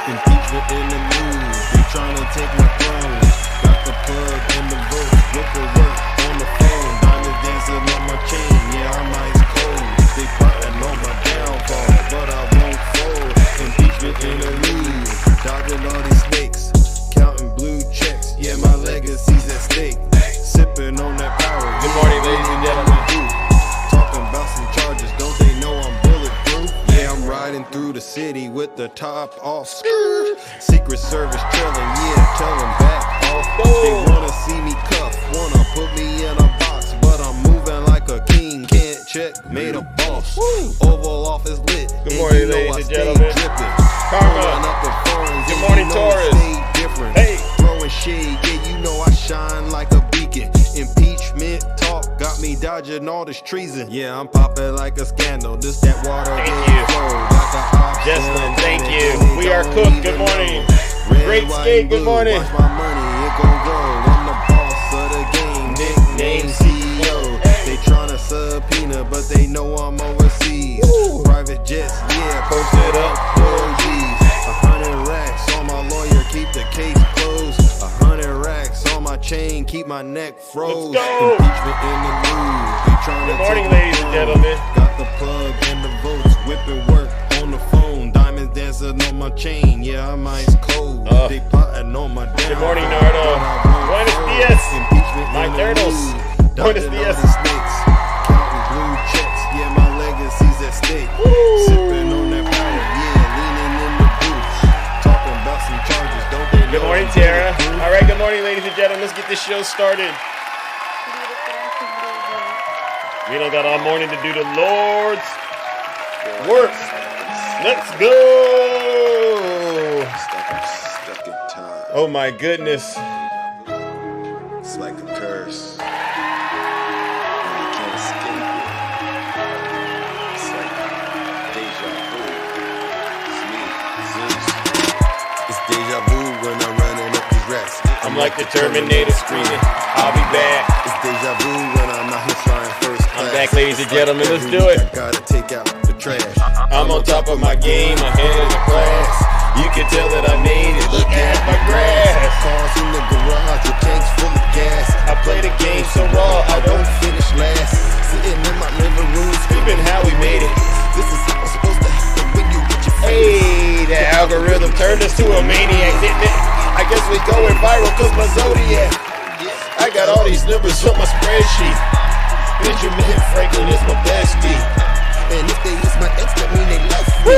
Impeachment in the news, they tryna take my throne. Got the plug and the votes, with the work on the phone. Diamond dancing on my chain, yeah, I'm ice cold. They plotting on my downfall, but I won't fold. Impeachment in the news, dodging all these snakes, counting blue checks, yeah, my legacy's at stake. Sipping on that power. Good morning, ladies and gentlemen. Talking about some charges, don't they know I'm bulletproof? Yeah, I'm riding through the city with the top off. Secret Service trailing, yeah, tell them back off. They wanna see me cuffed, wanna put me in a box, but I'm moving like a king, can't check, made a boss. Oval Office lit. Good morning, ladies and gentlemen. Karma. Good morning, Taurus. Hey. Throwing shade, yeah, you know I shine like a beacon. Impeachment talk got me dodging all this treason. Yeah, I'm popping like a scandal. This that water. Thank you. Jesselyn, thank you. We are cooked. Good morning. Great skate. Good morning. Watch my money, it gon' grow. I'm the boss of the game. Nickname CEO. They tryna subpoena, but they know I'm overseas. Private jets, yeah, posted up. OGs. 100 racks on my lawyer, keep the case closed. 100 racks on my chain, keep my neck froze. Let's go. Impeachment in the news. They tryna Good morning, take my ladies and throne. gentlemen. Got the plug and the votes, whipping work on the phone. Diamonds dancing on my chain, yeah, I'm ice cold. They plotting on my down. Good morning, Nardo. Buenos dias, my turtles. Buenos dias. Counting blue checks, yeah, my legacy's at stake. Sipping on that power, yeah, leaning in the booth. Talking about some charges, don't they know? Good morning, Tara. All right, good morning, ladies and gentlemen. Let's get this show started. We don't got all morning to do the Lord's work. Let's go. Stuck in time. Oh my goodness. It's like a curse. And you can't escape it. It's like deja vu. It's me, Zeus. It's deja vu when I'm running up these racks. I'm like the Terminator screaming, I'll be back. It's deja vu when I'm out here flying first class. I'm back, ladies and gentlemen. Let's do it. I gotta take out the trash. I'm on top of my game, ahead of the class. You can tell that I made it. Look at my grass. Cars in the garage with tanks full of gas. I play the game so raw, I don't finish last. Sitting in my living room, screaming how we made it. This is how it's supposed to happen when you get your Hey, the algorithm turned us to a maniac, didn't it? I guess we going viral cause my Zodiac. I got all these numbers on my spreadsheet. Benjamin Franklin is my bestie. And if they use my ex, that mean they left me.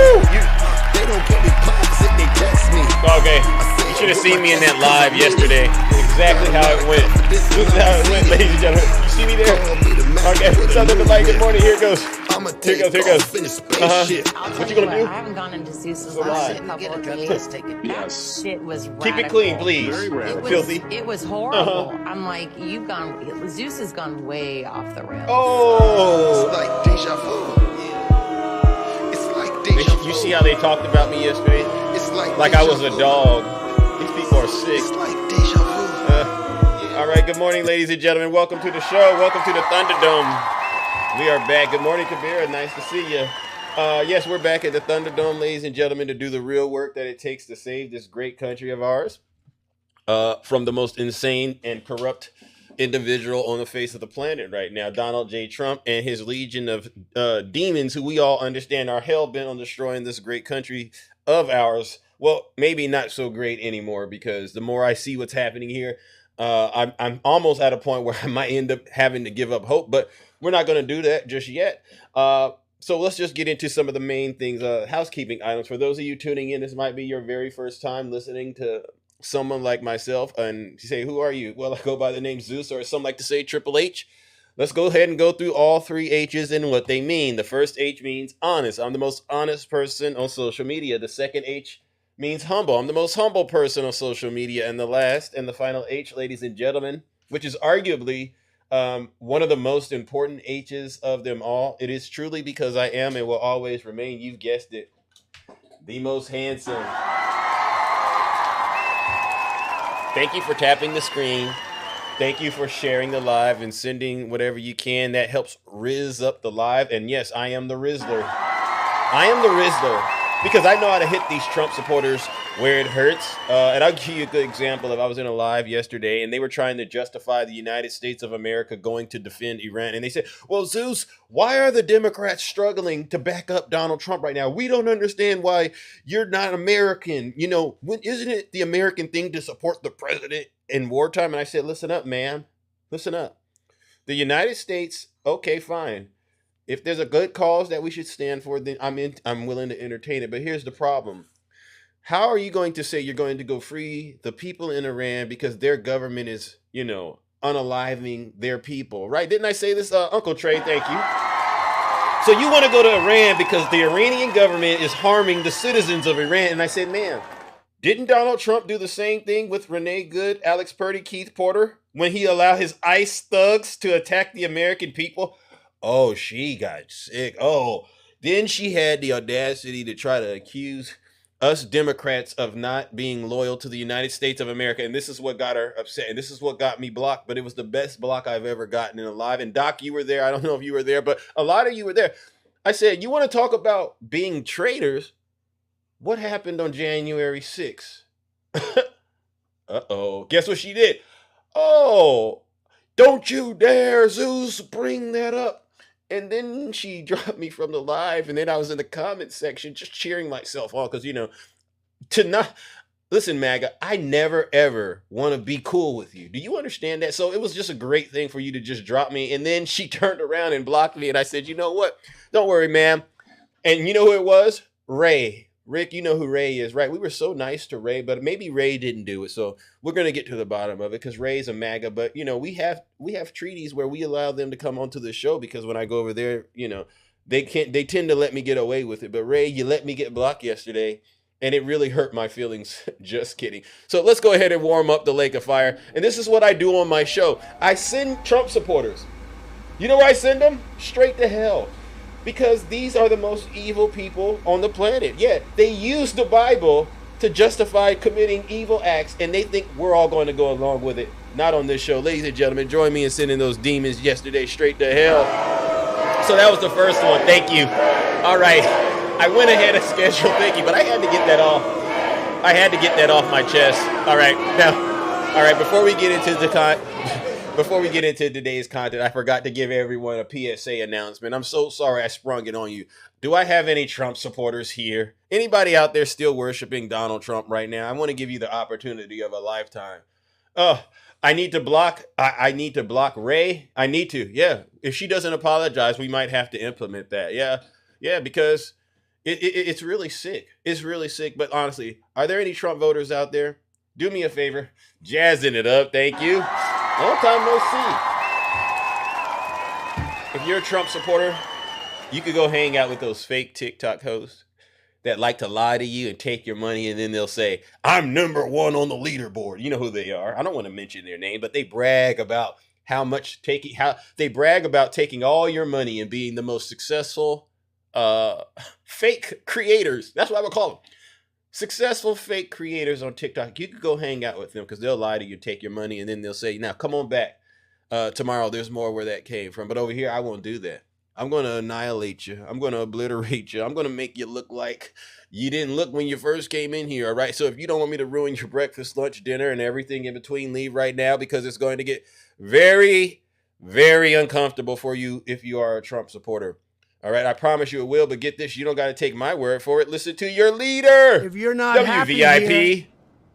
They don't get me pops if they text me. Okay, you should have seen me in that live yesterday. Exactly how it went. This is how it went, ladies and gentlemen. You see me there? Okay, what's up, everybody? Good morning. Here it goes. Here it goes. What you gonna do? I haven't gone into Zeus's last couple of days. That shit was radical. Keep it clean, please. Filthy. It was horrible. I'm like, Zeus has gone way off the rails. Oh. It's like deja vu. It's like deja vu. You see how they talked about me yesterday? It's like I was a dog. These people are sick. It's like deja vu. All right, good morning, ladies and gentlemen. Welcome to the show. Welcome to the Thunderdome. We are back. Good morning, Kabira. Nice to see you. Yes, we're back at the Thunderdome, ladies and gentlemen, to do the real work that it takes to save this great country of ours from the most insane and corrupt individual on the face of the planet right now, Donald J. Trump and his legion of demons who we all understand are hell-bent on destroying this great country of ours. Well, maybe not so great anymore, because the more I see what's happening here, I'm almost at a point where I might end up having to give up hope, but we're not going to do that just yet. So let's just get into some of the main things, housekeeping items. For those of you tuning in, this might be your very first time listening to someone like myself, and you say, who are you? Well, I go by the name Zeus, or some like to say Triple H. Let's go ahead and go through all three H's and what they mean. The first H means honest. I'm the most honest person on social media. The second H means humble. I'm the most humble person on social media. And the last and the final H, ladies and gentlemen, which is arguably one of the most important H's of them all. It is truly because I am and will always remain, you've guessed it, the most handsome. Thank you for tapping the screen. Thank you for sharing the live and sending whatever you can. That helps rizz up the live. And yes, I am the Rizzler. I am the Rizzler. because I know how to hit these Trump supporters where it hurts. And I'll give you a good example of I was in a live yesterday and they were trying to justify the United States of America going to defend Iran. And they said, well, Zeus, why are the Democrats struggling to back up Donald Trump right now? We don't understand why you're not American. You know, isn't it the American thing to support the president in wartime? And I said, listen up, man. Listen up. The United States, okay, fine. If there's a good cause that we should stand for, then I'm willing to entertain it. But here's the problem. How are you going to say you're going to go free the people in Iran because their government is, you know, unaliving their people, right? Didn't I say this, Uncle Trey? Thank you. So you want to go to Iran because the Iranian government is harming the citizens of Iran. And I said, man, didn't Donald Trump do the same thing with Renee Good, Alex Purdy, Keith Porter, when he allowed his ICE thugs to attack the American people? Oh, she got sick. Oh, then she had the audacity to try to accuse us Democrats of not being loyal to the United States of America. And this is what got her upset. And this is what got me blocked. But it was the best block I've ever gotten in a live. And Doc, you were there. I don't know if you were there, but a lot of you were there. I said, you want to talk about being traitors? What happened on January 6th? Uh-oh. Guess what she did? Oh, don't you dare, Zeus, bring that up. And then she dropped me from the live, and then I was in the comment section just cheering myself on because, you know, listen, MAGA, I never, ever want to be cool with you. Do you understand that? So it was just a great thing for you to just drop me. And then she turned around and blocked me, and I said, you know what? Don't worry, ma'am. And you know who it was? Ray. Rick, you know who Ray is, right? We were so nice to Ray, but maybe Ray didn't do it. So we're going to get to the bottom of it because Ray's a MAGA. But, you know, we have treaties where we allow them to come onto the show because when I go over there, you know, they tend to let me get away with it. But Ray, you let me get blocked yesterday and it really hurt my feelings. Just kidding. So let's go ahead and warm up the Lake of Fire. And this is what I do on my show. I send Trump supporters. You know where I send them? Straight to hell. Because these are the most evil people on the planet. Yeah, they use the Bible to justify committing evil acts, and they think we're all going to go along with it. Not on this show. Ladies and gentlemen, join me in sending those demons yesterday straight to hell. So that was the first one. Thank you. All right. I went ahead of schedule. Thank you, but I had to get that off. I had to get that off my chest. All right. Now, all right, before we get into today's content, I forgot to give everyone a PSA announcement. I'm so sorry I sprung it on you. Do I have any Trump supporters here? Anybody out there still worshiping Donald Trump right now? I want to give you the opportunity of a lifetime. I need to block. I need to block Ray. I need to. Yeah. If she doesn't apologize, we might have to implement that. Yeah. Yeah. Because it's really sick. It's really sick. But honestly, are there any Trump voters out there? Do me a favor. Jazzing it up. Thank you. Long time no see. If you're a Trump supporter, you could go hang out with those fake TikTok hosts that like to lie to you and take your money, and then they'll say, I'm #1 on the leaderboard. You know who they are. I don't want to mention their name, but they brag about how they brag about taking all your money and being the most successful fake creators. That's what I would call them. Successful fake creators on TikTok. You could go hang out with them because they'll lie to you, take your money, and then they'll say, now come on back. Tomorrow there's more where that came from. But over here, I won't do that. I'm going to annihilate you. I'm going to obliterate you. I'm going to make you look like you didn't look when you first came in here, all right? So if you don't want me to ruin your breakfast, lunch, dinner, and everything in between, leave right now because it's going to get very, very uncomfortable for you if you are a Trump supporter. All right, I promise you it will, but get this, you don't got to take my word for it. Listen to your leader. If you're not happy here,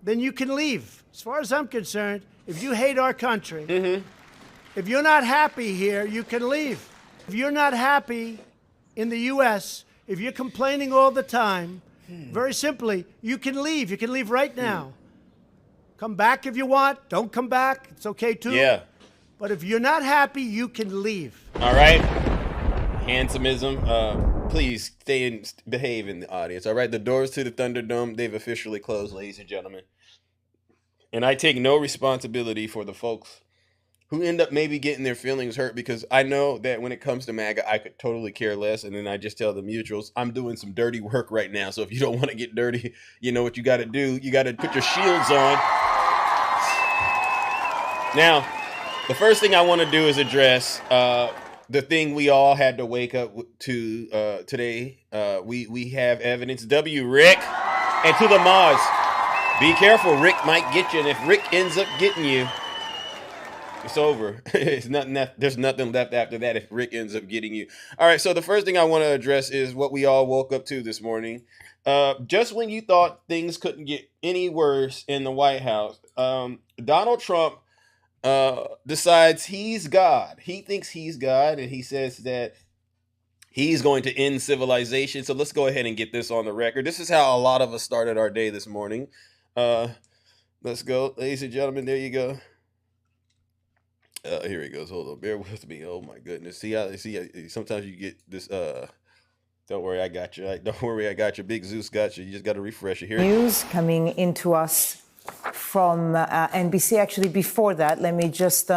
then you can leave. As far as I'm concerned, if you hate our country, if you're not happy here, you can leave. If you're not happy in the U.S., if you're complaining all the time, very simply, you can leave. You can leave right now. Come back if you want. Don't come back. It's okay, too. Yeah. But if you're not happy, you can leave. All right. Handsomeism, please stay and behave in the audience. All right, the doors to the Thunderdome, they've officially closed, ladies and gentlemen. And I take no responsibility for the folks who end up maybe getting their feelings hurt because I know that when it comes to MAGA, I could totally care less. And then I just tell the mutuals, I'm doing some dirty work right now. So if you don't want to get dirty, you know what you got to do. You got to put your shields on. Now, the first thing I want to do is address the thing we all had to wake up to today. We have evidence. W. Rick, and to the Moz, be careful. Rick might get you, and if Rick ends up getting you, it's over. It's nothing. There's nothing left after that if Rick ends up getting you. All right. So the first thing I want to address is what we all woke up to this morning. Just when you thought things couldn't get any worse in the White House, Donald Trump decides he's God. He thinks he's God, and he says that he's going to end civilization. So let's go ahead and get this on the record. This is how a lot of us started our day this morning. Let's go, ladies and gentlemen. There you go. Here he goes. Hold on. Bear with me. Oh my goodness. See how sometimes you get this. Don't worry, I got you. Don't worry, I got you. Big Zeus got you. You just got to refresh it here. News coming into us from NBC. Actually, before that, let me just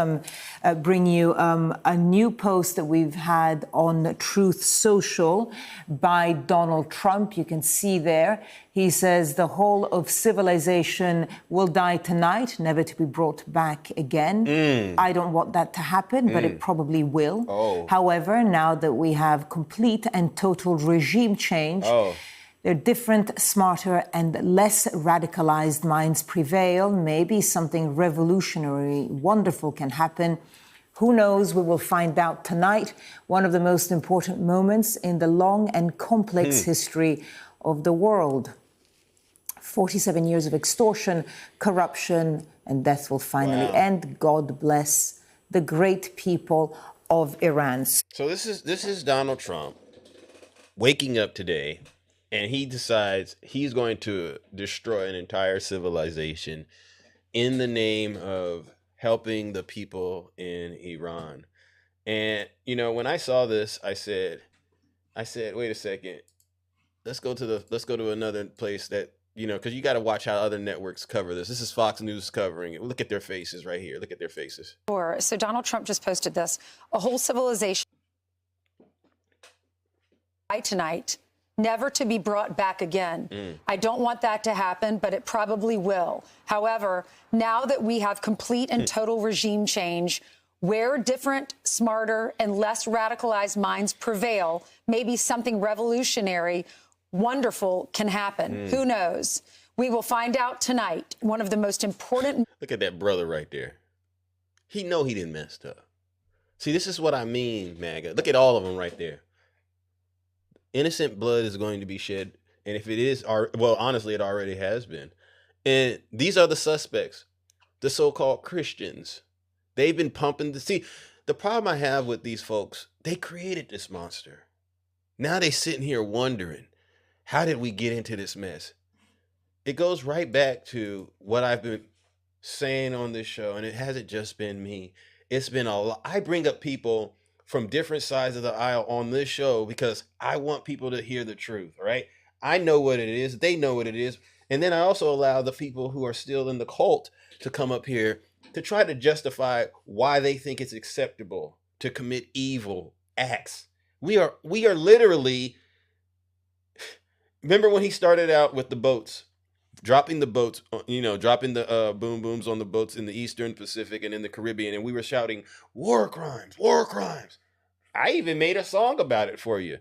bring you a new post that we've had on Truth Social by Donald Trump. You can see there. He says the whole of civilization will die tonight, never to be brought back again. I don't want that to happen, but it probably will. However, now that we have complete and total regime change, there are different, smarter, and less radicalized minds prevail. Maybe something revolutionary, wonderful can happen. Who knows? We will find out tonight. One of the most important moments in the long and complex history of the world. 47 years of extortion, corruption, and death will finally end. God bless the great people of Iran. So this is Donald Trump waking up today, and he decides he's going to destroy an entire civilization in the name of helping the people in Iran. And, you know, when I saw this, I said, wait a second, let's go to another place that, you know, because you got to watch how other networks cover this. This is Fox News covering it. Look at their faces right here. Look at their faces. Sure. So Donald Trump just posted this. A whole civilization tonight, never to be brought back again. I don't want that to happen, but it probably will. However, now that we have complete and total regime change, where different, smarter, and less radicalized minds prevail, maybe something revolutionary, wonderful can happen. Who knows? We will find out tonight. One of the most important. Look at that brother right there. He know he didn't mess up. See, this is what I mean, MAGA. Look at all of them right there. Innocent blood is going to be shed. And if it is, well, honestly, it already has been. And these are the suspects, the so-called Christians. They've been pumping see, the problem I have with these folks, they created this monster. Now they sitting here wondering, how did we get into this mess? It goes right back to what I've been saying on this show, and it hasn't just been me. It's been a lot. I bring up people from different sides of the aisle on this show because I want people to hear the truth, right? I know what it is. They know what it is. And then I also allow the people who are still in the cult to come up here to try to justify why they think it's acceptable to commit evil acts. We are literally, remember when he started out with the boats, dropping the boats, dropping the boom booms on the boats in the Eastern Pacific and in the Caribbean, and we were shouting, war crimes, war crimes. I even made a song about it for you.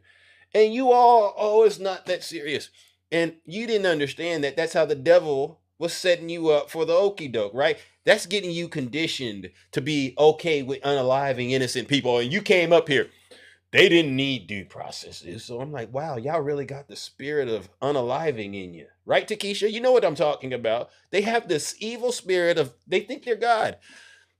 And you all, it's not that serious. And you didn't understand that that's how the devil was setting you up for the okie doke, right? That's getting you conditioned to be okay with unaliving innocent people. And you came up here. They didn't need due processes. So I'm like, wow, y'all really got the spirit of unaliving in you. Right, Takesha? You know what I'm talking about. They have this evil spirit of, they think they're God.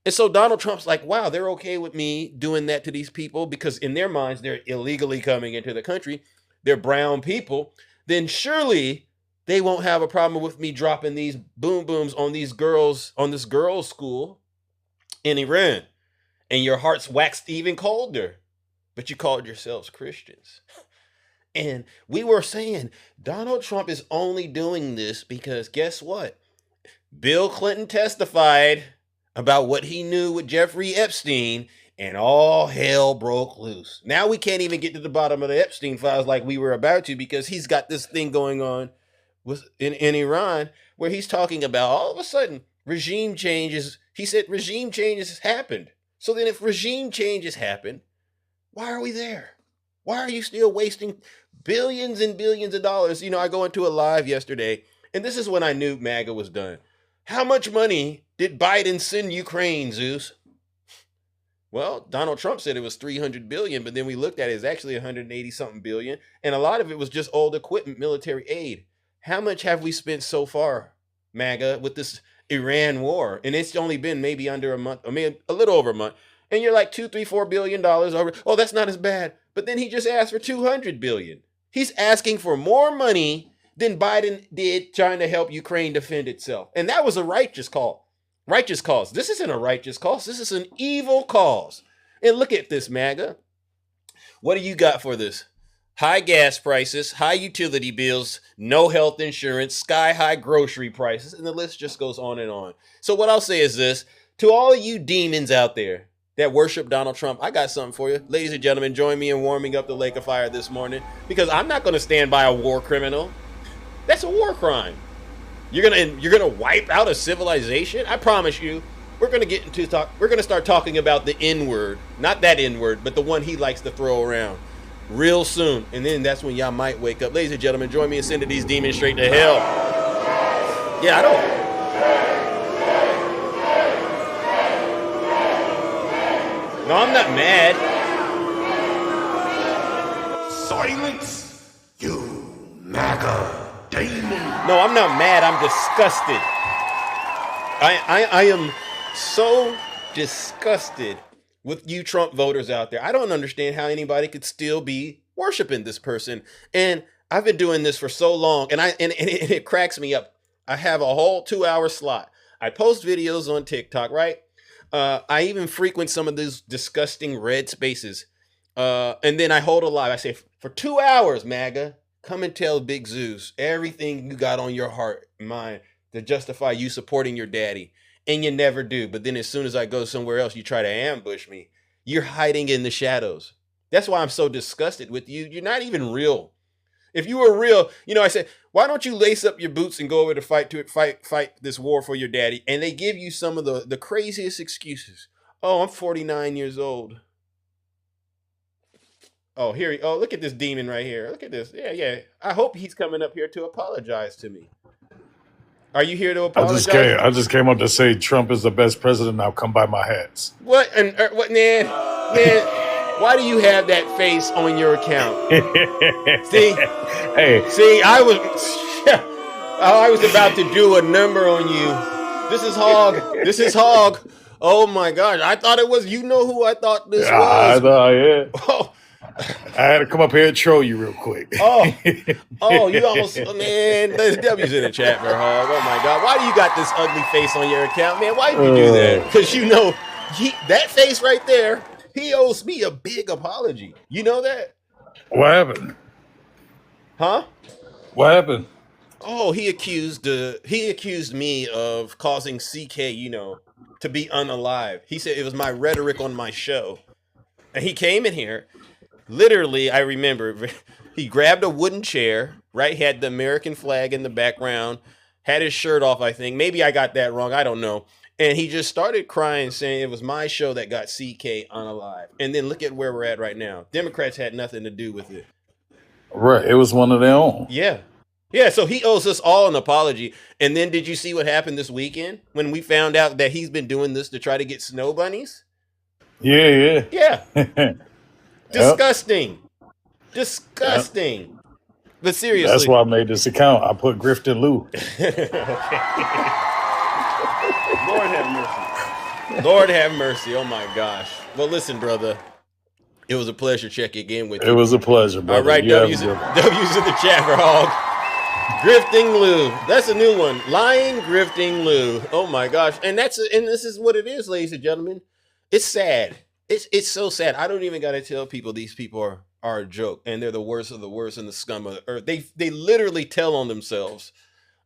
And so Donald Trump's like, wow, they're okay with me doing that to these people because in their minds, they're illegally coming into the country. They're brown people. Then surely they won't have a problem with me dropping these boom booms on these girls, on this girls' school in Iran. And your hearts waxed even colder. But you called yourselves Christians. And we were saying Donald Trump is only doing this because guess what? Bill Clinton testified about what he knew with Jeffrey Epstein and all hell broke loose. Now we can't even get to the bottom of the Epstein files like we were about to because he's got this thing going on in Iran where he's talking about all of a sudden regime changes. He said regime changes happened. So then if regime changes happen, Why are we there? Why are you still wasting billions and billions of dollars? You know, I go into a live yesterday, and this is when I knew MAGA was done. How much money did Biden send Ukraine, Zeus? Well, Donald Trump said it was 300 billion, but then we looked at it, it's actually 180 something billion. And a lot of it was just old equipment, military aid. How much have we spent so far, MAGA, with this Iran war? And it's only been maybe under a month, I mean, a little over a month. And you're like $2-3-4 billion over. Oh, that's not as bad. But then he just asked for 200 billion. He's asking for more money than Biden did trying to help Ukraine defend itself. And that was a righteous call. Righteous cause. This isn't a righteous cause. This is an evil cause. And look at this, MAGA. What do you got for this? High gas prices, high utility bills, no health insurance, sky high grocery prices, and the list just goes on and on. So what I'll say is this, to all of you demons out there that worship Donald Trump, I got something for you. Ladies and gentlemen, join me in warming up the lake of fire this morning, because I'm not going to stand by a war criminal. That's a war crime. You're gonna wipe out a civilization? I promise you, we're gonna start talking about the N-word. Not that N-word, but the one he likes to throw around real soon. And then that's when y'all might wake up. Ladies and gentlemen, join me in sending these demons straight to hell. Yeah, I don't. No, I'm not mad. Silence, you MAGA demon. No, I'm not mad. I'm disgusted. I am so disgusted with you Trump voters out there. I don't understand how anybody could still be worshiping this person. And I've been doing this for so long, and it cracks me up. I have a whole 2-hour slot. I post videos on TikTok, right? I even frequent some of these disgusting red spaces. And then I hold a live. I say, for 2 hours, MAGA, come and tell Big Zeus everything you got on your heart and mind to justify you supporting your daddy. And you never do. But then as soon as I go somewhere else, you try to ambush me. You're hiding in the shadows. That's why I'm so disgusted with you. You're not even real. If you were real, I said, why don't you lace up your boots and go over to fight this war for your daddy? And they give you some of the craziest excuses. Oh, I'm 49 years old. Oh, look at this demon right here. Look at this. Yeah. I hope he's coming up here to apologize to me. Are you here to apologize? I just came up to say Trump is the best president. Now come buy my hats. What? And what, man? Why do you have that face on your account? See, I was about to do a number on you. This is Hog. Oh my gosh! I thought it was. You know who I thought this was? I thought, yeah. Oh. I had to come up here and troll you real quick. Oh, you almost, man, there's W's in the chat for Hog. Oh my God. Why do you got this ugly face on your account, man? Why did you do that? Because that face right there, he owes me a big apology. You know that? What happened? Huh? What happened? Oh, he accused me of causing CK, to be unalive. He said it was my rhetoric on my show. And he came in here. Literally, I remember he grabbed a wooden chair, right? Had the American flag in the background, had his shirt off, I think. Maybe I got that wrong. I don't know. And he just started crying, saying it was my show that got CK unalive. And then look at where we're at right now. Democrats had nothing to do with it. Right. It was one of their own. Yeah. Yeah, so he owes us all an apology. And then did you see what happened this weekend when we found out that he's been doing this to try to get snow bunnies? Yeah. Disgusting. Disgusting. Yep. But seriously. That's why I made this account. I put Grifton Lou. Lord have mercy. Oh my gosh. Well, listen, brother. It was a pleasure checking in with you. It was a pleasure, brother. All right, W's in the chat for Hog. Grifting Lou. That's a new one. Lying, grifting Lou. Oh my gosh. And this is what it is, ladies and gentlemen. It's sad. It's so sad. I don't even got to tell people these people are a joke and they're the worst of the worst and the scum of the earth. They literally tell on themselves.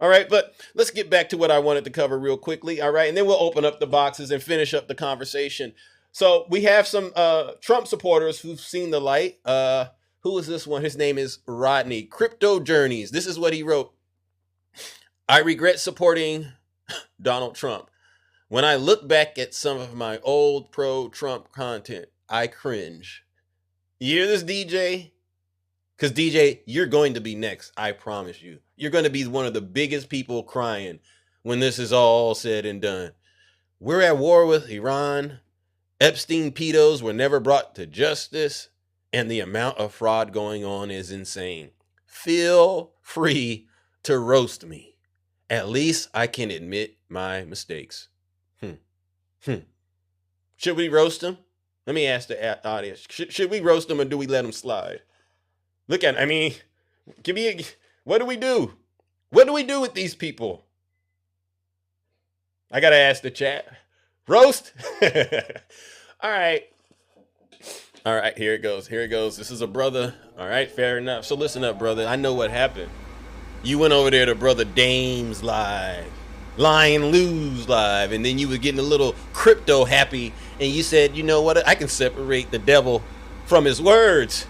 All right, but let's get back to what I wanted to cover real quickly. All right, and then we'll open up the boxes and finish up the conversation. So we have some Trump supporters who've seen the light. Who is this one? His name is Rodney. Crypto Journeys. This is what he wrote. I regret supporting Donald Trump. When I look back at some of my old pro-Trump content, I cringe. You hear this, DJ? Because DJ, you're going to be next. I promise you. You're going to be one of the biggest people crying when this is all said and done. We're at war with Iran. Epstein pedos were never brought to justice. And the amount of fraud going on is insane. Feel free to roast me. At least I can admit my mistakes. Should we roast him? Let me ask the audience. Should we roast him or do we let him slide? Look at, what do we do? What do we do with these people? I got to ask the chat. Roast? All right. All right, here it goes. Here it goes. This is a brother. All right, fair enough. So listen up, brother. I know what happened. You went over there to Brother Dame's live, Lion Lou's live, and then you were getting a little crypto happy, and you said, you know what? I can separate the devil from his words.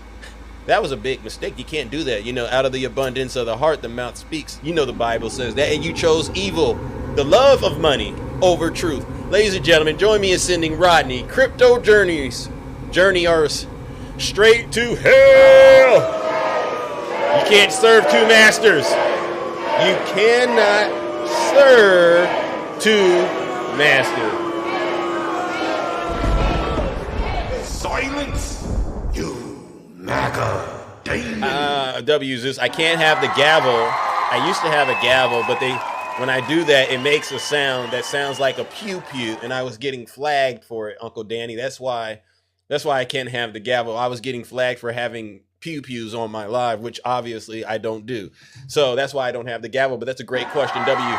That was a big mistake. You can't do that. You know, out of the abundance of the heart, the mouth speaks. You know the Bible says that. And you chose evil, the love of money, over truth. Ladies and gentlemen, join me in sending Rodney, Crypto Journeyers, straight to hell. You can't serve two masters. You cannot serve two masters. Silence, you MAGA demon. W Zeus, I can't have the gavel. I used to have a gavel, but when I do that, it makes a sound that sounds like a pew pew, and I was getting flagged for it, Uncle Danny. That's why I can't have the gavel. I was getting flagged for having pew pews on my live, which obviously I don't do. So that's why I don't have the gavel, but that's a great question, W.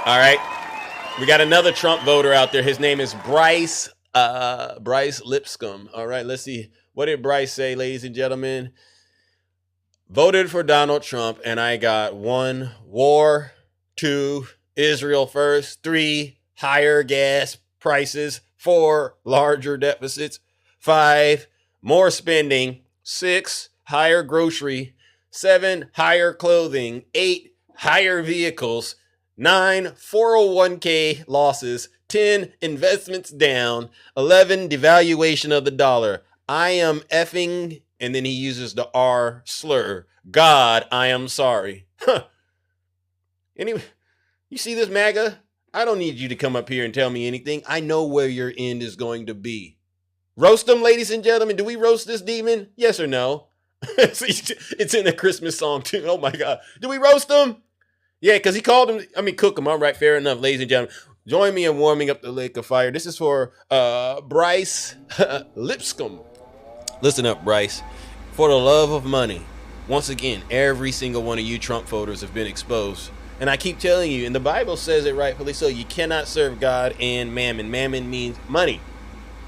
All right. We got another Trump voter out there. His name is Bryce Lipscomb. All right, let's see. What did Bryce say, ladies and gentlemen? Voted for Donald Trump, and I got 1, war, 2, Israel first, 3, higher gas prices, 4, larger deficits, 5, more spending, 6, higher grocery, 7, higher clothing, 8, higher vehicles, 9, 401k losses, 10, investments down, 11, devaluation of the dollar. I am effing, and then he uses the R slur. God, I am sorry. Huh. Anyway, you see this, MAGA? I don't need you to come up here and tell me anything. I know where your end is going to be. Roast them, ladies and gentlemen. Do we roast this demon? Yes or no? It's in the Christmas song, too. Oh, my God. Do we roast them? Yeah, because he called him, cook him. All right, fair enough, ladies and gentlemen. Join me in warming up the lake of fire. This is for Bryce Lipscomb. Listen up, Bryce. For the love of money, once again, every single one of you Trump voters have been exposed. And I keep telling you, and the Bible says it rightfully so, you cannot serve God and mammon. Mammon means money.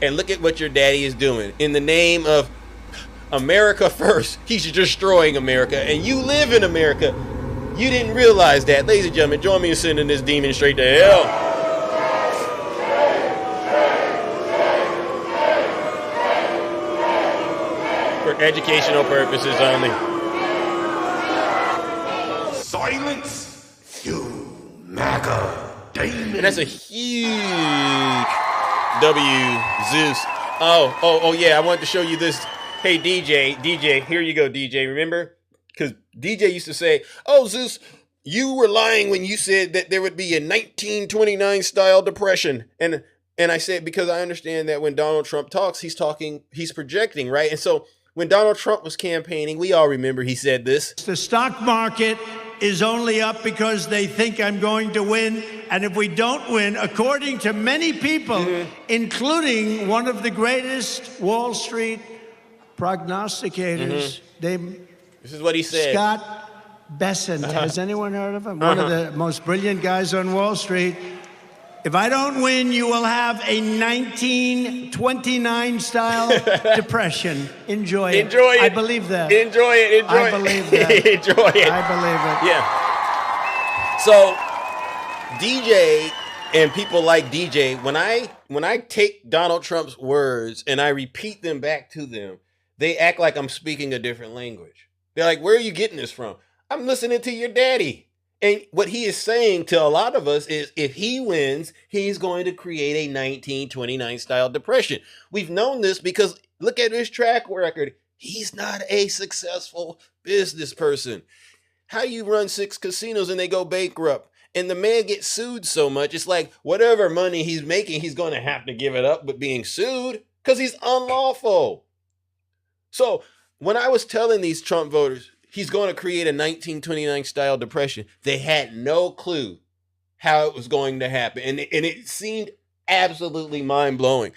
And look at what your daddy is doing. In the name of America first, he's destroying America. And you live in America. You didn't realize that. Ladies and gentlemen, join me in sending this demon straight to hell. For educational purposes only. Silence, you MAGA demon. And that's a huge W, Zeus. Oh, yeah, I wanted to show you this. Hey, DJ, here you go, DJ. Remember? Because DJ used to say, oh, Zeus, you were lying when you said that there would be a 1929 style depression. And I said, because I understand that when Donald Trump talks, he's projecting, right? And so when Donald Trump was campaigning, we all remember he said this. The stock market is only up because they think I'm going to win. And if we don't win, according to many people, including one of the greatest Wall Street prognosticators, This is what he said. Scott Bessent. Has anyone heard of him? One of the most brilliant guys on Wall Street. If I don't win, you will have a 1929 style depression. Enjoy it. Enjoy it. I believe that. Enjoy it. I believe that. Enjoy it. I believe it. Yeah. So DJ and people like DJ, when I take Donald Trump's words and I repeat them back to them, they act like I'm speaking a different language. They're like, where are you getting this from? I'm listening to your daddy. And what he is saying to a lot of us is if he wins, he's going to create a 1929 style depression. We've known this because look at his track record. He's not a successful business person. How you run 6 casinos and they go bankrupt? And the man gets sued so much, it's like whatever money he's making, he's going to have to give it up with being sued because he's unlawful. So when I was telling these Trump voters, he's going to create a 1929 style depression, they had no clue how it was going to happen. And it seemed absolutely mind blowing.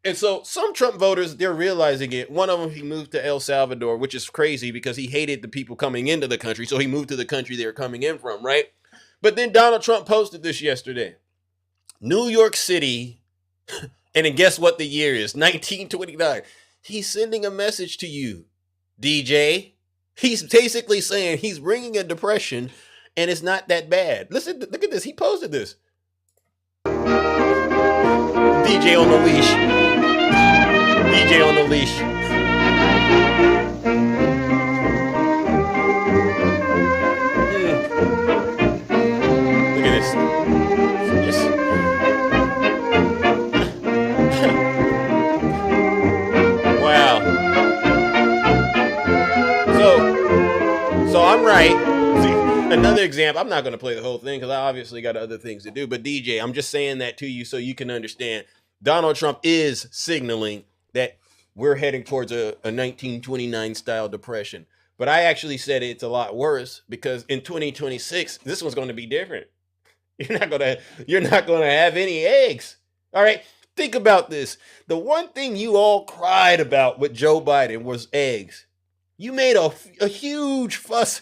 And so some Trump voters, they're realizing it. One of them, he moved to El Salvador, which is crazy because he hated the people coming into the country. So he moved to the country they were coming in from, right? But then Donald Trump posted this yesterday. New York City, and then guess what the year is? 1929. He's sending a message to you, DJ. He's basically saying he's bringing a depression and it's not that bad. Listen, look at this. He posted this. DJ on the leash. DJ on the leash. Look at this. Wow. So I'm right. See, another example. I'm not going to play the whole thing because I obviously got other things to do. But DJ, I'm just saying that to you so you can understand. Donald Trump is signaling that we're heading towards a 1929 style depression. But I actually said it's a lot worse because in 2026, this one's going to be different. You're not going to have any eggs. All right. Think about this. The one thing you all cried about with Joe Biden was eggs. You made a huge fuss.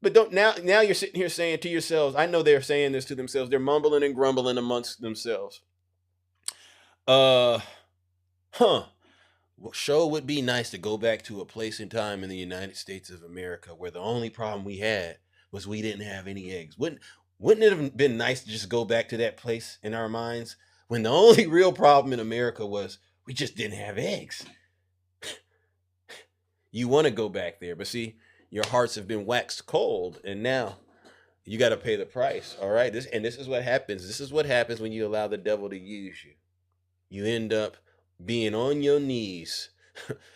But now you're sitting here saying to yourselves, I know they're saying this to themselves. They're mumbling and grumbling amongst themselves. Well, sure would be nice to go back to a place in time in the United States of America where the only problem we had was we didn't have any eggs. Wouldn't it have been nice to just go back to that place in our minds when the only real problem in America was we just didn't have eggs? You want to go back there, but see, your hearts have been waxed cold, and now you got to pay the price. All right, this is what happens. This is what happens when you allow the devil to use you. You end up being on your knees,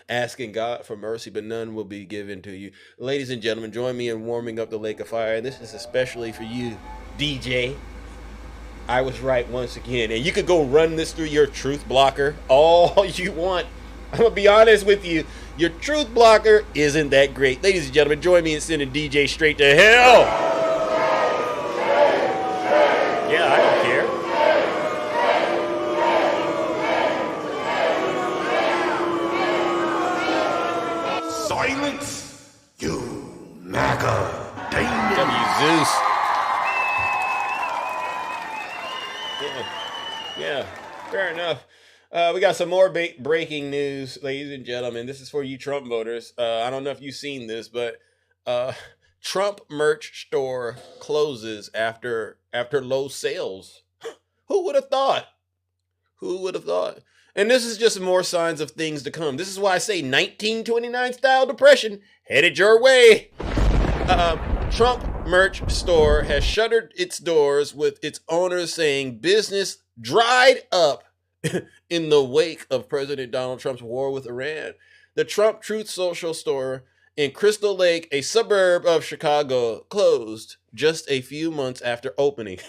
asking God for mercy, but none will be given to you. Ladies and gentlemen, join me in warming up the lake of fire. And this is especially for you, DJ. I was right once again. And you could go run this through your truth blocker all you want. I'm going to be honest with you. Your truth blocker isn't that great. Ladies and gentlemen, join me in sending DJ straight to hell. Yeah, I don't care. Silence, you MAGA demon. W. Zeus. Yeah, fair enough. We got some more breaking news, ladies and gentlemen. This is for you Trump voters. I don't know if you've seen this, but Trump merch store closes after low sales. Who would have thought? Who would have thought? And this is just more signs of things to come. This is why I say 1929 style depression headed your way. Trump merch store has shuttered its doors with its owners saying business dried up in the wake of President Donald Trump's war with Iran. The Trump Truth Social store in Crystal Lake, a suburb of Chicago, closed just a few months after opening.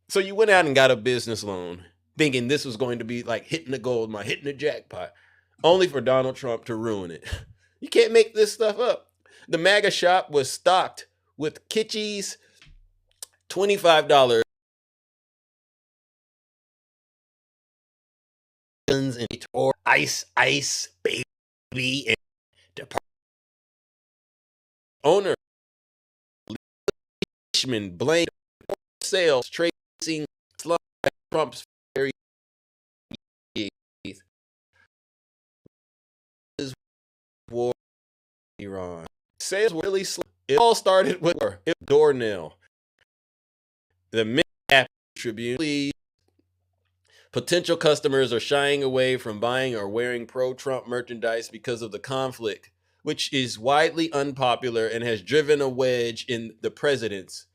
So you went out and got a business loan thinking this was going to be like hitting the gold mine, hitting the jackpot, only for Donald Trump to ruin it. You can't make this stuff up. The MAGA shop was stocked with Kitschy's $25 and or ice baby and department owner Leishman blamed sales tracing Trump's very war Iran. Sales were really slow. It all started with Dornell. The Minneapolis Tribune. Potential customers are shying away from buying or wearing pro-Trump merchandise because of the conflict which is widely unpopular and has driven a wedge in the president's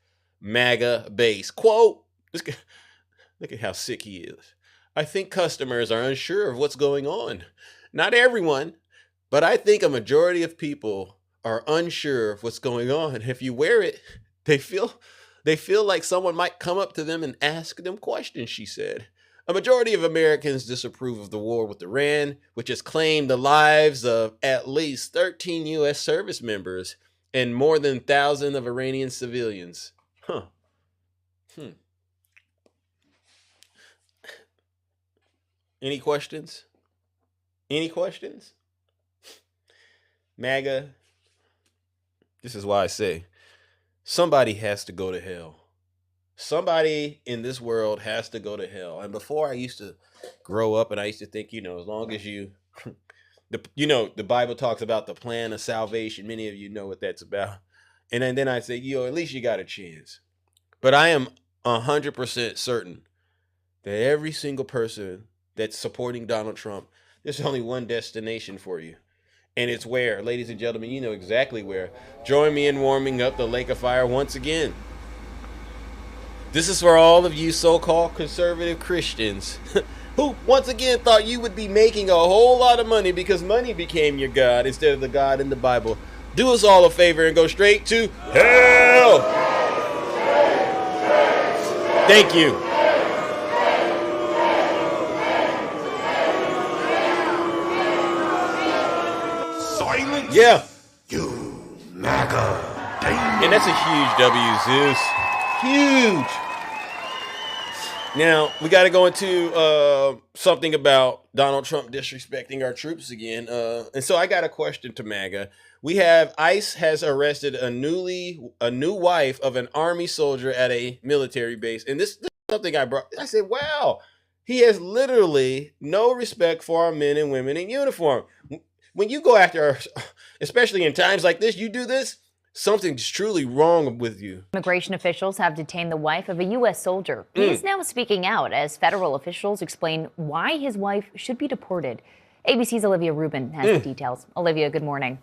MAGA base. Quote, look at how sick he is. I think customers are unsure of what's going on. Not everyone, but I think a majority of people are unsure of what's going on. If you wear it, they feel like someone might come up to them and ask them questions, she said. A majority of Americans disapprove of the war with Iran, which has claimed the lives of at least 13 U.S. service members and more than 1,000 of Iranian civilians. Any questions? Any questions? MAGA, this is why I say, somebody has to go to hell. Somebody in this world has to go to hell. And before I used to grow up and I used to think, as long as the Bible talks about the plan of salvation. Many of you know what that's about. And then I say, at least you got a chance. But I am 100% certain that every single person that's supporting Donald Trump, there's only one destination for you. And it's where, ladies and gentlemen, you know exactly where. Join me in warming up the lake of fire once again. This is for all of you so-called conservative Christians who once again thought you would be making a whole lot of money because money became your God instead of the God in the Bible. Do us all a favor and go straight to hell. Thank you. Silence. Yeah. You MAGA. And that's a huge W, Zeus. Huge. Now, we got to go into something about Donald Trump disrespecting our troops again. And so I got a question to MAGA. We have ICE has arrested a new wife of an Army soldier at a military base. And this is something I said, wow, he has literally no respect for our men and women in uniform. When you go after, especially in times like this, you do this, something's truly wrong with you. Immigration officials have detained the wife of a U.S. soldier. He is now speaking out as federal officials explain why his wife should be deported. ABC's Olivia Rubin has the details. Olivia, good morning.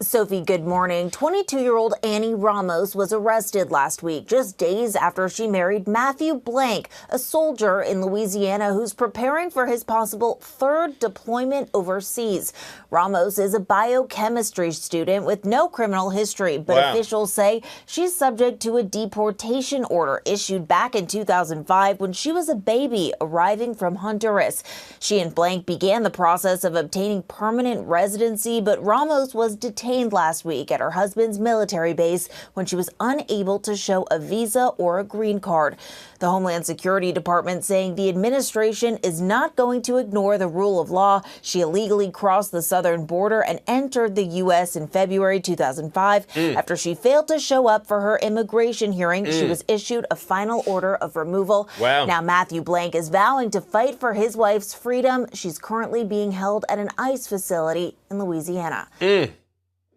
Sophie, good morning. 22-year-old Annie Ramos was arrested last week, just days after she married Matthew Blank, a soldier in Louisiana who's preparing for his possible third deployment overseas. Ramos is a biochemistry student with no criminal history, but officials say she's subject to a deportation order issued back in 2005 when she was a baby arriving from Honduras. She and Blank began the process of obtaining permanent residency, but Ramos was detained last week at her husband's military base when she was unable to show a visa or a green card. The Homeland Security Department saying the administration is not going to ignore the rule of law. She illegally crossed the southern border and entered the U.S. in February 2005. After she failed to show up for her immigration hearing, she was issued a final order of removal. Now Matthew Blank is vowing to fight for his wife's freedom. She's currently being held at an ICE facility in Louisiana.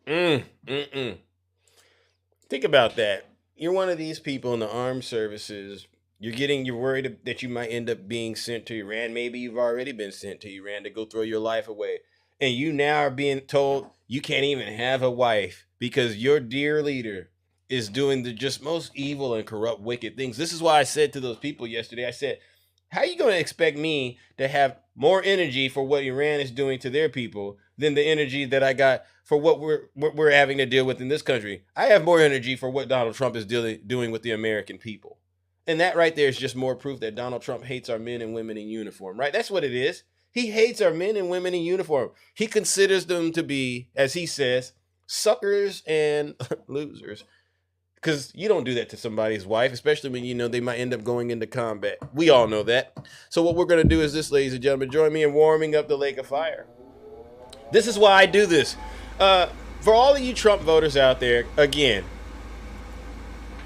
Think about that. You're one of these people in the armed services. You're worried that you might end up being sent to Iran. Maybe you've already been sent to Iran to go throw your life away. And you now are being told you can't even have a wife because your dear leader is doing the just most evil and corrupt, wicked things. This is why I said to those people yesterday, I said, how are you going to expect me to have more energy for what Iran is doing to their people than the energy that I got for what we're having to deal with in this country? I have more energy for what Donald Trump is doing with the American people. And that right there is just more proof that Donald Trump hates our men and women in uniform, right? That's what it is. He hates our men and women in uniform. He considers them to be, as he says, suckers and losers. Because you don't do that to somebody's wife, especially when you know they might end up going into combat. We all know that. So what we're going to do is this, ladies and gentlemen. Join me in warming up the lake of fire. This is why I do this. For all of you Trump voters out there, again,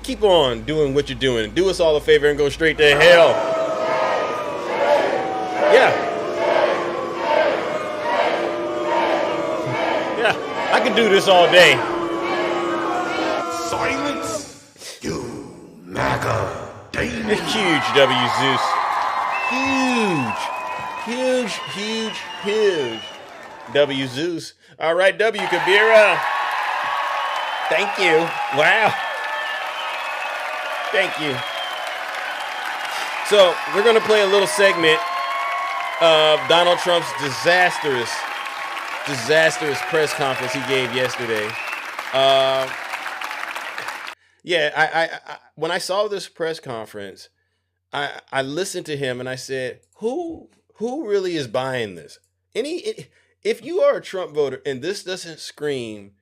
keep on doing what you're doing. Do us all a favor and go straight to hell. Yeah. Yeah, I can do this all day. Silence. You MAGA. Daily. Huge W, Zeus. Huge. Huge, huge, huge. W Zeus. All right, W Kabira. Thank you. Wow. Thank you. So we're going to play a little segment of Donald Trump's disastrous press conference he gave yesterday. I when I saw this press conference, I listened to him and I said, who really is buying this? If you are a Trump voter and this doesn't scream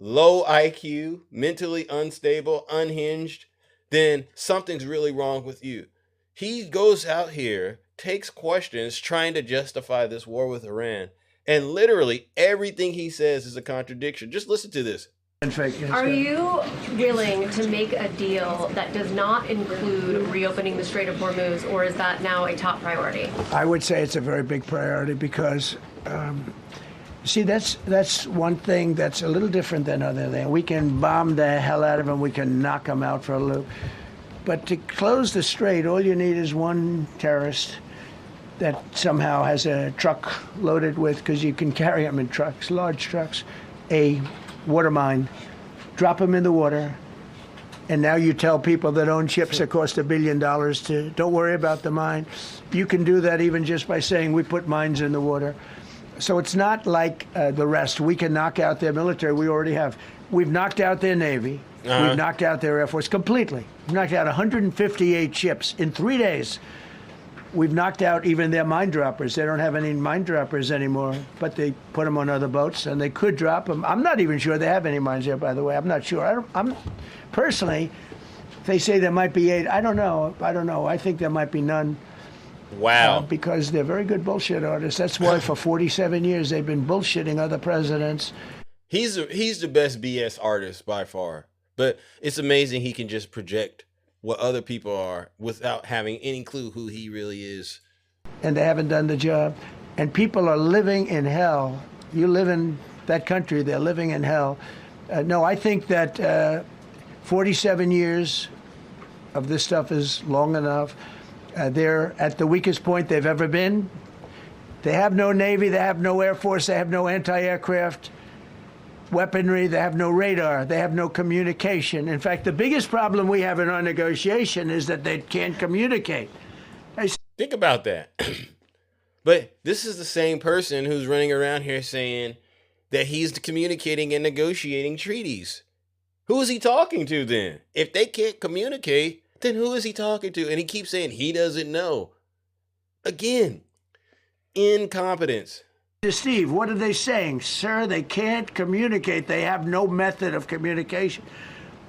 low IQ, mentally unstable, unhinged, then something's really wrong with you. He goes out here, takes questions, trying to justify this war with Iran, and literally everything he says is a contradiction. Just listen to this. Are you willing to make a deal that does not include reopening the Strait of Hormuz, or is that now a top priority? I would say it's a very big priority because, see, that's one thing that's a little different than other things. We can bomb the hell out of them. We can knock them out for a loop. But to close the strait, all you need is one terrorist that somehow has a truck loaded with, because you can carry them in trucks, large trucks, a water mine, drop them in the water, and now you tell people that own ships that cost $1 billion to don't worry about the mine. You can do that even just by saying we put mines in the water. So it's not like the rest. We can knock out their military. We already have. We've knocked out their Navy. We've knocked out their Air Force completely. We've knocked out 158 ships in 3 days. We've knocked out even their mine droppers. They don't have any mine droppers anymore, but they put them on other boats, and they could drop them. I'm not even sure they have any mines there, by the way. I'm not sure. I'm personally, they say there might be 8. I don't know. I think there might be none. Wow. Because they're very good bullshit artists. That's why for 47 years they've been bullshitting other presidents. He's the best BS artist by far. But it's amazing he can just project what other people are without having any clue who he really is. And they haven't done the job. And people are living in hell. You live in that country, they're living in hell. No, I think that 47 years of this stuff is long enough. They're at the weakest point they've ever been. They have no Navy, they have no Air Force, they have no anti-aircraft weaponry, they have no radar, they have no communication. In fact, the biggest problem we have in our negotiation is that they can't communicate. Think about that. But this is the same person who's running around here saying that he's communicating and negotiating treaties. Who is he talking to then? If they can't communicate, then who is he talking to? And he keeps saying he doesn't know. Again, incompetence. Steve, what are they saying? Sir, they can't communicate. They have no method of communication.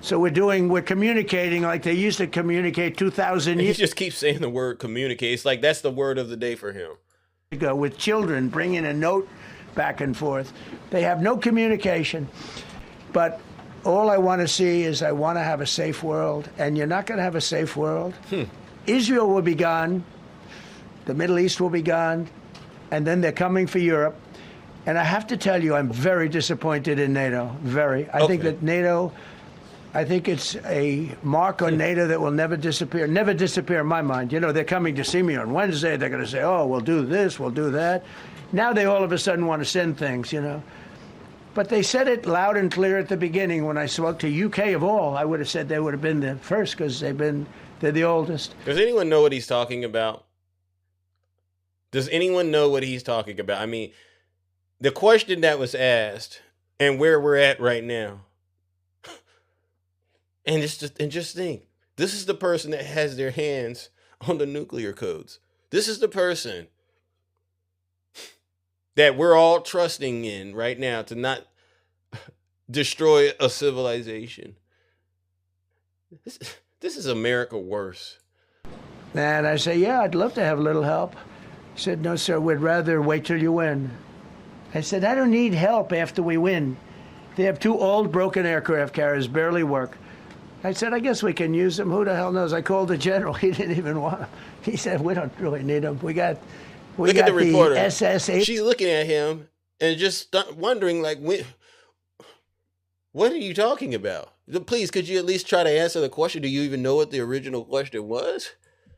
So we're communicating like they used to communicate 2,000 years ago. He just keeps saying the word communicate. It's like that's the word of the day for him. With children, bringing a note back and forth. They have no communication. But all I want to see is I want to have a safe world. And you're not going to have a safe world. Israel will be gone. The Middle East will be gone. And then they're coming for Europe. And I have to tell you, I'm very disappointed in NATO. Very. I think that NATO, I think it's a mark on NATO that will never disappear. Never disappear in my mind. You know, they're coming to see me on Wednesday. They're going to say, oh, we'll do this, we'll do that. Now they all of a sudden want to send things, you know. But they said it loud and clear at the beginning. When I spoke to UK of all, I would have said they would have been the first because they're the oldest. Does anyone know what he's talking about? Does anyone know what he's talking about? I mean, the question that was asked and where we're at right now. And just think, this is the person that has their hands on the nuclear codes. This is the person that we're all trusting in right now to not destroy a civilization. This is America worse. And I say, yeah, I'd love to have a little help. He said, no, sir, we'd rather wait till you win. I said, I don't need help after we win. They have 2 old broken aircraft carriers, barely work. I said, I guess we can use them. Who the hell knows? I called the general. He didn't even want them. He said, we don't really need them. We got the reporter. SS-8. She's looking at him and just wondering, like, what are you talking about? Please, could you at least try to answer the question? Do you even know what the original question was?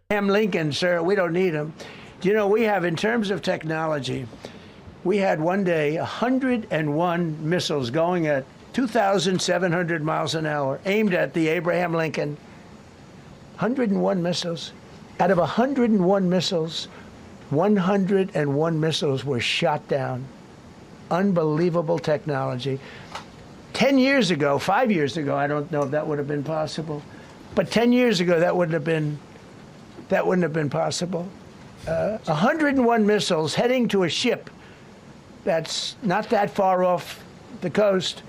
Lincoln, sir, we don't need them. You know, we have, in terms of technology, We had one day 101 missiles going at 2,700 miles an hour, aimed at the Abraham Lincoln. 101 missiles. Out of 101 missiles, 101 missiles were shot down. Unbelievable technology. 10 years ago, 5 years ago, I don't know if that would have been possible, but 10 years ago, that wouldn't have been possible. 101 missiles heading to a ship that's not that far off the coast.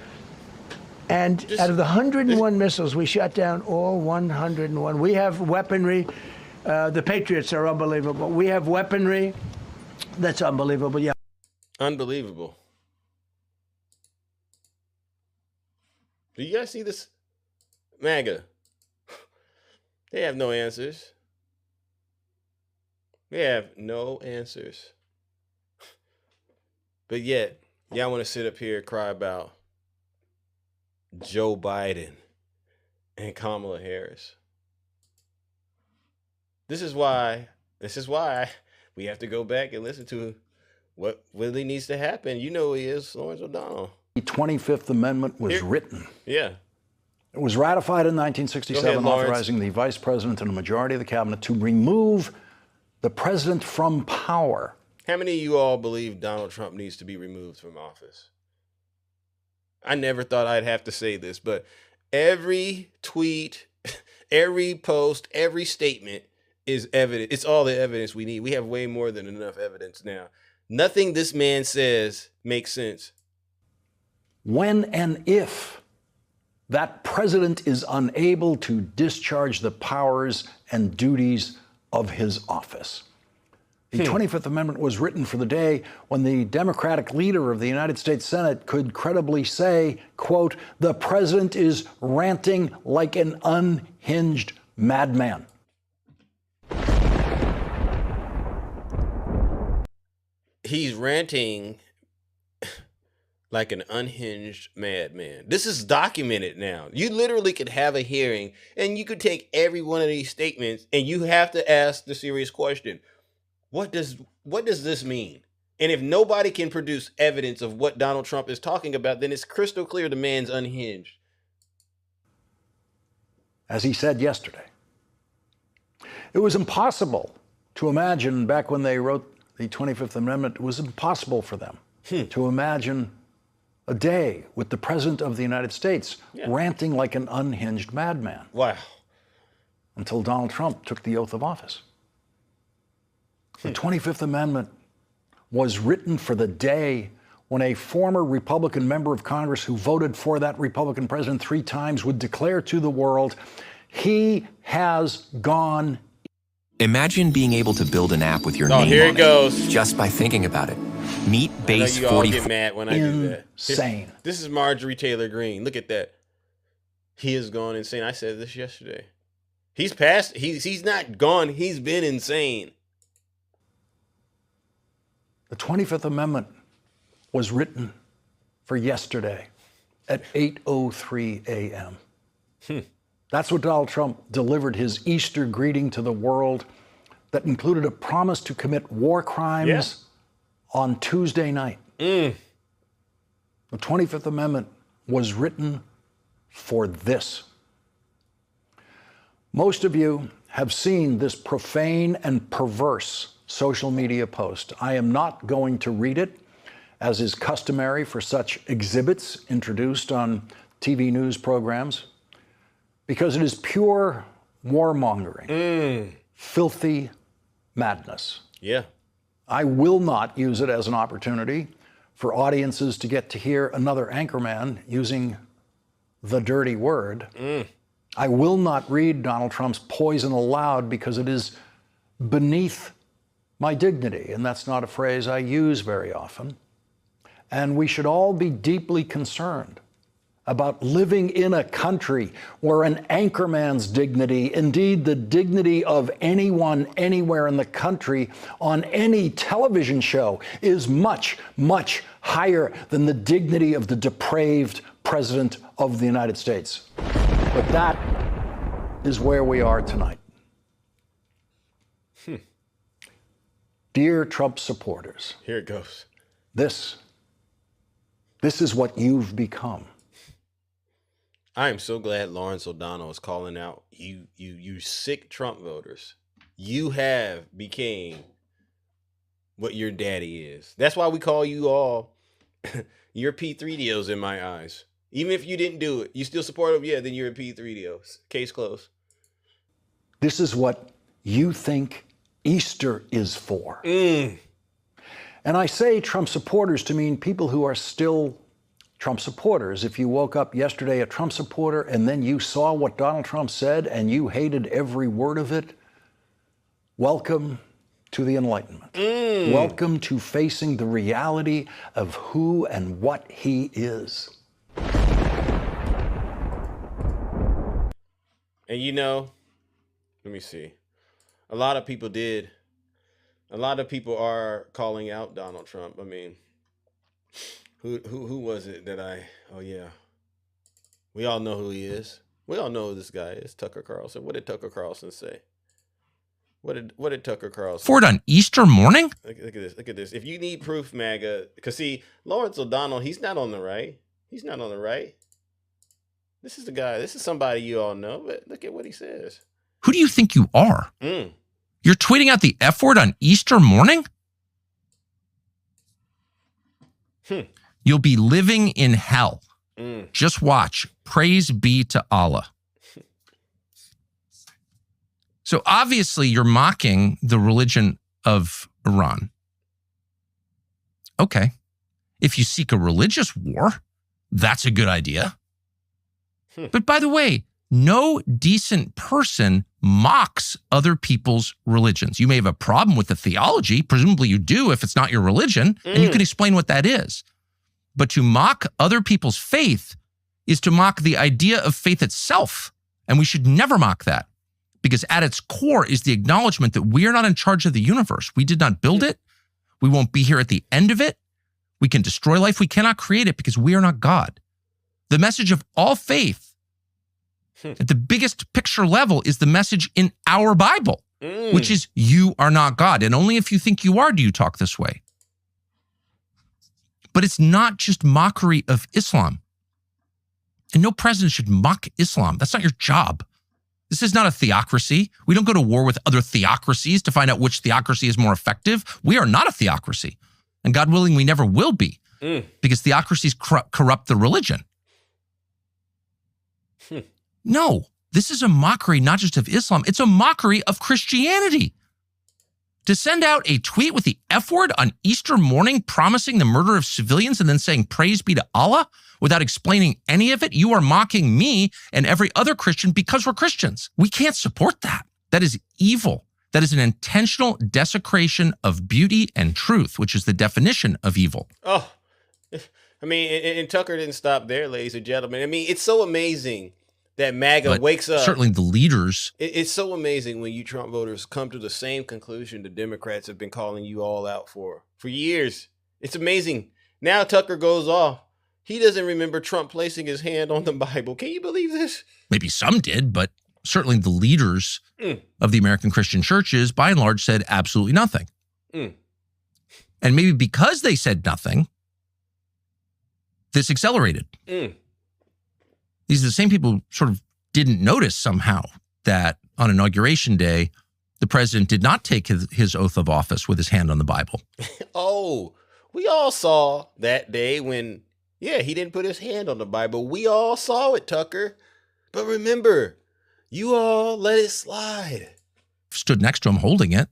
And out of the 101 missiles, we shot down all 101. We have weaponry. The Patriots are unbelievable. We have weaponry that's unbelievable. Yeah. Unbelievable. Do you guys see this? MAGA. They have no answers. They have no answers. But yet, y'all want to sit up here and cry about Joe Biden and Kamala Harris. This is why we have to go back and listen to what really needs to happen. You know who he is, Lawrence O'Donnell. The 25th Amendment was written. Yeah. It was ratified in 1967, authorizing the vice president and a majority of the cabinet to remove the president from power. How many of you all believe Donald Trump needs to be removed from office? I never thought I'd have to say this, but every tweet, every post, every statement is evidence. It's all the evidence we need. We have way more than enough evidence now. Nothing this man says makes sense. When and if that president is unable to discharge the powers and duties of his office. The 25th Amendment was written for the day when the Democratic leader of the United States Senate could credibly say, quote, "The president is ranting like an unhinged madman." He's ranting like an unhinged madman. This is documented now. You literally could have a hearing and you could take every one of these statements and you have to ask the serious question. What does this mean? And if nobody can produce evidence of what Donald Trump is talking about, then it's crystal clear the man's unhinged. As he said yesterday, it was impossible to imagine, back when they wrote the 25th Amendment, it was impossible for them to imagine a day with the President of the United States ranting like an unhinged madman. Wow. Until Donald Trump took the oath of office. The 25th Amendment was written for the day when a former Republican member of Congress who voted for that Republican president 3 times would declare to the world, he has gone. Imagine being able to build an app with your name here on it goes. Just by thinking about it. Meet Base 44. I know you all get mad when I do that. Insane. This is Marjorie Taylor Greene. Look at that. He has gone insane. I said this yesterday. He's passed. He's not gone. He's been insane. The 25th Amendment was written for yesterday at 8:03 a.m. That's what Donald Trump delivered his Easter greeting to the world that included a promise to commit war crimes on Tuesday night. The 25th Amendment was written for this. Most of you have seen this profane and perverse social media post. I am not going to read it, as is customary for such exhibits introduced on TV news programs, because it is pure warmongering, filthy madness. Yeah. I will not use it as an opportunity for audiences to get to hear another anchorman using the dirty word. I will not read Donald Trump's poison aloud because it is beneath my dignity, and that's not a phrase I use very often. And we should all be deeply concerned about living in a country where an anchorman's dignity, indeed the dignity of anyone, anywhere in the country, on any television show, is much, much higher than the dignity of the depraved President of the United States. But that is where we are tonight. Dear Trump supporters. Here it goes. This is what you've become. I am so glad Lawrence O'Donnell is calling out you sick Trump voters. You have became what your daddy is. That's why we call you all your P3DOs in my eyes. Even if you didn't do it, you still support them, yeah, then you're a P3DO. Case closed. This is what you think Easter is for. Mm. And I say Trump supporters to mean people who are still Trump supporters. If you woke up yesterday a Trump supporter and then you saw what Donald Trump said and you hated every word of it, welcome to the Enlightenment. Mm. Welcome to facing the reality of who and what he is. And you know, let me see. A lot of people are calling out Donald Trump. I mean, who was it that oh yeah. We all know who he is. We all know who this guy is, Tucker Carlson. What did Tucker Carlson say? What did Tucker Carlson Ford on Easter morning? Look at this. Look at this. If you need proof, MAGA, because see, Lawrence O'Donnell, he's not on the right. He's not on the right. This is the guy. This is somebody you all know, but look at what he says. Who do you think you are? Mm. You're tweeting out the F word on Easter morning? You'll be living in hell. Mm. Just watch. Praise be to Allah. So obviously you're mocking the religion of Iran. Okay. If you seek a religious war, that's a good idea. But by the way, no decent person mocks other people's religions. You may have a problem with the theology. Presumably you do if it's not your religion, and you can explain what that is. But to mock other people's faith is to mock the idea of faith itself. And we should never mock that, because at its core is the acknowledgement that we are not in charge of the universe. We did not build it. We won't be here at the end of it. We can destroy life. We cannot create it because we are not God. The message of all faith at the biggest picture level is the message in our Bible, which is you are not God. And only if you think you are do you talk this way. But it's not just mockery of Islam. And no president should mock Islam. That's not your job. This is not a theocracy. We don't go to war with other theocracies to find out which theocracy is more effective. We are not a theocracy. And God willing, we never will be, because theocracies corrupt the religion. No, this is a mockery not just of Islam, it's a mockery of Christianity. To send out a tweet with the F word on Easter morning promising the murder of civilians and then saying praise be to Allah without explaining any of it, you are mocking me and every other Christian because we're Christians. We can't support that. That is evil. That is an intentional desecration of beauty and truth, which is the definition of evil. Oh, I mean, and Tucker didn't stop there, ladies and gentlemen. I mean, it's so amazing that MAGA wakes up. Certainly the leaders. It's so amazing when you Trump voters come to the same conclusion the Democrats have been calling you all out for years. It's amazing. Now Tucker goes off. He doesn't remember Trump placing his hand on the Bible. Can you believe this? Maybe some did, but certainly the leaders of the American Christian churches, by and large, said absolutely nothing. And maybe because they said nothing, this accelerated. These are the same people who sort of didn't notice somehow that on Inauguration Day, the president did not take his oath of office with his hand on the Bible. Oh, we all saw that day when, he didn't put his hand on the Bible. We all saw it, Tucker. But remember, you all let it slide. Stood next to him holding it.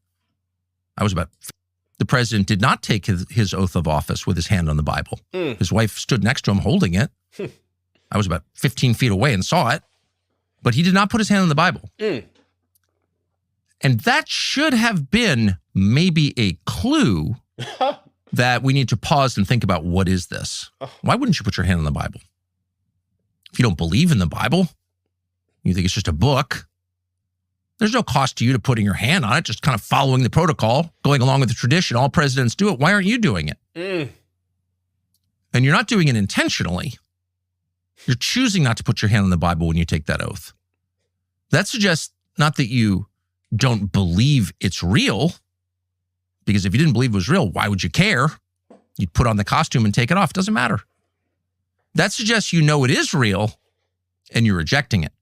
The president did not take his oath of office with his hand on the Bible. His wife stood next to him holding it. I was about 15 feet away and saw it, but he did not put his hand on the Bible. And that should have been maybe a clue that we need to pause and think about, what is this? Why wouldn't you put your hand on the Bible? If you don't believe in the Bible, you think it's just a book, there's no cost to you to putting your hand on it, just kind of following the protocol, going along with the tradition. All presidents do it. Why aren't you doing it? And you're not doing it intentionally. You're choosing not to put your hand on the Bible when you take that oath. That suggests not that you don't believe it's real, because if you didn't believe it was real, why would you care? You'd put on the costume and take it off. Doesn't matter. That suggests you know it is real and you're rejecting it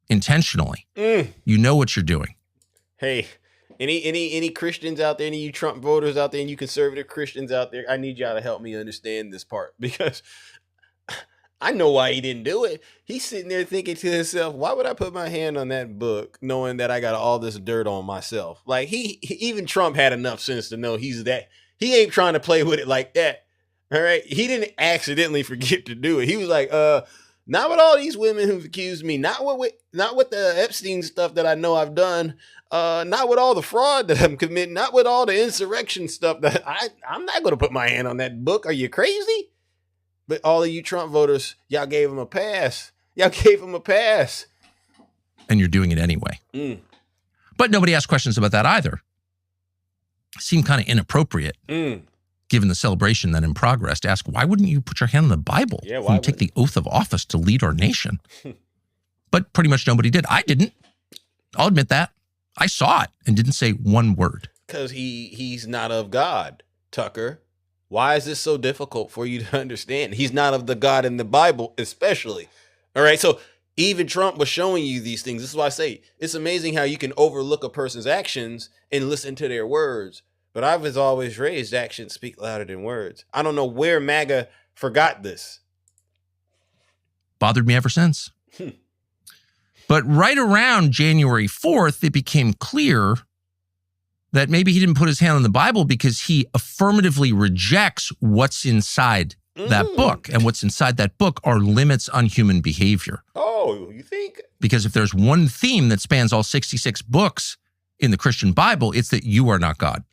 intentionally. You know what you're doing. Hey, any Christians out there, any of you Trump voters out there, and you conservative Christians out there, I need y'all to help me understand this part, because I know why he didn't do it. He's sitting there thinking to himself, why would I put my hand on that book knowing that I got all this dirt on myself? Like even Trump had enough sense to know he ain't trying to play with it like that. All right. He didn't accidentally forget to do it. He was like, not with all these women who've accused me, not with the Epstein stuff that I know I've done, not with all the fraud that I'm committing, not with all the insurrection stuff that I'm not going to put my hand on that book. Are you crazy? But all of you Trump voters, y'all gave him a pass. Y'all gave him a pass. And you're doing it anyway. But nobody asked questions about that either. Seemed kind of inappropriate, given the celebration that in progress, to ask, why wouldn't you put your hand on the Bible when you take the oath of office to lead our nation? But pretty much nobody did. I didn't. I'll admit that. I saw it and didn't say one word. Because he's not of God, Tucker. Why is this so difficult for you to understand? He's not of the God in the Bible, especially. All right. So even Trump was showing you these things. This is why I say it's amazing how you can overlook a person's actions and listen to their words. But I was always raised, actions speak louder than words. I don't know where MAGA forgot this. Bothered me ever since. But right around January 4th, it became clear that maybe he didn't put his hand on the Bible because he affirmatively rejects what's inside that book. And what's inside that book are limits on human behavior. Oh, you think? Because if there's one theme that spans all 66 books in the Christian Bible, it's that you are not God.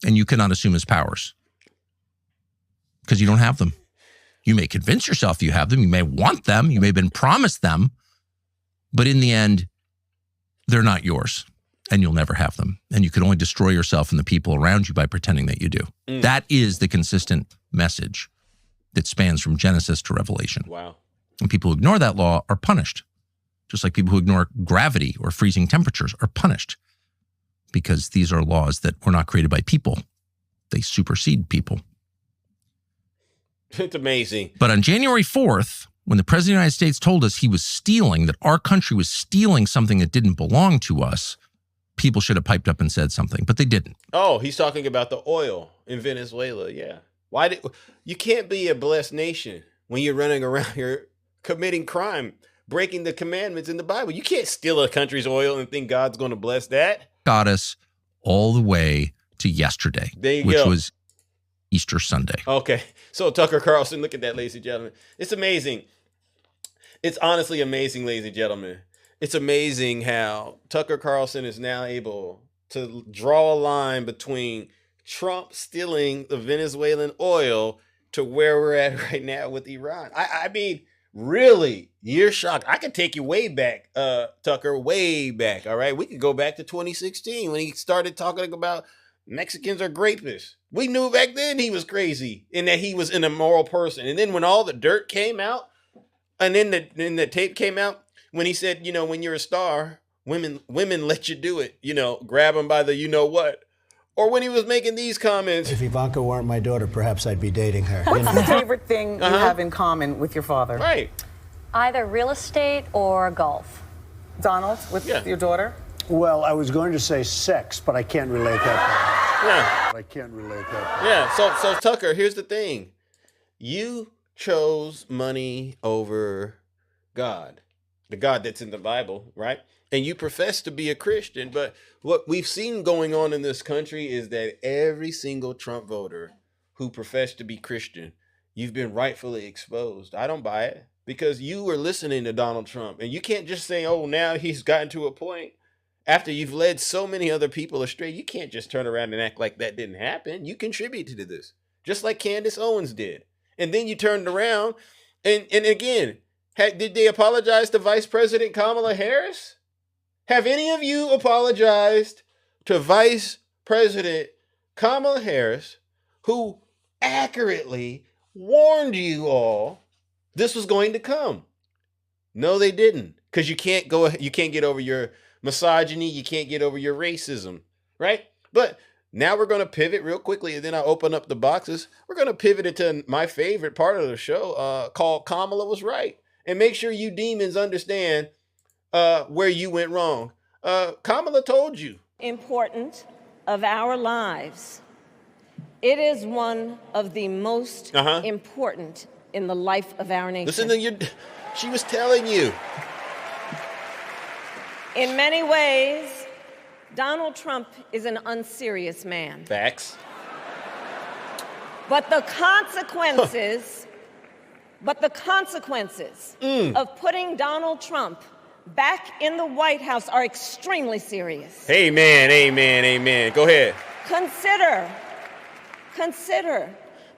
And you cannot assume his powers. Because you don't have them. You may convince yourself you have them. You may want them. You may have been promised them. But in the end, they're not yours. And you'll never have them. And you can only destroy yourself and the people around you by pretending that you do. That is the consistent message that spans from Genesis to Revelation. Wow. And people who ignore that law are punished. Just like people who ignore gravity or freezing temperatures are punished. Because these are laws that were not created by people. They supersede people. It's amazing. But on January 4th, when the President of the United States told us he was stealing, that our country was stealing something that didn't belong to us, people should have piped up and said something, but they didn't. Oh, he's talking about the oil in Venezuela. Yeah. You can't be a blessed nation when you're running around here committing crime, breaking the commandments in the Bible. You can't steal a country's oil and think God's going to bless that. Got us all the way to yesterday, which was Easter Sunday. Okay. So Tucker Carlson, look at that, ladies and gentlemen. It's amazing. It's honestly amazing, ladies and gentlemen. It's amazing how Tucker Carlson is now able to draw a line between Trump stealing the Venezuelan oil to where we're at right now with Iran. I mean, really, you're shocked. I could take you way back, Tucker, way back. All right. We could go back to 2016 when he started talking about Mexicans are rapists. We knew back then he was crazy and that he was an immoral person. And then when all the dirt came out and then the tape came out, when he said, when you're a star, women let you do it, grab them by the you-know-what. Or when he was making these comments. If Ivanka weren't my daughter, perhaps I'd be dating her. What's the favorite thing you have in common with your father? Right. Either real estate or golf. Donald, with your daughter? Well, I was going to say sex, but I can't relate that. Yeah. I can't relate that. Yeah. So Tucker, here's the thing. You chose money over God. The God that's in the Bible, right? And you profess to be a Christian, but what we've seen going on in this country is that every single Trump voter who professed to be Christian, you've been rightfully exposed. I don't buy it because you were listening to Donald Trump, and you can't just say, oh, now he's gotten to a point after you've led so many other people astray. You can't just turn around and act like that didn't happen. You contributed to this, just like Candace Owens did. And then you turned around and again, did they apologize to Vice President Kamala Harris? Have any of you apologized to Vice President Kamala Harris, who accurately warned you all this was going to come? No, they didn't, because you can't get over your misogyny, you can't get over your racism, right? But Now we're going to pivot real quickly, and then I'll open up the boxes. We're going to pivot into my favorite part of the show called Kamala Was Right. And make sure you demons understand where you went wrong. Kamala told you. Important of our lives. It is one of the most important in the life of our nation. Listen to she was telling you. In many ways, Donald Trump is an unserious man. Facts. But the consequences, of putting Donald Trump back in the White House are extremely serious. Amen, amen, amen. Go ahead. Consider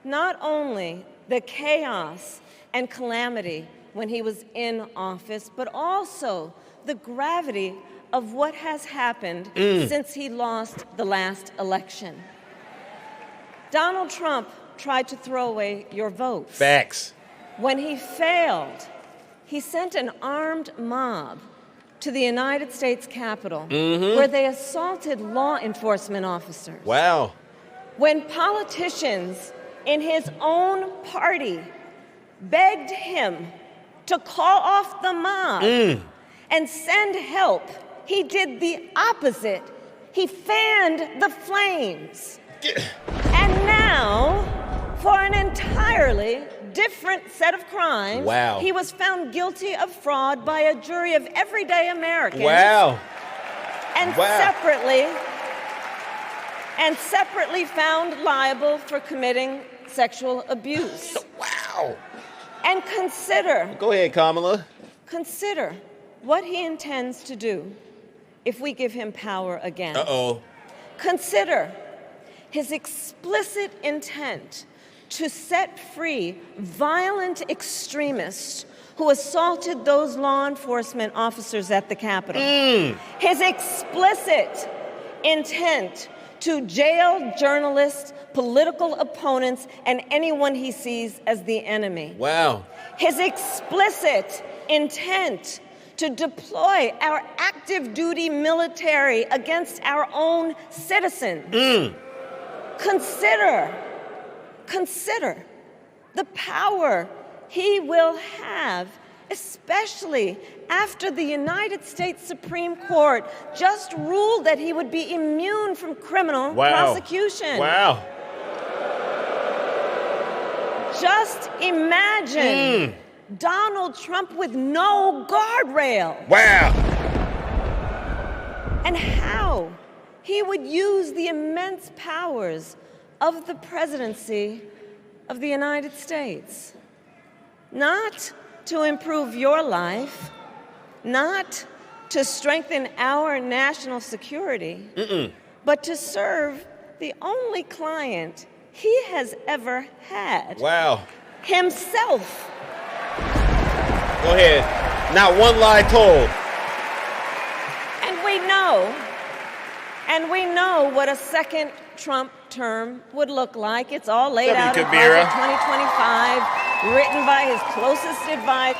not only the chaos and calamity when he was in office, but also the gravity of what has happened since he lost the last election. Donald Trump tried to throw away your votes. Facts. When he failed, he sent an armed mob to the United States Capitol, where they assaulted law enforcement officers. Wow. When politicians in his own party begged him to call off the mob and send help, he did the opposite. He fanned the flames. And now, for an entirely different set of crimes, he was found guilty of fraud by a jury of everyday Americans. And separately found liable for committing sexual abuse. And consider. Go ahead, Kamala. Consider what he intends to do if we give him power again. Consider his explicit intent to set free violent extremists who assaulted those law enforcement officers at the Capitol. His explicit intent to jail journalists, political opponents, and anyone he sees as the enemy. His explicit intent to deploy our active duty military against our own citizens. Consider the power he will have, especially after the United States Supreme Court just ruled that he would be immune from criminal prosecution. Just imagine Donald Trump with no guardrail. And how he would use the immense powers of the presidency of the United States. Not to improve your life, not to strengthen our national security, but to serve the only client he has ever had. Himself. Go ahead. Not one lie told. And we know what a second Trump term would look like. It's all laid out in Budget 2025, written by his closest advisor.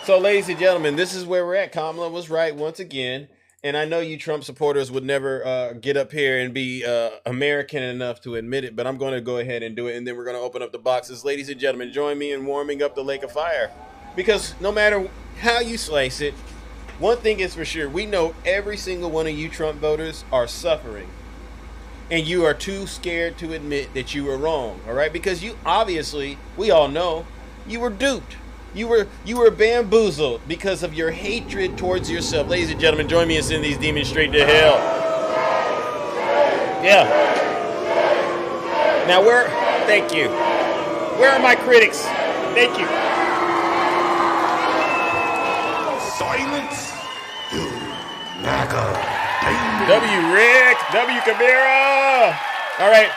So, ladies and gentlemen, this is where we're at. Kamala was right once again. And I know you Trump supporters would never get up here and be American enough to admit it, but I'm going to go ahead and do it, and then we're going to open up the boxes. Ladies and gentlemen, join me in warming up the lake of fire. Because no matter how you slice it, one thing is for sure, we know every single one of you Trump voters are suffering. And you are too scared to admit that you were wrong, all right? Because you obviously, we all know, you were duped. You were bamboozled because of your hatred towards yourself. Ladies and gentlemen, join me in sending these demons straight to hell. Now thank you. Where are my critics? Thank you. Silence, you MAGA. W. Rick, W. Kabira. All right.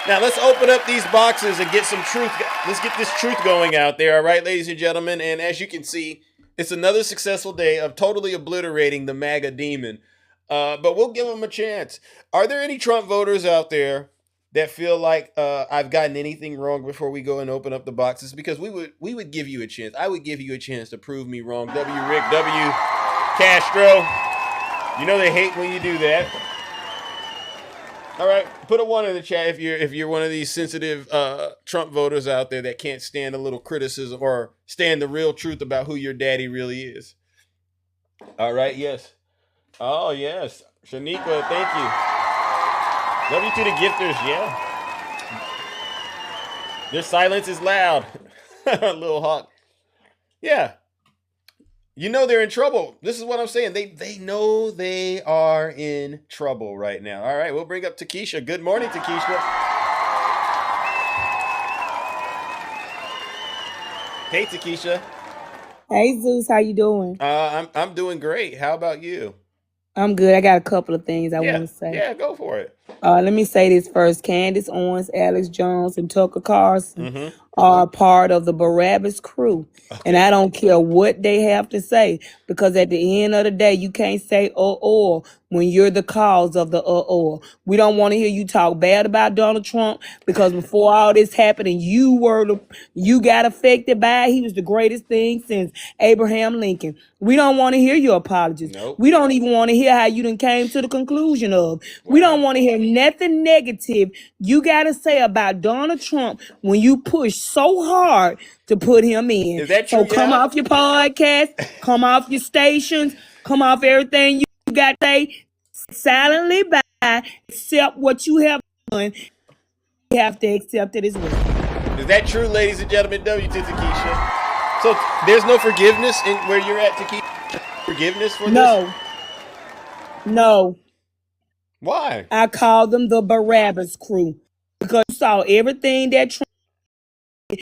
Now, let's open up these boxes and get some truth. Let's get this truth going out there, all right, ladies and gentlemen? And as you can see, it's another successful day of totally obliterating the MAGA demon. But we'll give them a chance. Are there any Trump voters out there that feel like I've gotten anything wrong before we go and open up the boxes? Because we would give you a chance. I would give you a chance to prove me wrong. W. Rick, W. Castro. You know they hate when you do that. All right, put a 1 in the chat if you're one of these sensitive Trump voters out there that can't stand a little criticism or stand the real truth about who your daddy really is. All right, yes. Oh, yes. Shaniqua, thank you. Love you to the gifters, yeah. Their silence is loud. Little Hawk. Yeah. You know they're in trouble. This is what I'm saying. They know they are in trouble right now. All right, we'll bring up Takesha. Good morning, Takesha. Hey, Takesha. Hey, Zeus, how you doing? I'm doing great. How about you? I'm good. I got a couple of things I want to say. Yeah, go for it. Let me say this first. Candace Owens, Alex Jones, and Tucker Carlson are part of the Barabbas crew. And I don't care what they have to say, because at the end of the day, you can't say or when you're the cause of the or. We don't want to hear you talk bad about Donald Trump, because before all this happened and you got affected by it, he was the greatest thing since Abraham Lincoln. We don't want to hear your apologies. Nope. We don't even want to hear how you done came to the conclusion of. We don't want to hear nothing negative you got to say about Donald Trump when you push so hard to put him in. Is that So true? come Yeah. off your podcast, come off your stations, come off everything you got to say, silently by, accept what you have done. You have to accept it as well. Is that true, ladies and gentlemen? W to Takesha. So there's no forgiveness in where you're at, Takesha? Forgiveness for this? No. Why? I call them the Barabbas crew, because you saw everything that Trump,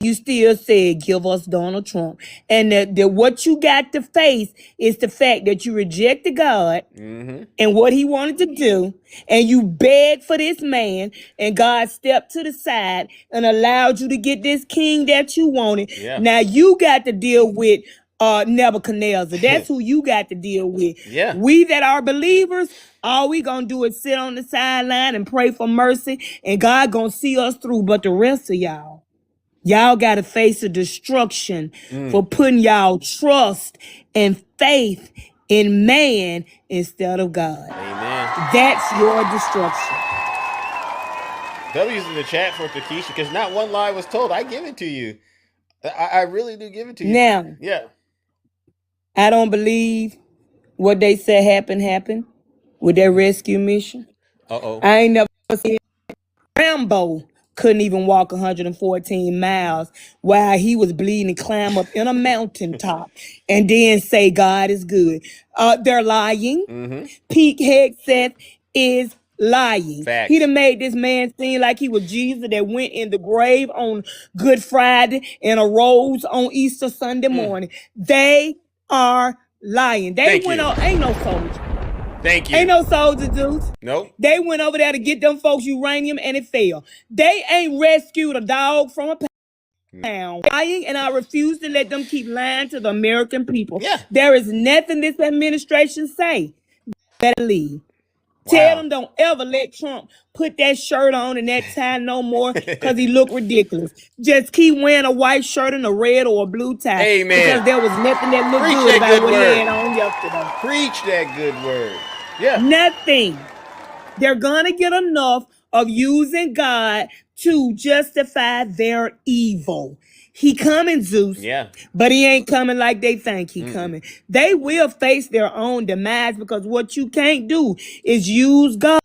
you still said, give us Donald Trump. And that what you got to face is the fact that you rejected God and what he wanted to do, and you begged for this man, and God stepped to the side and allowed you to get this king that you wanted. Yeah. Now you got to deal with Nebuchadnezzar. That's who you got to deal with. Yeah. We that are believers, all we gonna do is sit on the sideline and pray for mercy, and God gonna see us through. But the rest of y'all gotta face the destruction for putting y'all trust and faith in man instead of God. Amen. That's your destruction. W's in the chat for Takesha, because not one lie was told. I give it to you. I really do give it to you. Now, Yeah. I don't believe what they said happened with their rescue mission. Uh-oh. I ain't never seen Rambo couldn't even walk 114 miles while he was bleeding and climb up in a mountaintop and then say God is good. They're lying. Pete Hegseth is lying. Facts. He done made this man seem like he was Jesus that went in the grave on Good Friday and arose on Easter Sunday morning. They are lying. They Thank went you. on, ain't no soldier. Thank you. Ain't no soldier, dudes. Nope. They went over there to get them folks uranium and it failed. They ain't rescued a dog from a pound. Lying, and I refuse to let them keep lying to the American people. Yeah. There is nothing this administration say that leave. Tell them don't ever let Trump put that shirt on and that tie no more, because he look ridiculous. Just keep wearing a white shirt and a red or a blue tie. Amen. Because there was nothing that looked Preach good that about good what word. he had on yesterday. Preach that good word. Yeah. Nothing. They're gonna get enough of using God to justify their evil. He coming, Zeus. Yeah. But he ain't coming like they think he coming. They will face their own demise, because what you can't do is use God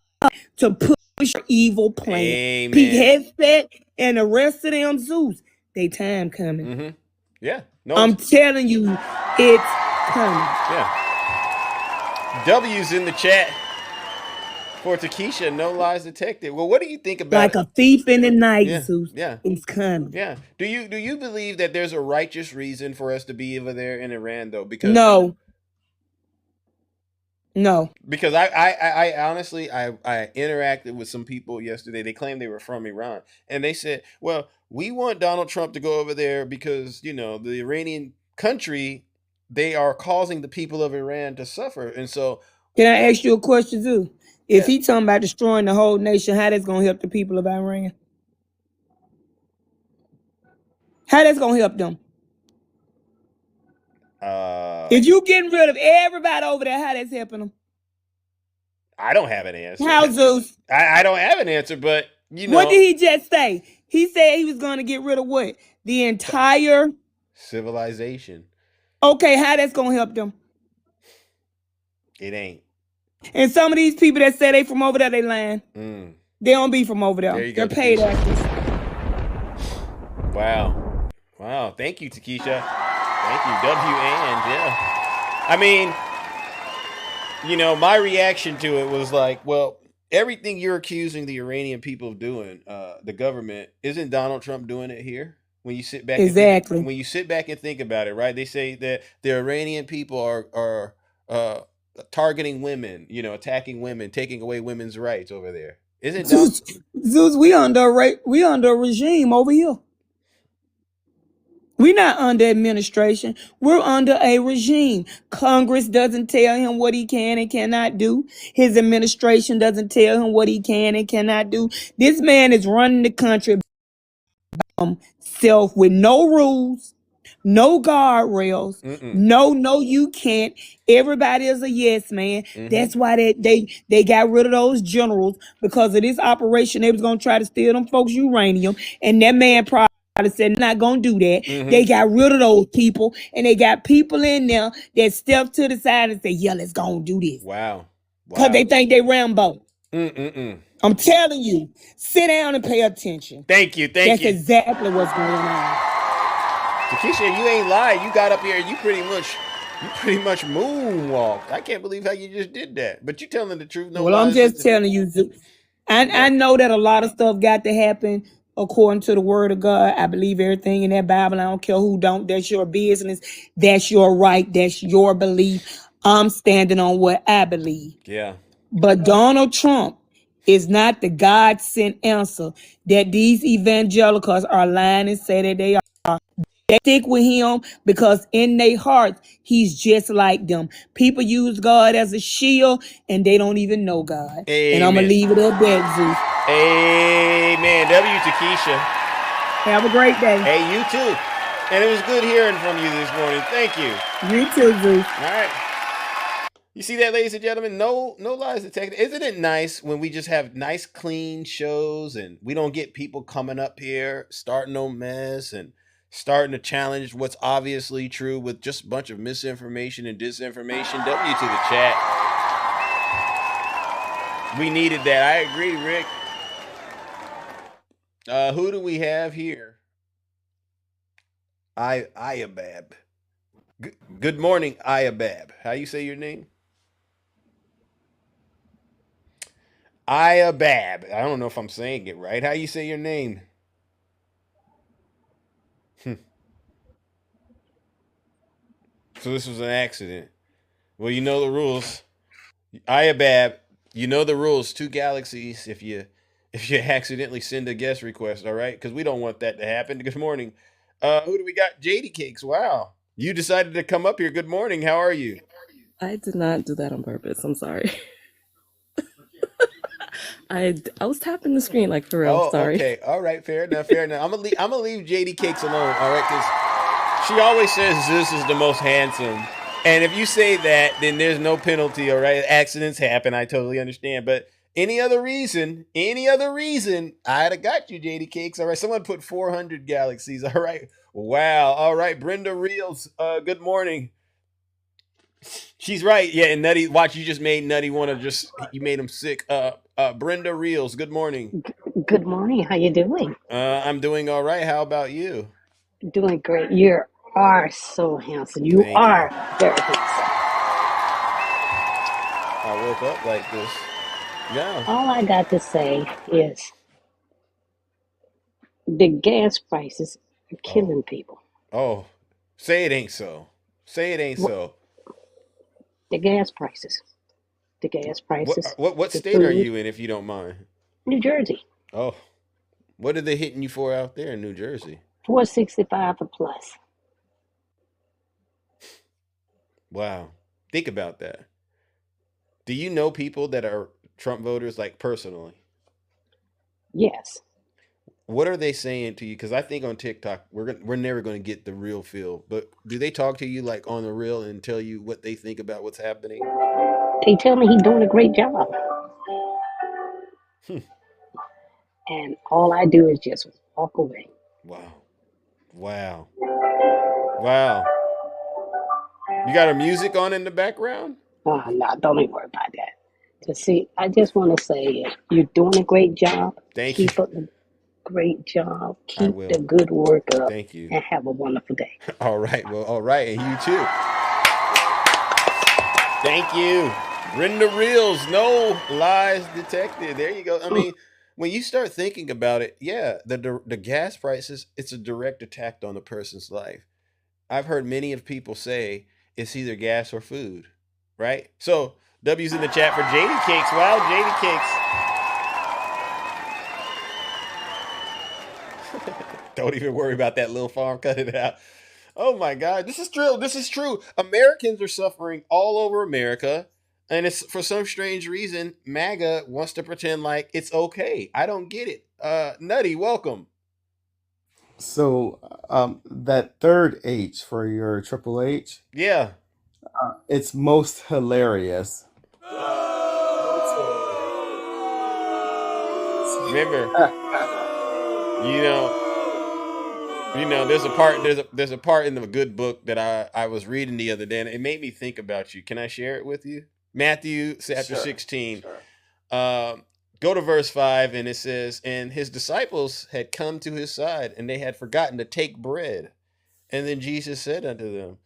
to push your evil plan. Amen. Pete Hegseth and the rest of them, Zeus, they time coming. Yeah. No. I'm telling you, it's coming. Yeah. W's in the chat for Takesha. No lies detected. Well, what do you think about Like a thief in the night, Yeah, Zeus. yeah. It's coming. Yeah. Do you believe that there's a righteous reason for us to be over there in Iran, though? Because No. Because I honestly I interacted with some people yesterday. They claimed they were from Iran, and they said, "Well, we want Donald Trump to go over there because the Iranian country, they are causing the people of Iran to suffer, and so." Can I ask you a question too? If he talking about destroying the whole nation, how that's gonna help the people of Iran? How that's gonna help them? If you getting rid of everybody over there, how that's helping them? I don't have an answer. How, Zeus? I don't have an answer, but you know. What did he just say? He said he was going to get rid of what? The entire civilization. Okay, how that's going to help them? It ain't. And some of these people that say they from over there, they lying. They don't be from over there. They're paid actors. Wow. Wow. Thank you, Takesha. Thank you, W-and, yeah. I mean, you know, my reaction to it was like, well, everything you're accusing the Iranian people of doing, the government, isn't Donald Trump doing it here? When you sit back, exactly. When you sit back and think about it, right? They say that the Iranian people are targeting women, you know, attacking women, taking away women's rights over there. Isn't Zeus? We under a regime over here. We're not under administration. We're under a regime. Congress doesn't tell him what he can and cannot do. His administration doesn't tell him what he can and cannot do. This man is running the country by himself with no rules, no guardrails, no, you can't. Everybody is a yes man. That's why they got rid of those generals, because of this operation. They was going to try to steal them folks' uranium, and that man probably said not gonna do that. They got rid of those people, and they got people in there that step to the side and say, yeah, let's go and do this. Wow. Because they think they Rambo. I'm telling you, sit down and pay attention. Thank you. That's exactly what's going on. Takesha, you ain't lied. You got up here, you pretty much moonwalked. I can't believe how you just did that. But you telling the truth. No, well, I'm just telling you, I know that a lot of stuff got to happen according to the word of God. I believe everything in that Bible. I don't care who don't. That's your business. That's your right. That's your belief. I'm standing on what I believe. Yeah. But Donald Trump is not the God-sent answer that these evangelicals are lying and say that they are. They stick with him because in their hearts, he's just like them. People use God as a shield, and they don't even know God. Amen. And I'm going to leave it at that, Zeus. Amen. W, Takesha. Have a great day. Hey, you too. And it was good hearing from you this morning. Thank you. You too, Zeus. All right. You see that, ladies and gentlemen? No lies detected. Isn't it nice when we just have nice, clean shows and we don't get people coming up here starting no mess and starting to challenge what's obviously true with just a bunch of misinformation and disinformation? W to the chat. We needed that. I agree, Rick. Who do we have here? Ayabab. Good morning, Ayabab. How you say your name? Ayabab. I don't know if I'm saying it right. How you say your name? So this was an accident. Well, you know the rules. Ayabab, you know the rules. 2 galaxies if you accidentally send a guest request, all right? Because we don't want that to happen. Good morning. Who do we got? JD Cakes. Wow. You decided to come up here. Good morning. How are you? I did not do that on purpose. I'm sorry. I was tapping the screen like for real. Sorry. Okay. All right. Fair enough. I'm gonna leave JD Cakes alone. All right, because she always says Zeus is the most handsome, and if you say that, then there's no penalty. All right. Accidents happen. I totally understand, but any other reason, I'd have got you, JD Cakes. All right. Someone put 400 galaxies. All right. Wow. All right. Brenda Reels. Good morning. She's right. Yeah. And Nutty, watch, you just made Nutty you made him sick. Brenda Reels. Good morning. Good morning. How you doing? I'm doing all right. How about you? Doing great. You are so handsome. You are very handsome. I woke up like this. Yeah. All I got to say is the gas prices are killing people. Oh, say it ain't so. Say it ain't so. The gas prices. The gas prices. What state are you in, if you don't mind? New Jersey. Oh, what are they hitting you for out there in New Jersey? $4.65 a plus. Wow. Think about that. Do you know people that are Trump voters, like personally? Yes. What are they saying to you? Because I think on TikTok, we're never going to get the real feel. But do they talk to you like on the real and tell you what they think about what's happening? They tell me he's doing a great job. And all I do is just walk away. Wow. You got her music on in the background? Oh, no, don't even worry about that. Just see, I just want to say you're doing a great job. Keep up the great job. Keep the good work up. Thank you. And have a wonderful day. All right. Well, all right. And you too. Thank you. Brenda Reels, no lies detected. There you go. I mean, when you start thinking about it, yeah, the gas prices, it's a direct attack on the person's life. I've heard many of people say it's either gas or food, right? So W's in the chat for JD Cakes. Wow, JD Cakes. Don't even worry about that little farm. Cut it out. Oh my God, this is true. This is true. Americans are suffering all over America. And it's for some strange reason, MAGA wants to pretend like it's okay. I don't get it. Nutty, welcome. So that third H for your Triple H. Yeah. It's most hilarious. Remember, you know, there's a part in the good book that I was reading the other day, and it made me think about you. Can I share it with you? Matthew chapter 16. Sure. Go to verse 5, and it says, "And his disciples had come to his side, and they had forgotten to take bread. And then Jesus said unto them,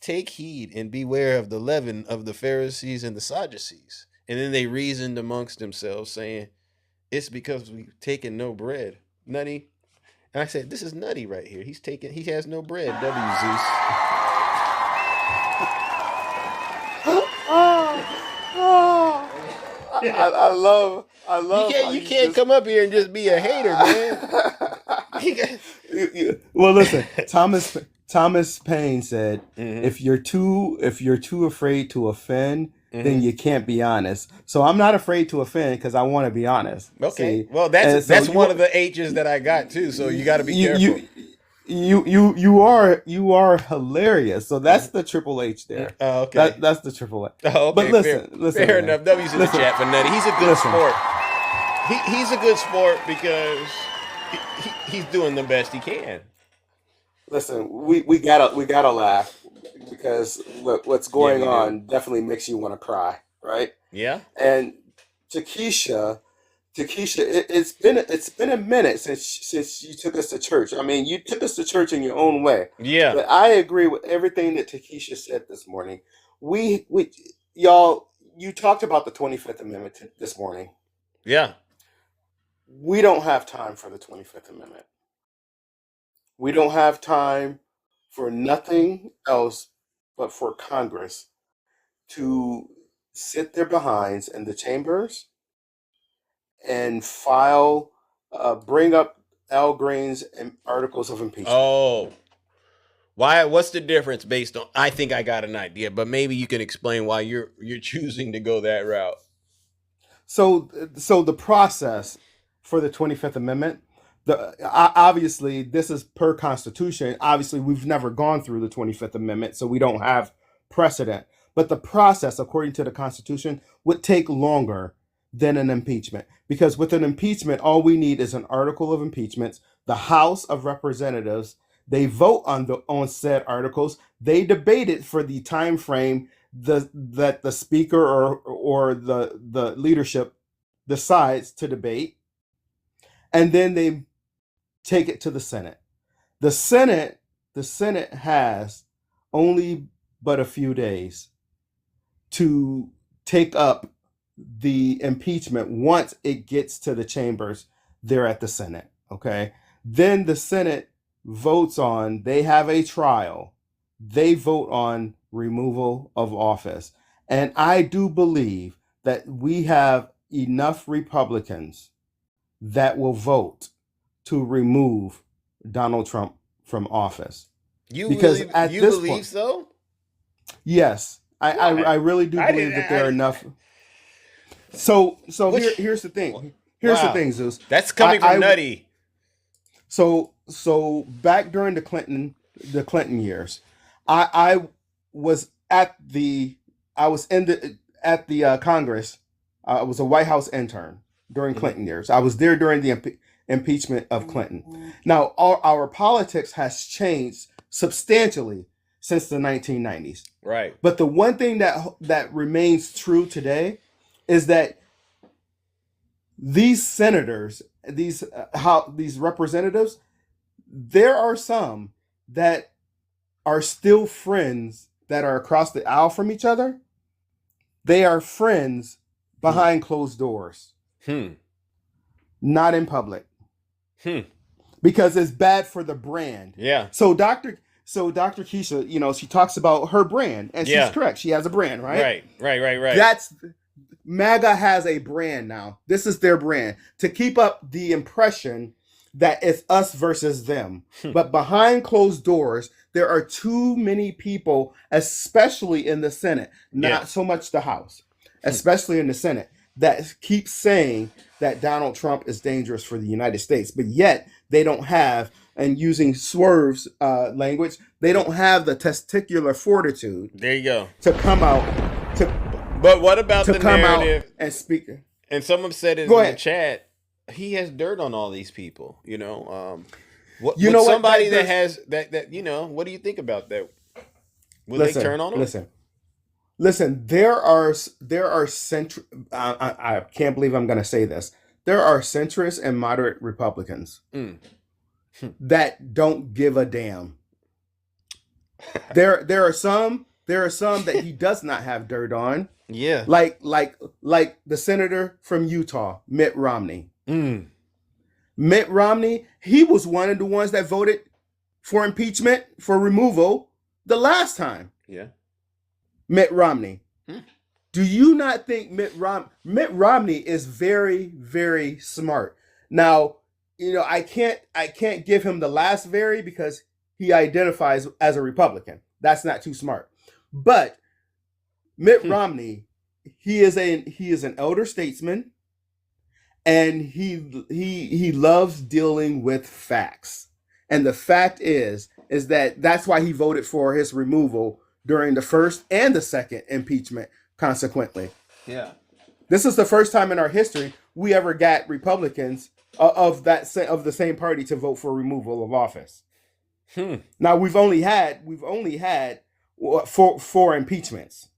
Take heed and beware of the leaven of the Pharisees and the Sadducees. And then they reasoned amongst themselves, saying, It's because we've taken no bread." Nutty. And I said, this is Nutty right here. He has no bread. W Zeus. I love. You can't come up here and just be a hater, man. Well, listen. Thomas Paine said, "If you're too afraid to offend, then you can't be honest." So I'm not afraid to offend because I want to be honest. Okay. See? Well, that's one of the H's that I got too. So you got to be careful. You are hilarious. So that's the Triple H there. Oh, okay. That's the Triple H. Oh, okay. But listen. Fair enough. W's in the chat for Nutty. He's a good sport. He's a good sport because he's doing the best he can. Listen, we gotta laugh because what's going on definitely makes you want to cry, right? Yeah. And Takesha, it's been a minute since you took us to church. I mean, you took us to church in your own way. Yeah. But I agree with everything that Takesha said this morning. Y'all, you talked about the 25th Amendment this morning. Yeah. We don't have time for the 25th Amendment. We don't have time for nothing else but for Congress to sit their behinds in the chambers and bring up Al Green's articles of impeachment. Oh, why? What's the difference based on? I think I got an idea, but maybe you can explain why you're choosing to go that route. So the process for the 25th Amendment. Obviously, this is per Constitution. Obviously, we've never gone through the 25th Amendment, so we don't have precedent. But the process, according to the Constitution, would take longer than an impeachment. Because with an impeachment, all we need is an article of impeachment. The House of Representatives, they vote on said articles. They debate it for the time frame that the Speaker or the leadership decides to debate. And then they take it to the Senate. The Senate has only but a few days to take up the impeachment once it gets to the chambers there at the Senate. Okay. Then the Senate votes on, they have a trial. They vote on removal of office. And I do believe that we have enough Republicans that will vote to remove Donald Trump from office. You believe so? Yes, I really do believe that there are enough. So here's the thing. Here's the thing, Zeus. That's coming from Nutty. So back during the Clinton years, I was at at the Congress. I was a White House intern during Clinton years. I was there during the impeachment of Clinton. Now, our politics has changed substantially since the 1990s. Right. But the one thing that remains true today is that these senators, these representatives, there are some that are still friends that are across the aisle from each other. They are friends behind closed doors. Not in public. Because it's bad for the brand. Yeah. So Dr. Keisha, she talks about her brand, and she's correct. She has a brand, right? Right. That's MAGA has a brand now. This is their brand to keep up the impression that it's us versus them. But behind closed doors, there are too many people, especially in the Senate, not so much the House, especially in the Senate, that keep saying that Donald Trump is dangerous for the United States. But yet they don't have, and using Swerve's language, they don't have the testicular fortitude. There you go. To come out But what about the narrative? Out and speak. And someone said it in the chat, he has dirt on all these people, somebody that has that what do you think about that? Will they turn on him? Listen, there are I can't believe I'm going to say this. There are centrist and moderate Republicans that don't give a damn. There are some that he does not have dirt on. Yeah. Like the senator from Utah, Mitt Romney. Mitt Romney, he was one of the ones that voted for impeachment, for removal the last time. Yeah. Mitt Romney. Do you not think Mitt Romney is very, very smart? Now, I can't give him the last very because he identifies as a Republican. That's not too smart. But Mitt Romney, he is an elder statesman, and he loves dealing with facts. And the fact is that's why he voted for his removal during the first and the second impeachment, consequently. Yeah. This is the first time in our history we ever got Republicans of the same party to vote for removal of office. Now we've only had four impeachments.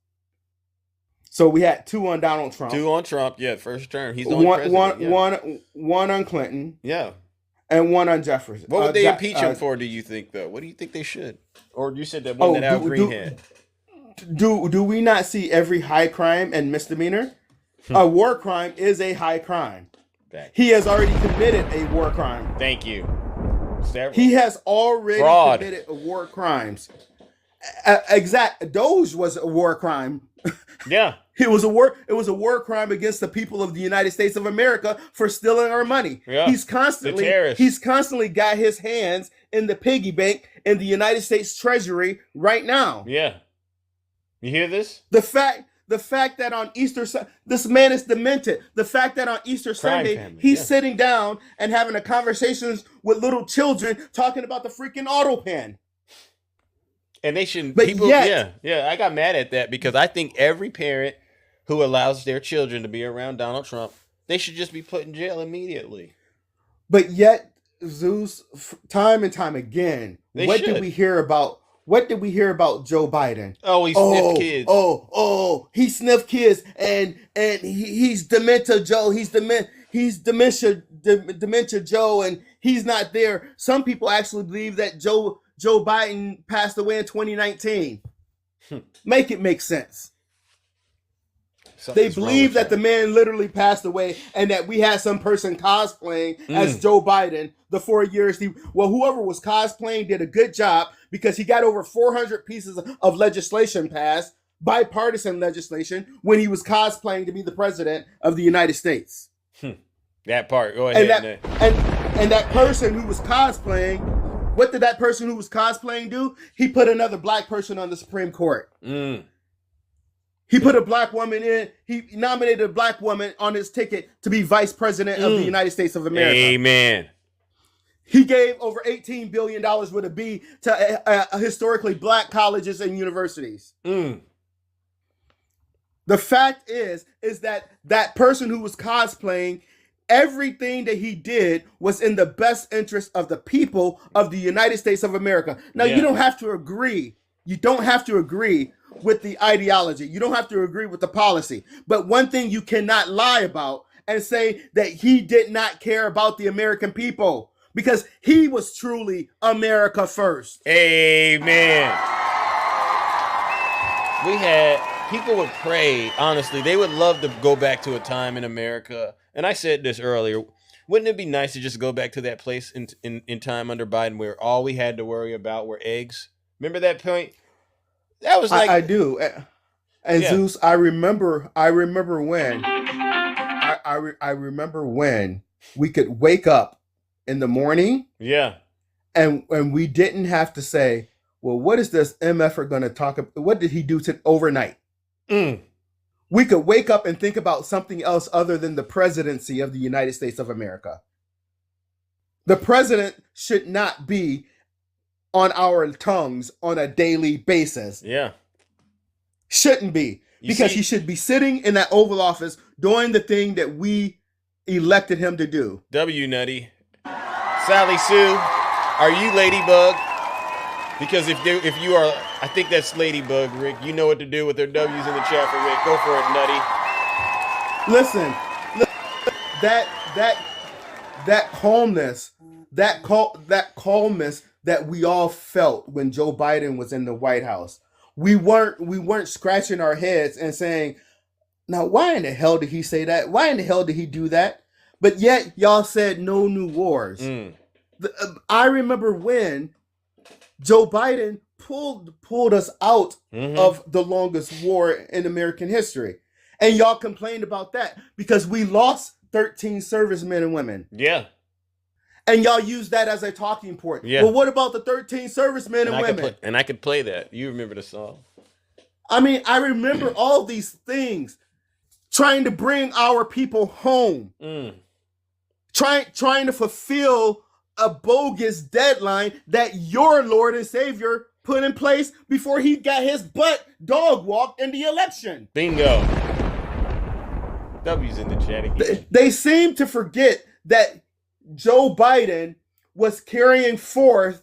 So we had 2 on Donald Trump. 2 on Trump, first term. He's the only president. One on Clinton. Yeah. And 1 on Jefferson. What would they impeach him for, do you think, though? What do you think they should? Or you said that one that Al Green had. Do we not see every high crime and misdemeanor? A war crime is a high crime. He has already committed a war crime. Thank you. He has already committed war crimes. Doge was a war crime. Yeah. It was a war crime against the people of the United States of America for stealing our money. Yeah. He's constantly got his hands in the piggy bank in the United States Treasury right now. Yeah. You hear this? The fact that on Easter, this man is demented. The fact that on Easter Sunday, he's sitting down and having a conversations with little children talking about the freaking auto pen. And they shouldn't. But people, I got mad at that because I think every parent who allows their children to be around Donald Trump, they should just be put in jail immediately. But yet, Zeus, time and time again, did we hear about? What did we hear about Joe Biden? Oh, he sniffed kids. He sniffed kids, and he's dementia Joe. He's dementia Joe, and he's not there. Some people actually believe that Joe Biden passed away in 2019. Make it make sense. They believe that the man literally passed away and that we had some person cosplaying as Joe Biden the 4 years. Whoever was cosplaying did a good job because he got over 400 pieces of legislation passed, bipartisan legislation, when he was cosplaying to be the president of the United States. That part. Go ahead. And that person who was cosplaying, what did that person who was cosplaying do? He put another black person on the Supreme Court. He put a black woman in. He nominated a black woman on his ticket to be vice president of the United States of America. Amen. He gave over $18 billion with a B to historically black colleges and universities. The fact is that that person who was cosplaying, everything that he did was in the best interest of the people of the United States of America. Now, you don't have to agree. You don't have to agree with the ideology. You don't have to agree with the policy. But one thing you cannot lie about and say that he did not care about the American people, because he was truly America first. Amen. People would pray, honestly, they would love to go back to a time in America. And I said this earlier. Wouldn't it be nice to just go back to that place in time under Biden where all we had to worry about were eggs? Remember that point? That was like... I do. And yeah. Zeus, I remember when I remember when we could wake up in the morning. Yeah. And we didn't have to say, well, what is this MF going to talk about? What did he do overnight? We could wake up and think about something else other than the presidency of the United States of America. The president should not be on our tongues on a daily basis. Yeah. Shouldn't be. Because he should be sitting in that Oval Office doing the thing that we elected him to do. W Nutty. Sally Sue, are you Ladybug? Because if you are, I think that's Ladybug, Rick. You know what to do with their W's in the chat for Rick. Go for it, Nutty. Listen, that calmness, that calmness that we all felt when Joe Biden was in the White House. We weren't scratching our heads and saying, now why in the hell did he say that? Why in the hell did he do that? But yet y'all said no new wars. I remember when Joe Biden pulled us out of the longest war in American history. And y'all complained about that because we lost 13 servicemen and women. Yeah. And y'all use that as a talking point. Yeah. Well, what about the 13 servicemen and women? I could play that. You remember the song. I mean, I remember all these things trying to bring our people home. Trying to fulfill a bogus deadline that your Lord and Savior put in place before he got his butt dog walked in the election. Bingo. W's in the chat again. They seem to forget that Joe Biden was carrying forth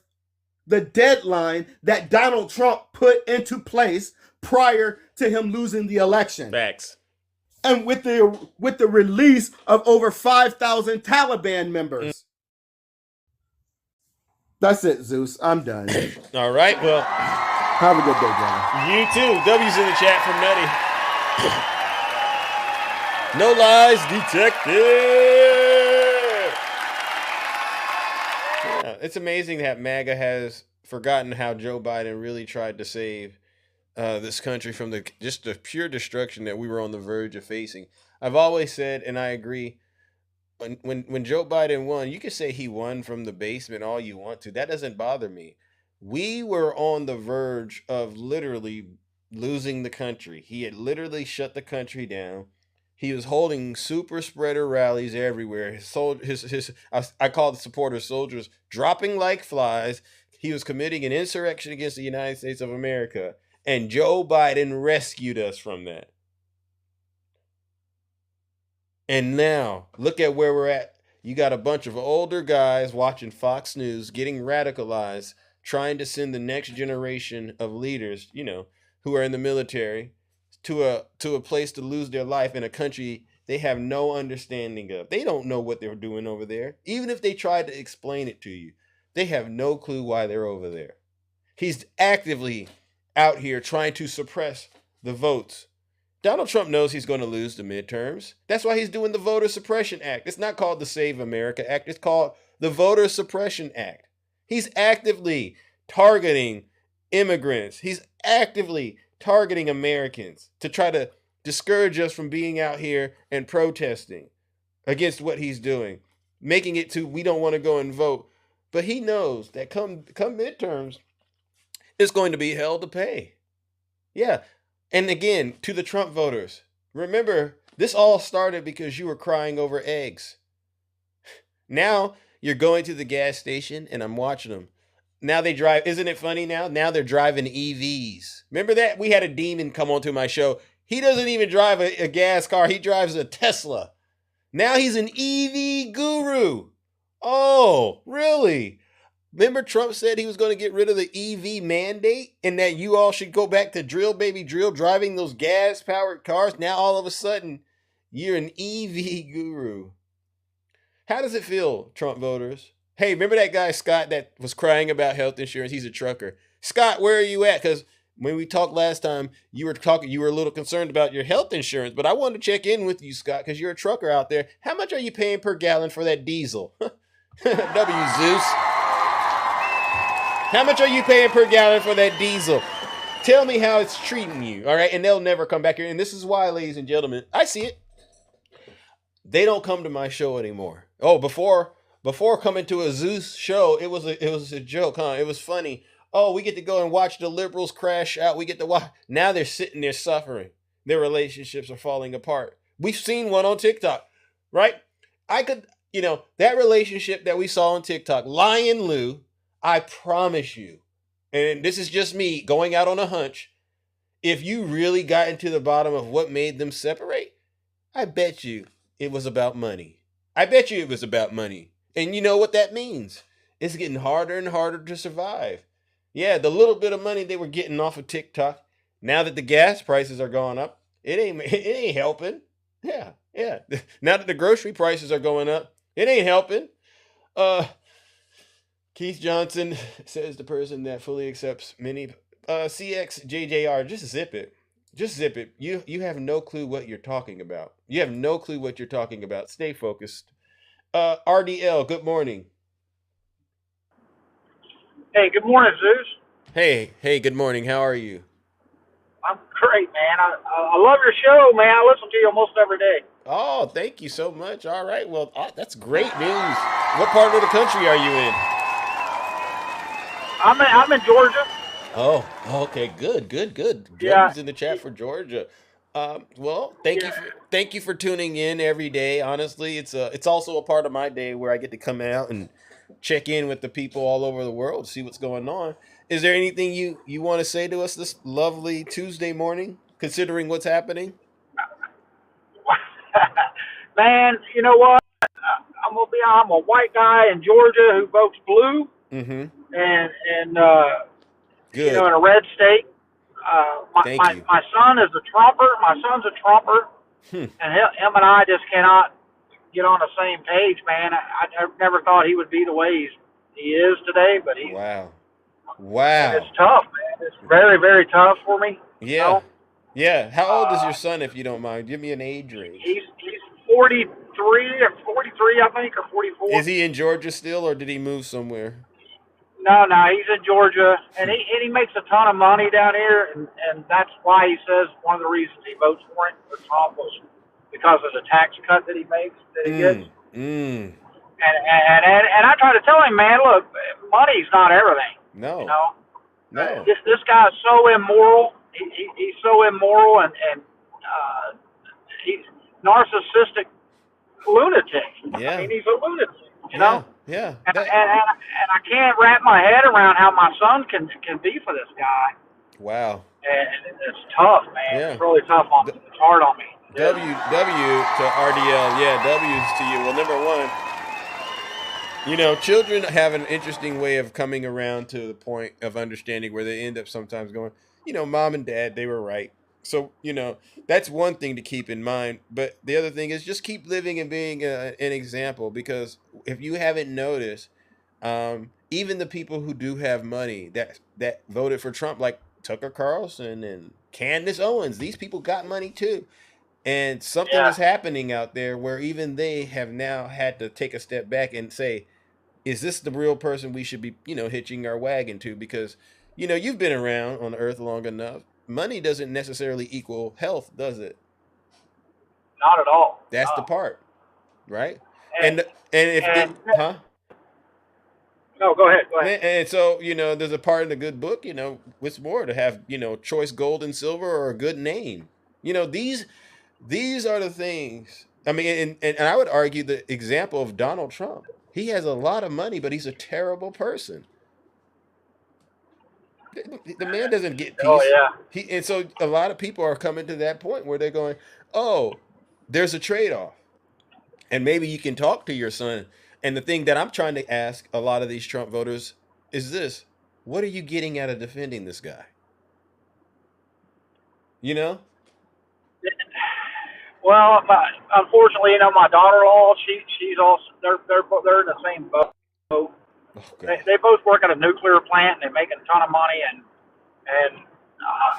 the deadline that Donald Trump put into place prior to him losing the election. Facts. And with the release of over 5,000 Taliban members. That's it, Zeus. I'm done. All right. Well, have a good day, Johnny. You too. W's in the chat from Nutty. No lies detected. Yeah, it's amazing that MAGA has forgotten how Joe Biden really tried to save this country from the pure destruction that we were on the verge of facing. I've always said, and I agree, when Joe Biden won, you can say he won from the basement all you want to. That doesn't bother me. We were on the verge of literally losing the country. He had literally shut the country down. He was holding super spreader rallies everywhere. I call the supporters soldiers dropping like flies. He was committing an insurrection against the United States of America. And Joe Biden rescued us from that. And now, look at where we're at. You got a bunch of older guys watching Fox News, getting radicalized, trying to send the next generation of leaders, who are in the military, to a place to lose their life in a country they have no understanding of. They don't know what they're doing over there. Even if they tried to explain it to you, they have no clue why they're over there. He's actively out here trying to suppress the votes. Donald Trump knows he's going to lose the midterms. That's why he's doing the Voter Suppression Act. It's not called the Save America Act. It's called the Voter Suppression Act. He's actively targeting immigrants. He's actively targeting Americans to try to discourage us from being out here and protesting against what he's doing, making it to we don't want to go and vote. But he knows that come midterms, it's going to be hell to pay. Yeah. And again, to the Trump voters, remember, this all started because you were crying over eggs. Now you're going to the gas station and I'm watching them. Now they drive. Isn't it funny now? Now they're driving EVs. Remember that? We had a demon come onto my show. He doesn't even drive a gas car. He drives a Tesla. Now he's an EV guru. Oh, really? Remember Trump said he was going to get rid of the EV mandate and that you all should go back to drill, baby, drill, driving those gas-powered cars? Now all of a sudden, you're an EV guru. How does it feel, Trump voters? Hey, remember that guy, Scott, that was crying about health insurance? He's a trucker. Scott, where are you at? Because when we talked last time, you were a little concerned about your health insurance, but I wanted to check in with you, Scott, because you're a trucker out there. How much are you paying per gallon for that diesel? W. Zeus. How much are you paying per gallon for that diesel? Tell me how it's treating you, all right? And they'll never come back here. And this is why, ladies and gentlemen, I see it. They don't come to my show anymore. Oh, before coming to a Zeus show, it was a joke, huh? It was funny. Oh, we get to go and watch the liberals crash out. We get to watch. Now they're sitting there suffering. Their relationships are falling apart. We've seen one on TikTok, right? That relationship that we saw on TikTok, Lion Lou, I promise you, and this is just me going out on a hunch, if you really got into the bottom of what made them separate, I bet you it was about money. I bet you it was about money. And you know what that means? It's getting harder and harder to survive. Yeah, the little bit of money they were getting off of TikTok, now that the gas prices are going up, it ain't helping. Yeah. Now that the grocery prices are going up, it ain't helping. Keith Johnson says the person that fully accepts many CXJJR, just zip it. Just zip it. You have no clue what you're talking about. You have no clue what you're talking about. Stay focused. RDL, good morning. Hey, good morning, Zeus. Hey, good morning. How are you? I'm great, man. I love your show, man. I listen to you almost every day. Oh, thank you so much. All right. Well, that's great news. What part of the country are you in? I'm in Georgia. Oh, okay. Good. Yeah. In the chat for Georgia. Well, thank you for tuning in every day. Honestly, it's also a part of my day where I get to come out and check in with the people all over the world, see what's going on. Is there anything you want to say to us this lovely Tuesday morning, considering what's happening? Man, you know what? I'm a white guy in Georgia who votes blue, Mm-hmm. and Good. in a red state. Thank you. My son is a Trumper. My son's a Trumper, and him and I just cannot get on the same page, man. I never thought he would be the way he is today, but he's Wow. It's tough, man. It's very, very tough for me. Yeah. Yeah. How old is your son, if you don't mind? Give me an age range. He's 43 or 43, I think, or 44. Is he in Georgia still, or did he move somewhere? No, he's in Georgia, and he makes a ton of money down here, and that's why he says one of the reasons he votes for Trump was because of the tax cut that he gets. And I try to tell him, man, look, money's not everything. No. No. This guy is so immoral. He's so immoral, and he's narcissistic lunatic. Yeah. I mean, he's a lunatic. You know. Yeah. And I can't wrap my head around how my son can be for this guy. Wow. And it's tough, man. Yeah. It's really tough on me. It's hard on me. W to RDL. Yeah, W's to you. Well, number one, children have an interesting way of coming around to the point of understanding where they end up sometimes going, mom and dad, they were right. So, that's one thing to keep in mind. But the other thing is just keep living and being an example, because if you haven't noticed, even the people who do have money that voted for Trump, like Tucker Carlson and Candace Owens, these people got money too. And something is happening out there where even they have now had to take a step back and say, is this the real person we should be, hitching our wagon to? Because, you've been around on Earth long enough. Money doesn't necessarily equal health, does it? Not at all. That's the part, right? No, go ahead. And so, there's a part in the good book, what's more to have, choice gold and silver or a good name. These are the things. I mean, and I would argue the example of Donald Trump. He has a lot of money, but he's a terrible person. The man doesn't get peace. Oh yeah. And so a lot of people are coming to that point where they're going, oh, there's a trade-off. And maybe you can talk to your son. And the thing that I'm trying to ask a lot of these Trump voters is this: what are you getting out of defending this guy? You know? Well, unfortunately, my daughter-in-law, she's also they're in the same boat. They both work at a nuclear plant and they make a ton of money, and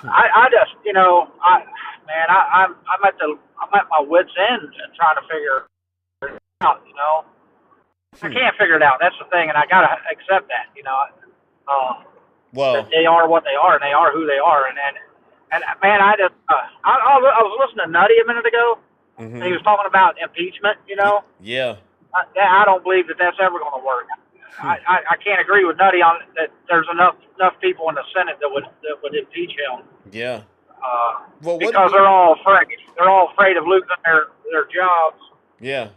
I just I'm at my wit's end and trying to figure it out. I can't figure it out. That's the thing, and I gotta accept that. Well, that they are what they are, and they are who they are, and man, I just I was listening to Nutty a minute ago, and he was talking about impeachment. Yeah. I don't believe that that's ever going to work. I can't agree with Nutty on that. There's enough people in the Senate that would impeach him. Yeah. Because they're all afraid. They're all afraid of losing their jobs. Yeah.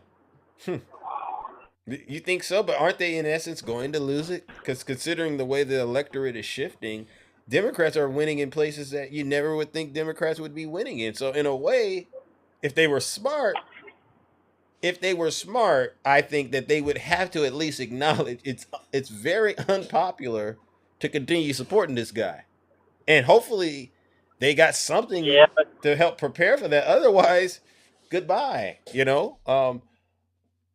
You think so? But aren't they in essence going to lose it? Because considering the way the electorate is shifting, Democrats are winning in places that you never would think Democrats would be winning in. So in a way, if they were smart, I think that they would have to at least acknowledge it's very unpopular to continue supporting this guy. And hopefully they got something to help prepare for that. Otherwise, goodbye,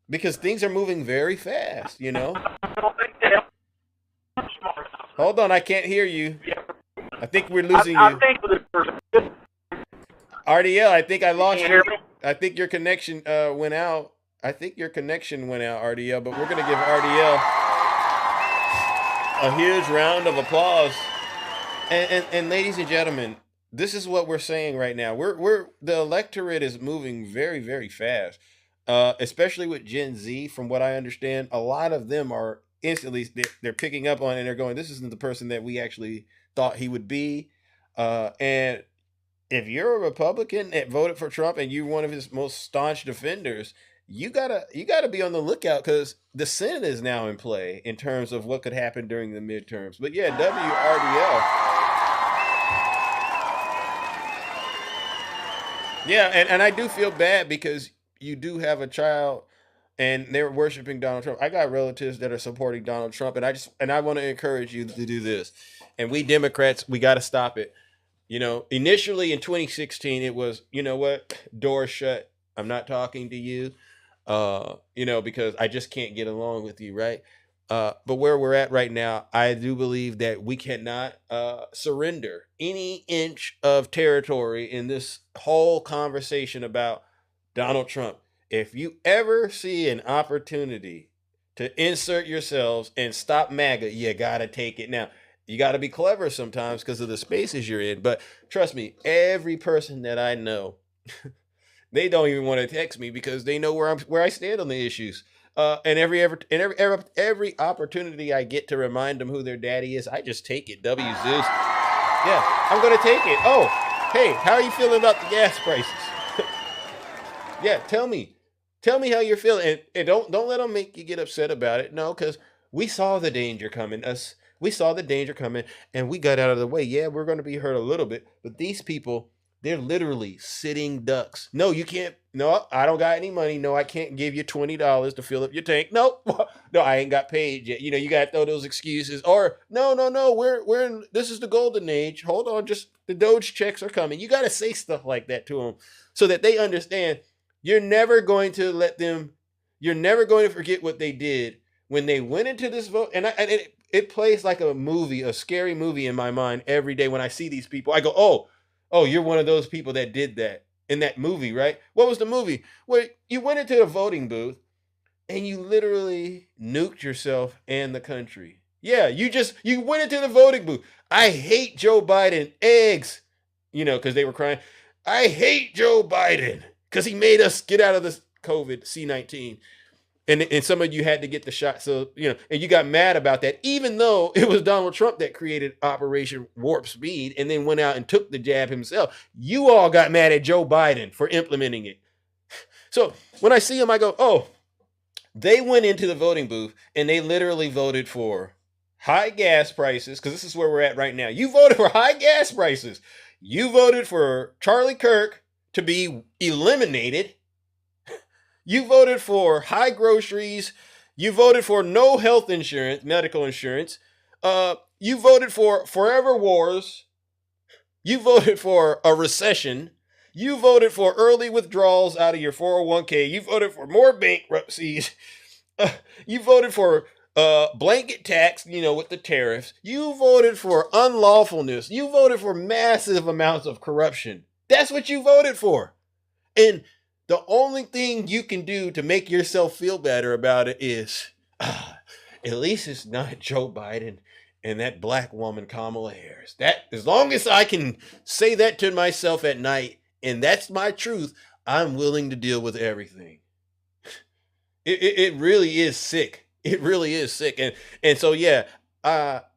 because things are moving very fast, Hold on, I can't hear you. I think we're losing you. RDL, I think I lost you. I think your connection went out. RDL, but we're going to give RDL a huge round of applause. And ladies and gentlemen, this is what we're saying right now. The electorate is moving very, very fast, especially with Gen Z. From what I understand, a lot of them are instantly they're picking up on it and they're going, this isn't the person that we actually thought he would be. And if you're a Republican that voted for Trump and you're one of his most staunch defenders, you gotta be on the lookout, because the Senate is now in play in terms of what could happen during the midterms. But yeah, WRDL. Yeah, and I do feel bad because you do have a child and they're worshiping Donald Trump. I got relatives that are supporting Donald Trump, and I want to encourage you to do this. And we Democrats, we got to stop it. Initially in 2016, it was, door shut. I'm not talking to you, because I just can't get along with you, right? But where we're at right now, I do believe that we cannot surrender any inch of territory in this whole conversation about Donald Trump. If you ever see an opportunity to insert yourselves and stop MAGA, you got to take it now. You got to be clever sometimes because of the spaces you're in. But trust me, every person that I know, they don't even want to text me because they know where I stand on the issues. And every opportunity I get to remind them who their daddy is, I just take it. W Zeus. Yeah, I'm going to take it. Oh, hey, how are you feeling about the gas prices? Yeah, tell me how you're feeling. And don't let them make you get upset about it. No, because we saw the danger coming. We saw the danger coming and we got out of the way. Yeah, we're going to be hurt a little bit. But these people, they're literally sitting ducks. No, you can't. No, I don't got any money. No, I can't give you $20 to fill up your tank. No, I ain't got paid yet. You got to throw those excuses. Or no. We're in. This is the golden age. Hold on, just the Doge checks are coming. You got to say stuff like that to them so that they understand. You're never going to let them. You're never going to forget what they did when they went into this vote. And it plays like a movie, a scary movie in my mind every day when I see these people. I go, oh, you're one of those people that did that in that movie, right? What was the movie? Where you went into the voting booth and you literally nuked yourself and the country. Yeah, you went into the voting booth. I hate Joe Biden. Eggs, because they were crying. I hate Joe Biden because he made us get out of this COVID C-19. And some of you had to get the shot. So, and you got mad about that, even though it was Donald Trump that created Operation Warp Speed and then went out and took the jab himself. You all got mad at Joe Biden for implementing it. So when I see him, I go, oh, they went into the voting booth and they literally voted for high gas prices, because this is where we're at right now. You voted for high gas prices. You voted for Charlie Kirk to be eliminated. You voted for high groceries. You voted for no health insurance, medical insurance. You voted for forever wars. You voted for a recession. You voted for early withdrawals out of your 401k. You voted for more bankruptcies. You voted for blanket tax, with the tariffs. You voted for unlawfulness. You voted for massive amounts of corruption. That's what you voted for. And the only thing you can do to make yourself feel better about it is, at least it's not Joe Biden and that black woman Kamala Harris. That, as long as I can say that to myself at night, and that's my truth, I'm willing to deal with everything. It really is sick. It really is sick. And so, yeah,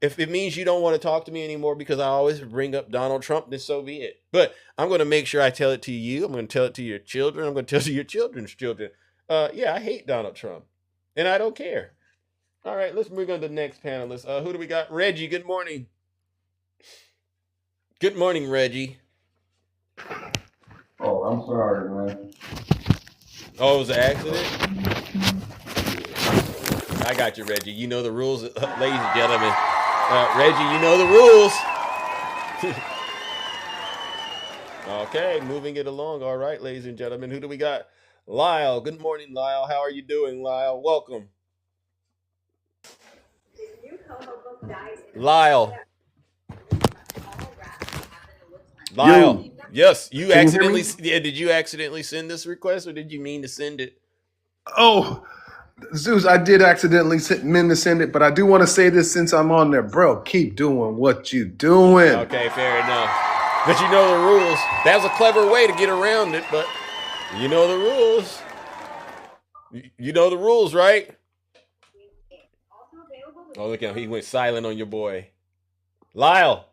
if it means you don't want to talk to me anymore because I always bring up Donald Trump, then so be it. But I'm going to make sure I tell it to you. I'm going to tell it to your children. I'm going to tell it to your children's children. Yeah, I hate Donald Trump, and I don't care. All right, let's move on to the next panelist. Who do we got? Reggie, good morning. Good morning, Reggie. Oh, I'm sorry, man. Oh, it was an accident? I got you, Reggie. You know the rules, ladies and gentlemen. Reggie, you know the rules. Okay, moving it along. All right, ladies and gentlemen. Who do we got? Lyle. Good morning, Lyle. How are you doing, Lyle? Welcome. Lyle. Lyle. Yes, you accidentally. Yeah, did you accidentally send this request, or did you mean to send it? Oh, Zeus, I did accidentally mean to send it, but I do want to say this since I'm on there. Bro, keep doing what you doing. Okay, fair enough. But you know the rules. That was a clever way to get around it, but you know the rules. You know the rules, right? Oh, look at him. He went silent on your boy. Lyle.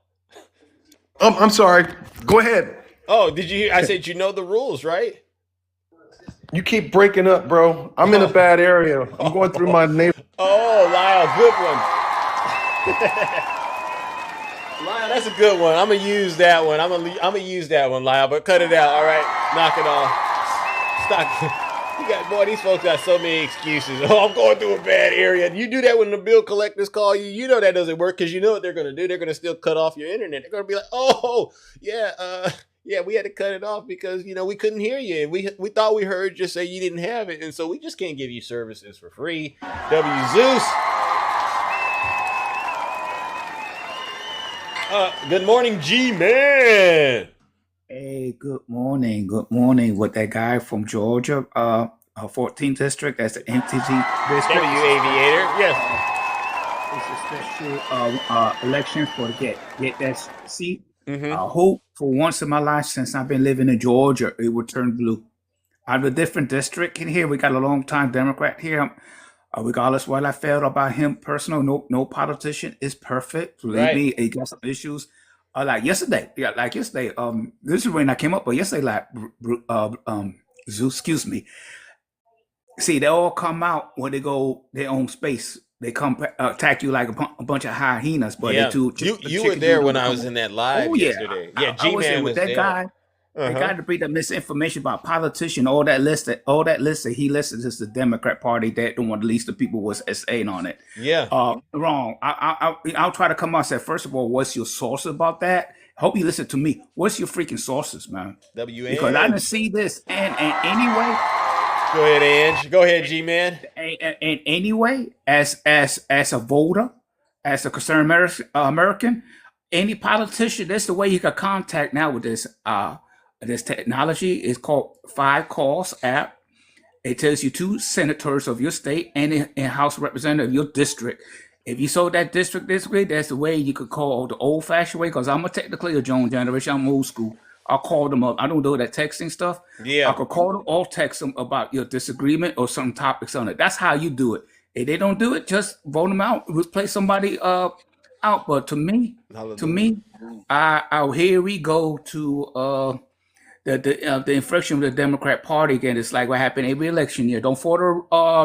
I'm sorry. Go ahead. Oh, did you hear? I said you know the rules, right? You keep breaking up, bro. I'm in a bad area. I'm going through my neighborhood. Oh, Lyle, good one. Lyle, that's a good one. I'm gonna use that one. I'm gonna use that one, Lyle. But cut it out. All right, knock it off. Stop. Boy, these folks got so many excuses. Oh, I'm going through a bad area. You do that when the bill collectors call you. You know that doesn't work because you know what they're gonna do. They're gonna still cut off your internet. They're gonna be like, oh, yeah, yeah, we had to cut it off because, we couldn't hear you. We thought we heard you say you didn't have it. And so we just can't give you services for free. W. Zeus. Good morning, G-Man. Hey, good morning. Good morning. With that guy from Georgia, 14th district, that's the MTG district. W. Aviator, yes. It's a special election for get that seat. I hope for once in my life since I've been living in Georgia, it would turn blue. Out of a different district in here, we got a long-time Democrat here. Regardless what I felt about him personal, no politician is perfect. Believe me, he got some issues. Like yesterday, this is when I came up, but yesterday, Zeus, excuse me. See, they all come out when they go their own space. They come attack you like a bunch of hyenas. But yeah, you were there when I was in that live yesterday. Yeah, I was there with that guy. The guy to bring the misinformation about politician, all that list that he listed is the Democrat Party that the one the least of people was saying on it. Yeah, wrong. I'll try to come out and say, first of all, what's your source about that? Hope you listen to me. What's your freaking sources, man? Because I didn't see this. And anyway, go ahead, Ange. Go ahead, G-Man. And anyway, as a voter, as a concerned American, any politician, that's the way you can contact now with this. This technology is called 5Calls app. It tells you 2 senators of your state and a House representative of your district. If you sold that district this way, that's the way you could call the old-fashioned way. Because I'm technically a Jones generation. I'm old school. I'll call them up. I don't do that texting stuff. Yeah, I could call them or text them about your disagreement or some topics on it. That's how you do it. If they don't do it, just vote them out. Replace somebody out. But to me, here we go to the inflection of the Democrat Party again. It's like what happened every election year. Don't fall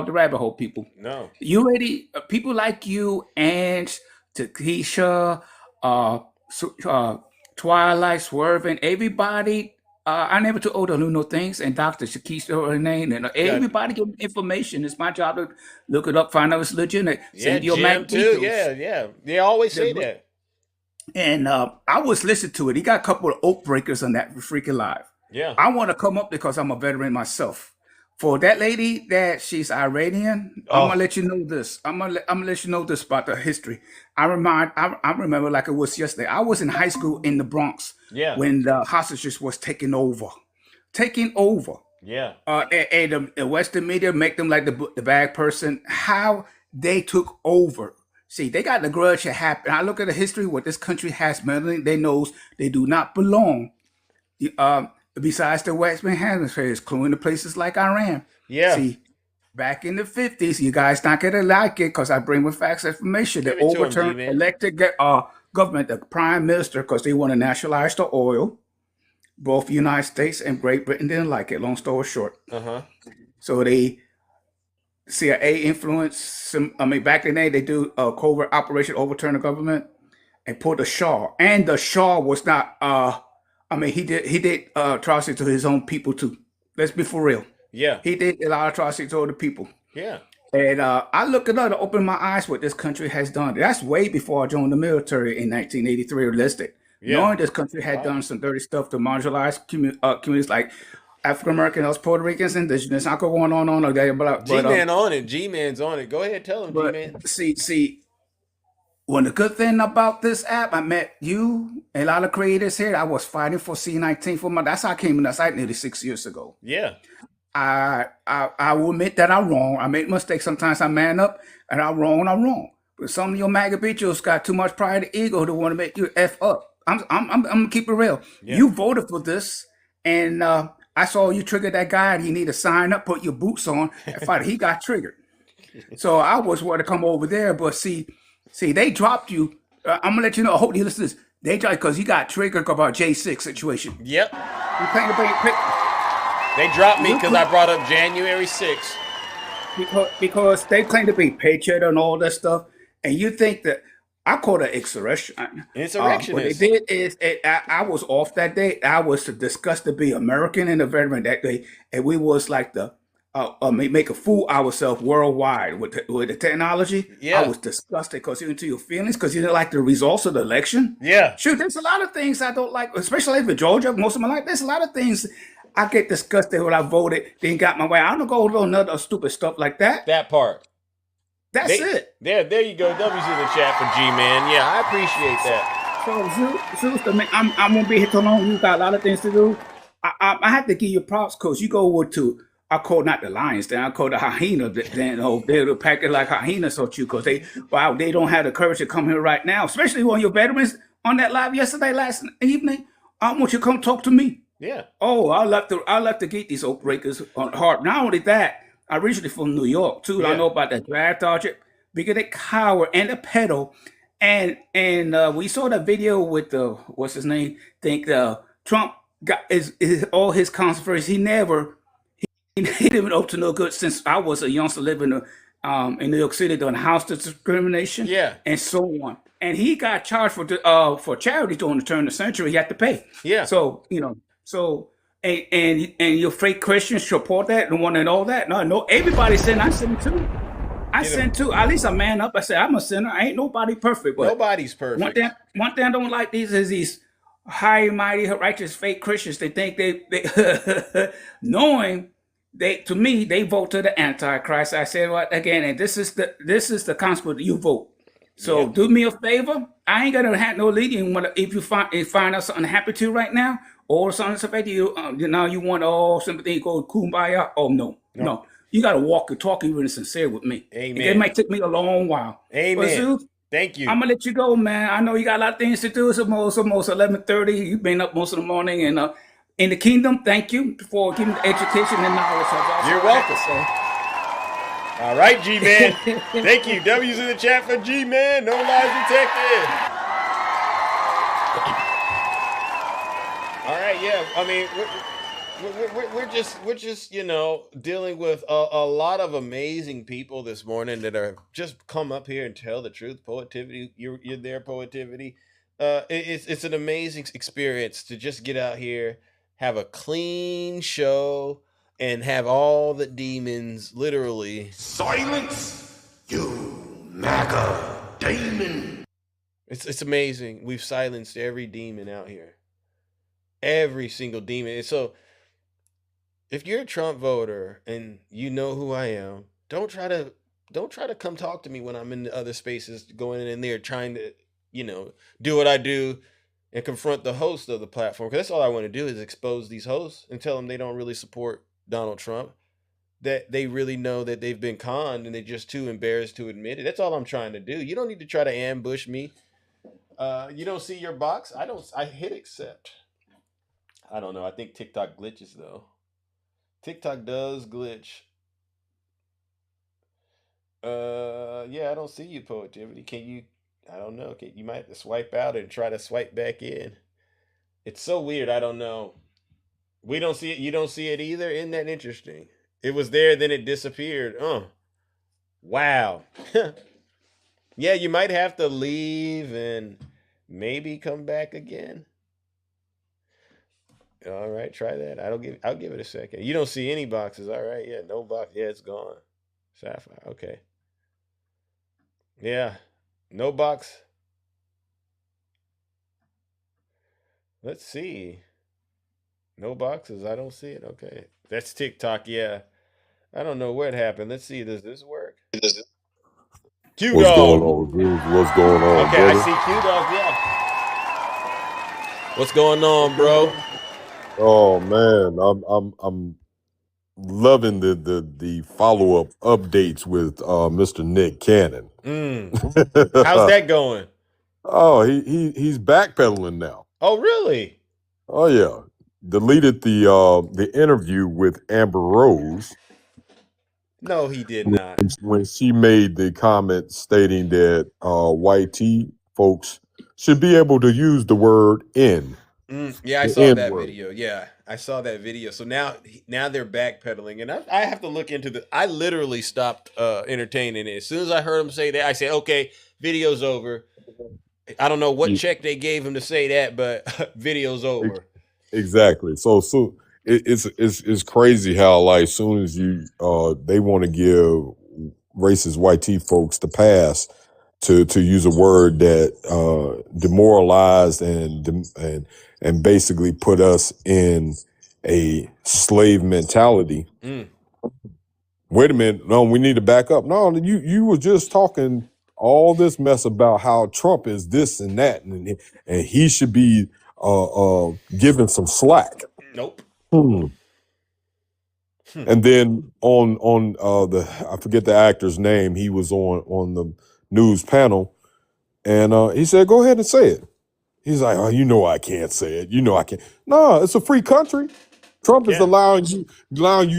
the rabbit hole, people. No. You ready? People like you and Takesha, Twilight, Swerving, everybody. I never took older no things, and Dr. Shakisha, her name, and everybody give me information. It's my job to look it up, find out if it's legitimate. Yeah, Jim too. Yeah. They always say that. And I was listening to it. He got a couple of oath breakers on that freaking live. Yeah. I want to come up because I'm a veteran myself. For that lady that she's Iranian, I'm gonna let you know this. I'm gonna let you know this about the history. I remember like it was yesterday. I was in high school in the Bronx when the hostages was taking over. Yeah. And the Western media make them like the bad person. How they took over. See, they got the grudge that happened. I look at the history, what this country has mentally, they knows they do not belong. Besides the Western Hemisphere, including the places like Iran. Yeah. See, back in the 50s, you guys not gonna like it because I bring with facts information. They overturned elected government, the prime minister, because they want to nationalize the oil. Both the United States and Great Britain didn't like it. Long story short. So they CIA influence. Back in the day, they do a covert operation, overturn the government, and put the Shah. And the Shah was not. He did atrocity to his own people too. Let's be for real. Yeah. He did a lot of atrocity to other people. Yeah. And I look at it to open my eyes what this country has done. That's way before I joined the military in 1983 or enlisted. Yeah. Knowing this country had done some dirty stuff to marginalize communities like African Americans, Puerto Ricans, Indigenous. I could go on all day. G-Man on it. G-Man's on it. Go ahead, tell him, G-Man. See, one the good thing about this app, I met you, a lot of creators here. I was fighting for C19 for that's how I came in the site nearly 6 years ago. Yeah. I will admit that I'm wrong. I make mistakes. Sometimes I man up and I'm wrong. But some of your MAGA bitches got too much pride and ego to want to make you F up. I'm gonna keep it real. Yeah. You voted for this, and I saw you trigger that guy, and he need to sign up, put your boots on, and fight. He got triggered. So I was wanting to come over there, but see, they dropped you. I'm gonna let you know. I hope you listen to this. They dropped because you got triggered about J6 situation. Yep. You playing quick. They dropped me because I brought up January 6th. Because they claim to be patriot and all that stuff, and you think that I called it insurrection. Insurrectionist. What they did is I was off that day. I was discussed to be American and a veteran that day, and we was like the make a fool ourselves worldwide with the technology. Yeah. I was disgusted because you into your feelings because you didn't like the results of the election. Yeah. Shoot, there's a lot of things I don't like, especially for Georgia. Most of my life, there's a lot of things I get disgusted when I voted. They ain't got my way. I don't go to another stupid stuff like that. That part. That's it. There you go. W's in the chat for G-Man. Yeah, I appreciate that. So, Zeus, I'm gonna be here too long. You got a lot of things to do. I have to give you props because you go over to. I call not the lions, then I call the hyena. Then they'll pack it like hyenas on you because they don't have the courage to come here right now. Especially when your veterans on that live last evening. I want you to come talk to me. Yeah. Oh, I love to get these oak breakers on heart. Not only that, I originally from New York too. Yeah. I know about the draft dodger, because they cower and the pedal, and we saw the video with the what's his name? Trump got is all his controversy. He didn't even up to no good since I was a youngster living in New York City doing house discrimination. Yeah. And so on. And he got charged for charity during the turn of the century. He had to pay. Yeah. So and your fake Christians support that and want and all that. No, everybody sin. I sin too. I sin too. At least I man up. I say I'm a sinner. I ain't nobody perfect. But nobody's perfect. One thing I don't like these high, mighty, righteous fake Christians. They think they knowing. To me, they vote to the Antichrist. I said what again, and this is the consequence. You vote. So do me a favor. I ain't gonna have no leading. If you find out something happened to you right now, or something's affecting you, now you want all sympathy, go kumbaya. Oh no. You gotta walk and talk even sincere with me. Amen. It might take me a long while. Amen. Zeus, thank you. I'm gonna let you go, man. I know you got a lot of things to do. It's almost 11:30. You've been up most of the morning and. In the kingdom, thank you for giving the education and knowledge. You're welcome. All right, G-Man. Thank you. W's in the chat for G-Man. No lies detected. All right, yeah. I mean, We're just dealing with a lot of amazing people this morning that are just come up here and tell the truth. Poetivity, you're there. Poetivity, it's an amazing experience to just get out here, have a clean show, and have all the demons literally silence you, MAGA demon. It's amazing. We've silenced every demon out here, every single demon, and so. If you're a Trump voter and you know who I am, don't try to come talk to me when I'm in the other spaces going in there trying to, do what I do and confront the host of the platform. Because that's all I want to do is expose these hosts and tell them they don't really support Donald Trump, that they really know that they've been conned and they're just too embarrassed to admit it. That's all I'm trying to do. You don't need to try to ambush me. You don't see your box? I hit accept. I don't know. I think TikTok glitches though. TikTok does glitch. Yeah, I don't see you, Poetivity. Can you? I don't know. You might have to swipe out and try to swipe back in. It's so weird. I don't know. We don't see it. You don't see it either. Isn't that interesting? It was there, then it disappeared. Wow. Yeah, you might have to leave and maybe come back again. All right, try that. I'll give it a second. You don't see any boxes. All right, yeah, no box. Yeah, it's gone. Sapphire. Okay. Yeah, no box. Let's see. No boxes. I don't see it. Okay, that's TikTok. Yeah, I don't know what happened. Let's see. Does this work? Q What's Dog. going on, dude? What's going on, Okay, brother? I see Q Dog. Yeah. What's going on, bro? Oh man, I'm loving the follow up updates with Mr. Nick Cannon. How's that going? Oh, he's backpedaling now. Oh, really? Oh yeah, deleted the interview with Amber Rose. No, he did not. When she made the comment stating that white tea folks should be able to use the word "in." Yeah, I saw that video. Yeah, I saw that video. So now they're backpedaling, and I have to look into I literally stopped entertaining it as soon as I heard him say that. I said, "Okay, video's over." I don't know what check they gave him to say that, but video's over. Exactly. So it's crazy how like soon as you they want to give racist white tea folks the pass to use a word that demoralized and basically put us in a slave mentality. Wait a minute, no, we need to back up. No, you were just talking all this mess about how Trump is this and that, and he should be given some slack. Nope. And then on the I forget the actor's name, he was on the news panel, and he said, "Go ahead and say it." He's like, "Oh, you know I can't say it. You know I can't." No, it's a free country. Trump is allowing you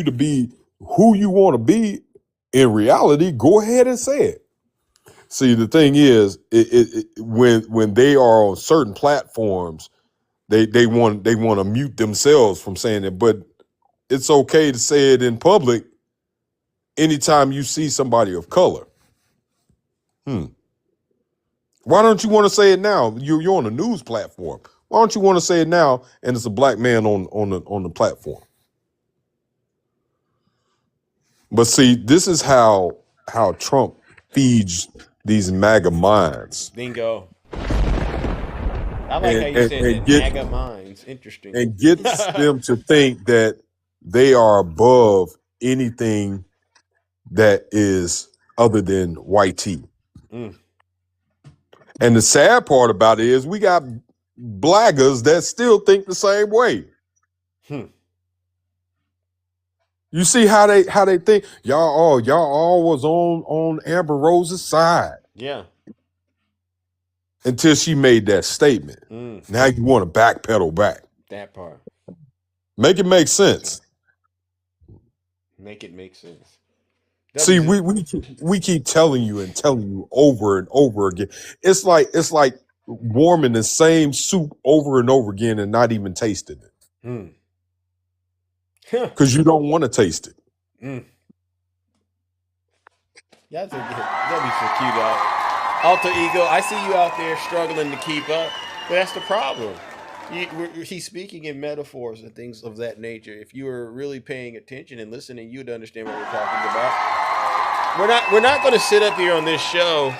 to be who you want to be. In reality, go ahead and say it. See, the thing is, when they are on certain platforms, they want to mute themselves from saying it, but it's okay to say it in public anytime you see somebody of color. Why don't you want to say it now? You're on a news platform. Why don't you want to say it now? And it's a black man on the platform. But see, this is how Trump feeds these MAGA minds. Bingo. I like how you said that. MAGA minds. Interesting. And gets them to think that they are above anything that is other than white tea. And the sad part about it is we got blaggers that still think the same way. You see how they think y'all was on Amber Rose's side. Yeah. Until she made that statement. Now you want to backpedal back. That part. Make it make sense. Make it make sense. See, we keep telling you over and over again. It's like warming the same soup over and over again and not even tasting it. because you don't want to taste it. That'd be so cute, dog. Alter ego, I see you out there struggling to keep up, but that's the problem. He's speaking in metaphors and things of that nature. If you were really paying attention and listening, you'd understand what we're talking about. We're not going to sit up here on this show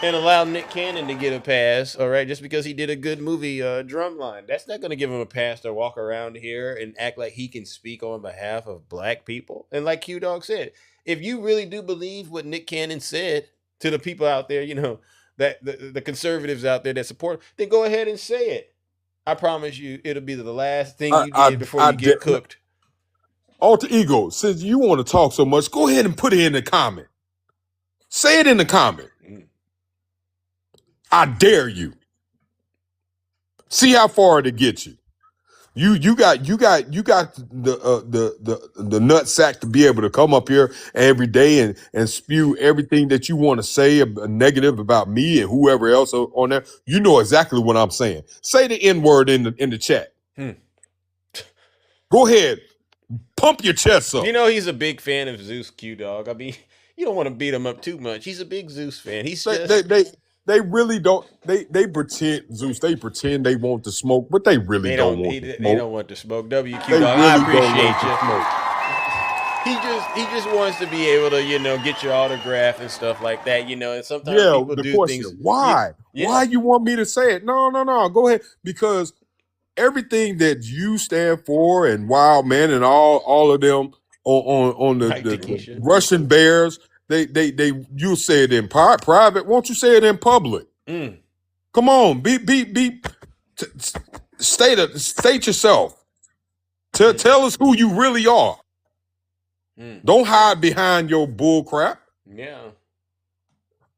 and allow Nick Cannon to get a pass, all right, just because he did a good movie, Drumline. That's not going to give him a pass to walk around here and act like he can speak on behalf of black people. And like Q Dog said, if you really do believe what Nick Cannon said to the people out there, you know, that the conservatives out there that support, then go ahead and say it. I promise you, it'll be the last thing you did before you get cooked. Alter ego, since you want to talk so much, go ahead and put it in the comment. Say it in the comment. I dare you. See how far it gets you. You got the nut sack to be able to come up here every day and spew everything that you want to say a negative about me and whoever else on there. You know exactly what I'm saying. Say the N-word in the chat. Go ahead. Pump your chest up. You know he's a big fan of Zeus, Q Dog. I mean, you don't want to beat him up too much. He's a big Zeus fan. He's They really don't. They pretend, Zeus. They pretend they want to smoke, but they really don't want to smoke. They don't want to smoke. WQ Dog, I appreciate you. He just wants to be able to, you know, get your autograph and stuff like that, you know. And sometimes people do things. Why? Why you want me to say it? No. Go ahead, because everything that you stand for and Wild Man and all of them on the Russian Bears. You'll say it in private. Won't you say it in public? Come on, state yourself. Tell us who you really are. Don't hide behind your bull crap. Yeah.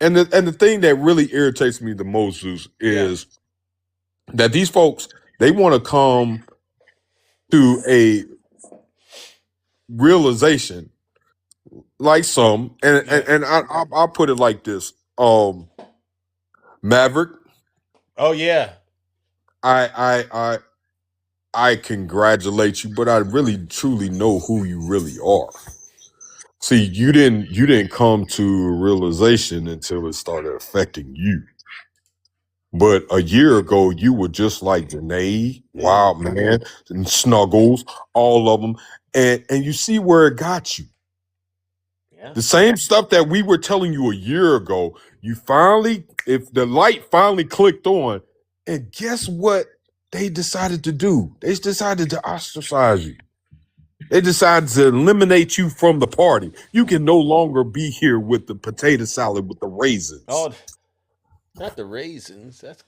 And the thing that really irritates me the most, Zeus, is that these folks, they want to come to a realization. Like some, and I'll put it like this. Maverick. Oh yeah. I congratulate you, but I really truly know who you really are. See, you didn't come to a realization until it started affecting you. But a year ago, you were just like Janae, Wild Man, and Snuggles, all of them, and you see where it got you. The same stuff that we were telling you a year ago, if the light finally clicked on, and guess what they decided to do? They decided to ostracize you. They decided to eliminate you from the party. You can no longer be here with the potato salad with the raisins. Oh, not the raisins. That's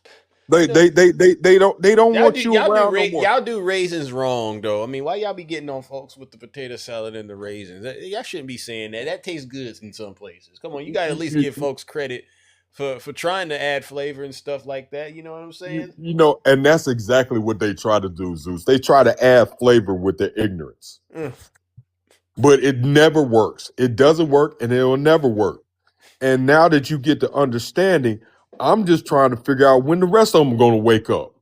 They don't want you around no more. Y'all do raisins wrong though. I mean, why y'all be getting on folks with the potato salad and the raisins? Y'all shouldn't be saying that. That tastes good in some places. Come on, you gotta at least give folks credit for trying to add flavor and stuff like that. You know what I'm saying? You know, and that's exactly what they try to do, Zeus. They try to add flavor with their ignorance. But it never works. It doesn't work, and it will never work. And now that you get the understanding, I'm just trying to figure out when the rest of them are going to wake up,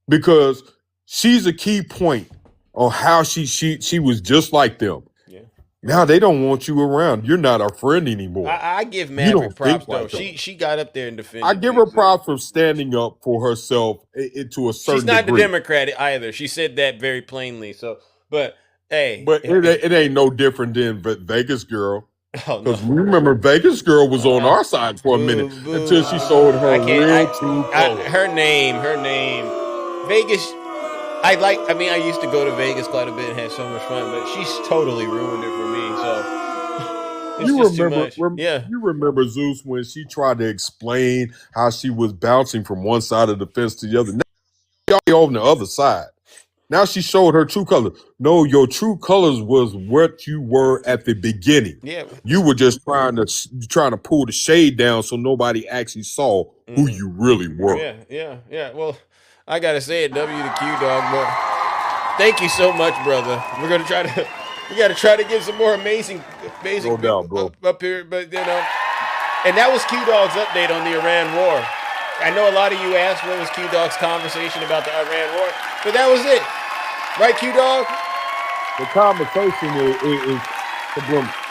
because she's a key point on how she was just like them. Yeah. Now they don't want you around. You're not our friend anymore. I give Maverick props though. She got up there and defended. I give her props for standing up for herself to a certain. She's not degree. the Democrat either. She said that very plainly. So, but hey, but it ain't no different than Vegas Girl. Because remember, Vegas Girl was on our side for a minute until she sold her real true colors. Her name, Vegas. I used to go to Vegas quite a bit and had so much fun, but she's totally ruined it for me. So it's just too much. You remember Zeus when she tried to explain how she was bouncing from one side of the fence to the other. Now y'all on the other side. Now she showed her true colors. No, your true colors was what you were at the beginning. Yeah, you were just trying to pull the shade down so nobody actually saw who you really were. Yeah. Well, I gotta say it, W to Q Dog, but thank you so much, brother. We gotta try to get some more amazing no doubt, bro. Up here, but you know, and that was Q Dog's update on the Iran war. I know a lot of you asked what was Q Dog's conversation about the Iran war, but that was it. Right, Q Dog? The conversation is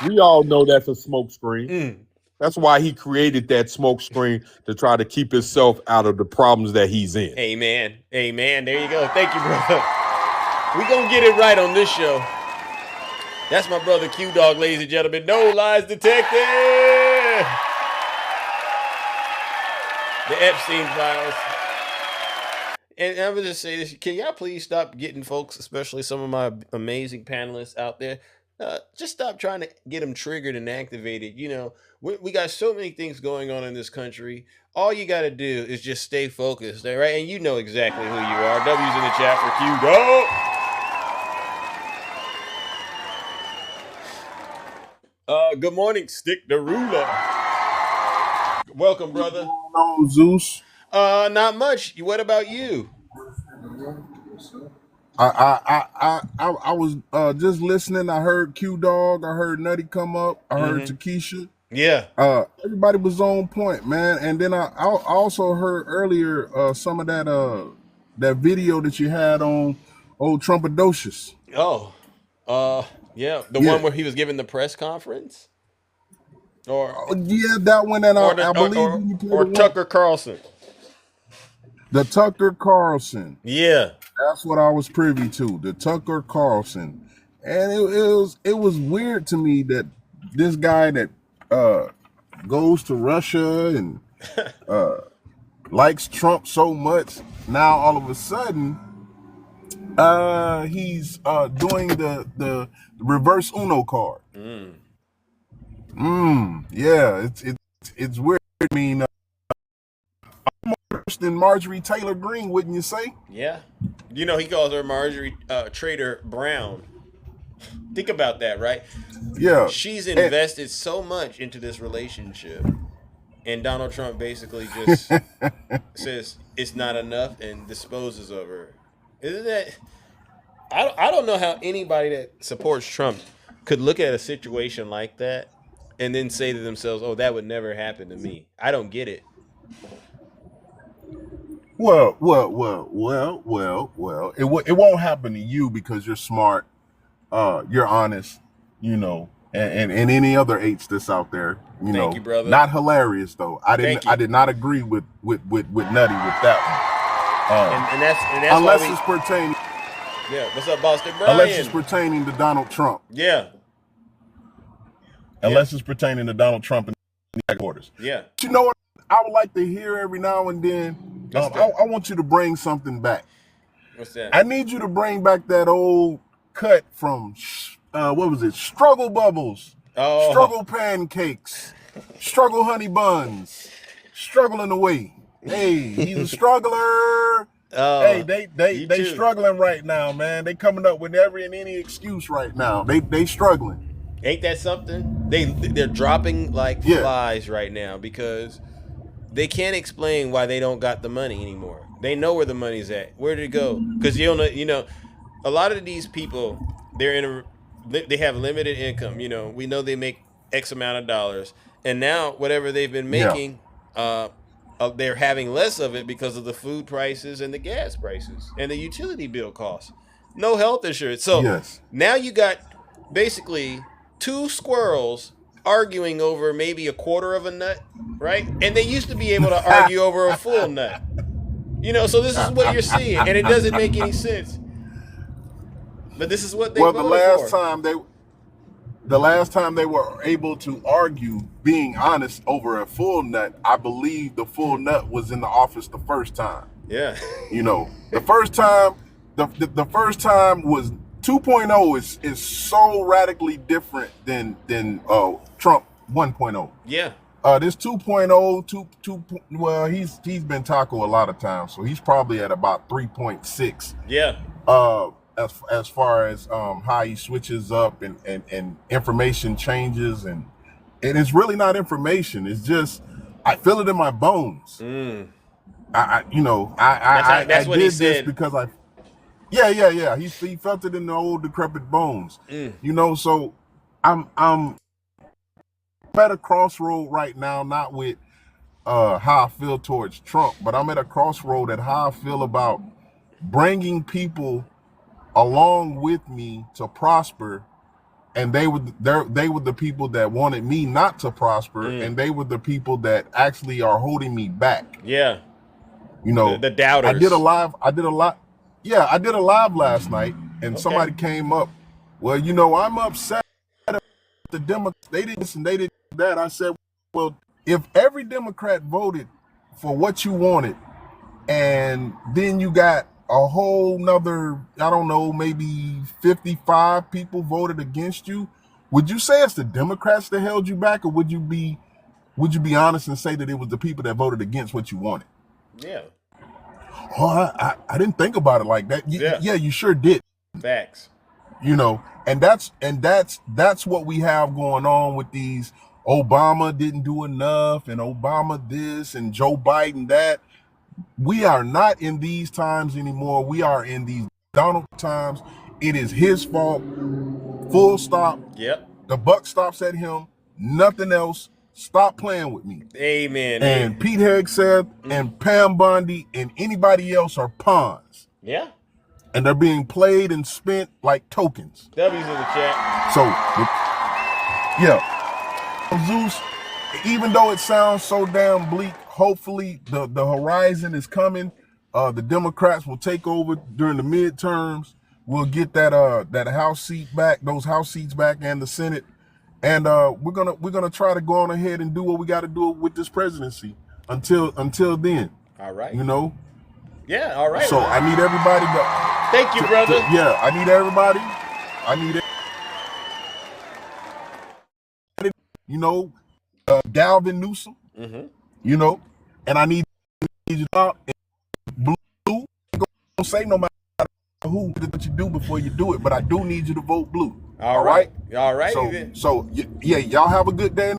we all know that's a smoke screen. That's why he created that smoke screen, to try to keep himself out of the problems that he's in. Amen. Amen. There you go. Thank you, brother. We gonna get it right on this show. That's my brother Q Dog, ladies and gentlemen. No lies detected. The Epstein files. And I would just say this: can y'all please stop getting folks, especially some of my amazing panelists out there, just stop trying to get them triggered and activated. You know, we got so many things going on in this country. All you got to do is just stay focused, all right? And you know exactly who you are. W's in the chat for Q Dog. Good morning, Stick the Ruler. Welcome, brother. No, Zeus. Not much. What about you? I was just listening. I heard Q Dog. I heard Nutty come up. I heard Takesha. Yeah. Everybody was on point, man. And then I also heard earlier some of that video that you had on old Trumpadocious. Oh, yeah, the one where he was giving the press conference, or that one. And I believe or Tucker Carlson. The Tucker Carlson. Yeah. That's what I was privy to. The Tucker Carlson. And it was weird to me that this guy that goes to Russia and likes Trump so much, now all of a sudden he's doing the reverse Uno card. Yeah, it's weird. I mean, I'm worse than Marjorie Taylor Greene, wouldn't you say? Yeah. You know, he calls her Marjorie Trader Brown. Think about that, right? Yeah. She's invested so much into this relationship, and Donald Trump basically just says it's not enough and disposes of her. Isn't that... I don't know how anybody that supports Trump could look at a situation like that and then say to themselves, oh, that would never happen to me. I don't get it. Well. It won't happen to you because you're smart, you're honest, you know, and any other H that's out there, you know. Thank you, brother. Not hilarious though. I did not agree with Nutty with that one. And that's unless it's pertaining. Yeah, what's up, Boston Brian? Unless it's pertaining to Donald Trump. Yeah. Unless it's pertaining to Donald Trump and the headquarters. Yeah. But you know what? I would like to hear every now and then. I want you to bring something back. What's that? I need you to bring back that old cut from what was it? Struggle Bubbles. Oh. Struggle Pancakes. Struggle Honey Buns. Struggling away. Hey, he's a struggler. Hey, they struggling right now, man. They coming up with every and any excuse right now. They struggling. Ain't that something? They're dropping like flies right now because they can't explain why they don't got the money anymore. They know where the money's at. Where did it go? Because you know, a lot of these people, they have limited income. You know, we know they make X amount of dollars, and now whatever they've been making, they're having less of it because of the food prices and the gas prices and the utility bill costs. No health insurance. So now you got basically two squirrels arguing over maybe a quarter of a nut, right? And they used to be able to argue over a full nut. You know, so this is what you're seeing, and it doesn't make any sense. But this is what they voted for. The last time they were able to argue, being honest, over a full nut, I believe the full nut was in the office the first time. Yeah. You know, the first time, the first time was 2.0 is so radically different than Trump 1.0. Yeah. This 2.0, well, he's been taco a lot of times, so he's probably at about 3.6. Yeah. As far as how he switches up and information changes, and it's really not information. It's just I feel it in my bones. I what he did said. this because yeah. He felt it in the old decrepit bones. You know, so I'm at a crossroad right now, not with how I feel towards Trump, but I'm at a crossroad at how I feel about bringing people along with me to prosper, and they were the people that wanted me not to prosper, and they were the people that actually are holding me back. Yeah. You know, the doubters. I did a live last night, and somebody came up. Well, you know, I'm upset at the Democrats. They didn't listen, they didn't do that. I said, well, if every Democrat voted for what you wanted, and then you got a whole nother, I don't know, maybe 55 people voted against you, would you say it's the Democrats that held you back, or would you be honest and say that it was the people that voted against what you wanted? Yeah. Oh, I didn't think about it like that. Yeah, you sure did. Facts. You know, and that's what we have going on with these Obama didn't do enough, and Obama this, and Joe Biden that. We are not in these times anymore. We are in these Donald times. It is his fault. Full stop. Yep. The buck stops at him. Nothing else. Stop playing with me. Amen. And Pete Hegseth and Pam Bondi and anybody else are pawns. Yeah. And they're being played and spent like tokens. W's in the chat. So, yeah. Zeus, even though it sounds so damn bleak, hopefully the horizon is coming. The Democrats will take over during the midterms. We'll get that House seat back, those House seats back, and the Senate. And we're gonna try to go on ahead and do what we got to do with this presidency until then. All right. You know. Yeah. All right. So I need everybody to. Thank you, brother. I need everybody. You know, Galvin Newsom. Mm-hmm. You know, and I need you out blue. Don't say no matter who that you do before you do it, but I do need you to vote blue. All right. So yeah, y'all have a good day,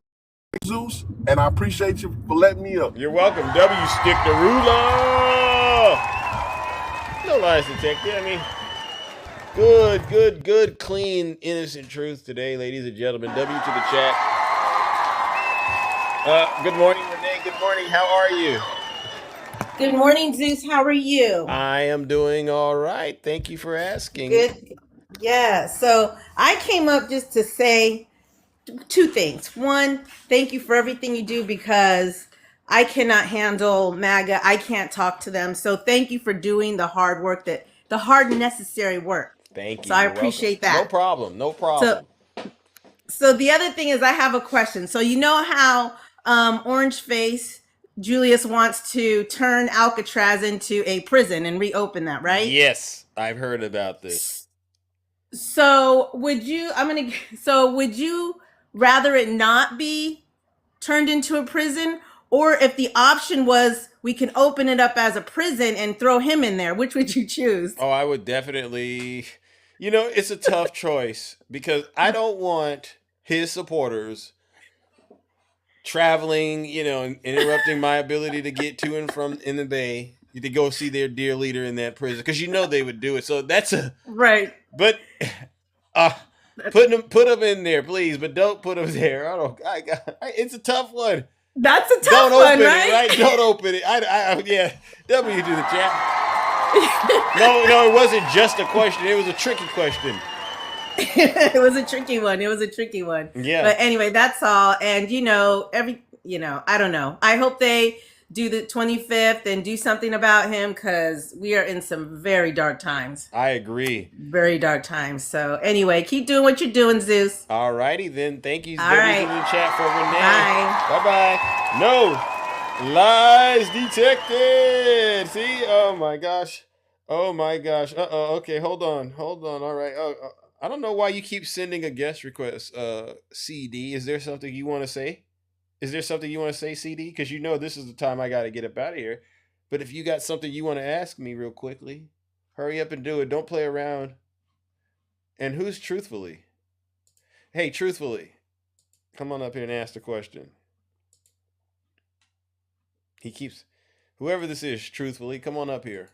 Zeus, and I appreciate you for letting me up. You're welcome. W stick the ruler. No lies detected. I mean, good, clean, innocent truth today, ladies and gentlemen. W to the chat. Good morning, Renee. Good morning. How are you? Good morning, Zeus. How are you? I am doing all right. Thank you for asking. Good. Yeah. So I came up just to say two things. One, thank you for everything you do, because I cannot handle MAGA. I can't talk to them. So thank you for doing the hard work, the hard necessary work. Thank you. So I appreciate that. No problem. So the other thing is, I have a question. So you know how Orange Face Julius wants to turn Alcatraz into a prison and reopen that, right? Yes, I've heard about this. So would you rather it not be turned into a prison, or if the option was we can open it up as a prison and throw him in there, which would you choose? Oh, I would definitely, it's a tough choice, because I don't want his supporters traveling, and interrupting my ability to get to and from in the Bay to go see their dear leader in that prison, because they would do it. So that's right. But put them in there, please. But don't put them there. It's a tough one. That's a tough one, right? Don't open it. Yeah. W to the chat. No, it wasn't just a question. It was a tricky question. It was a tricky one. Yeah. But anyway, that's all. And I don't know. I hope they do the 25th and do something about him, because we are in some very dark times. I agree. Very dark times. So anyway, keep doing what you're doing, Zeus. All righty then. Thank you. All right. In the chat for Renee. Bye. Bye. No lies detected. See? Oh my gosh. Okay, hold on. All right. I don't know why you keep sending a guest request, CD. Is there something you want to say? CD? Because this is the time I got to get up out of here. But if you got something you want to ask me real quickly, hurry up and do it. Don't play around. And who's Truthfully? Hey, Truthfully, come on up here and ask the question. Whoever this is, Truthfully, come on up here.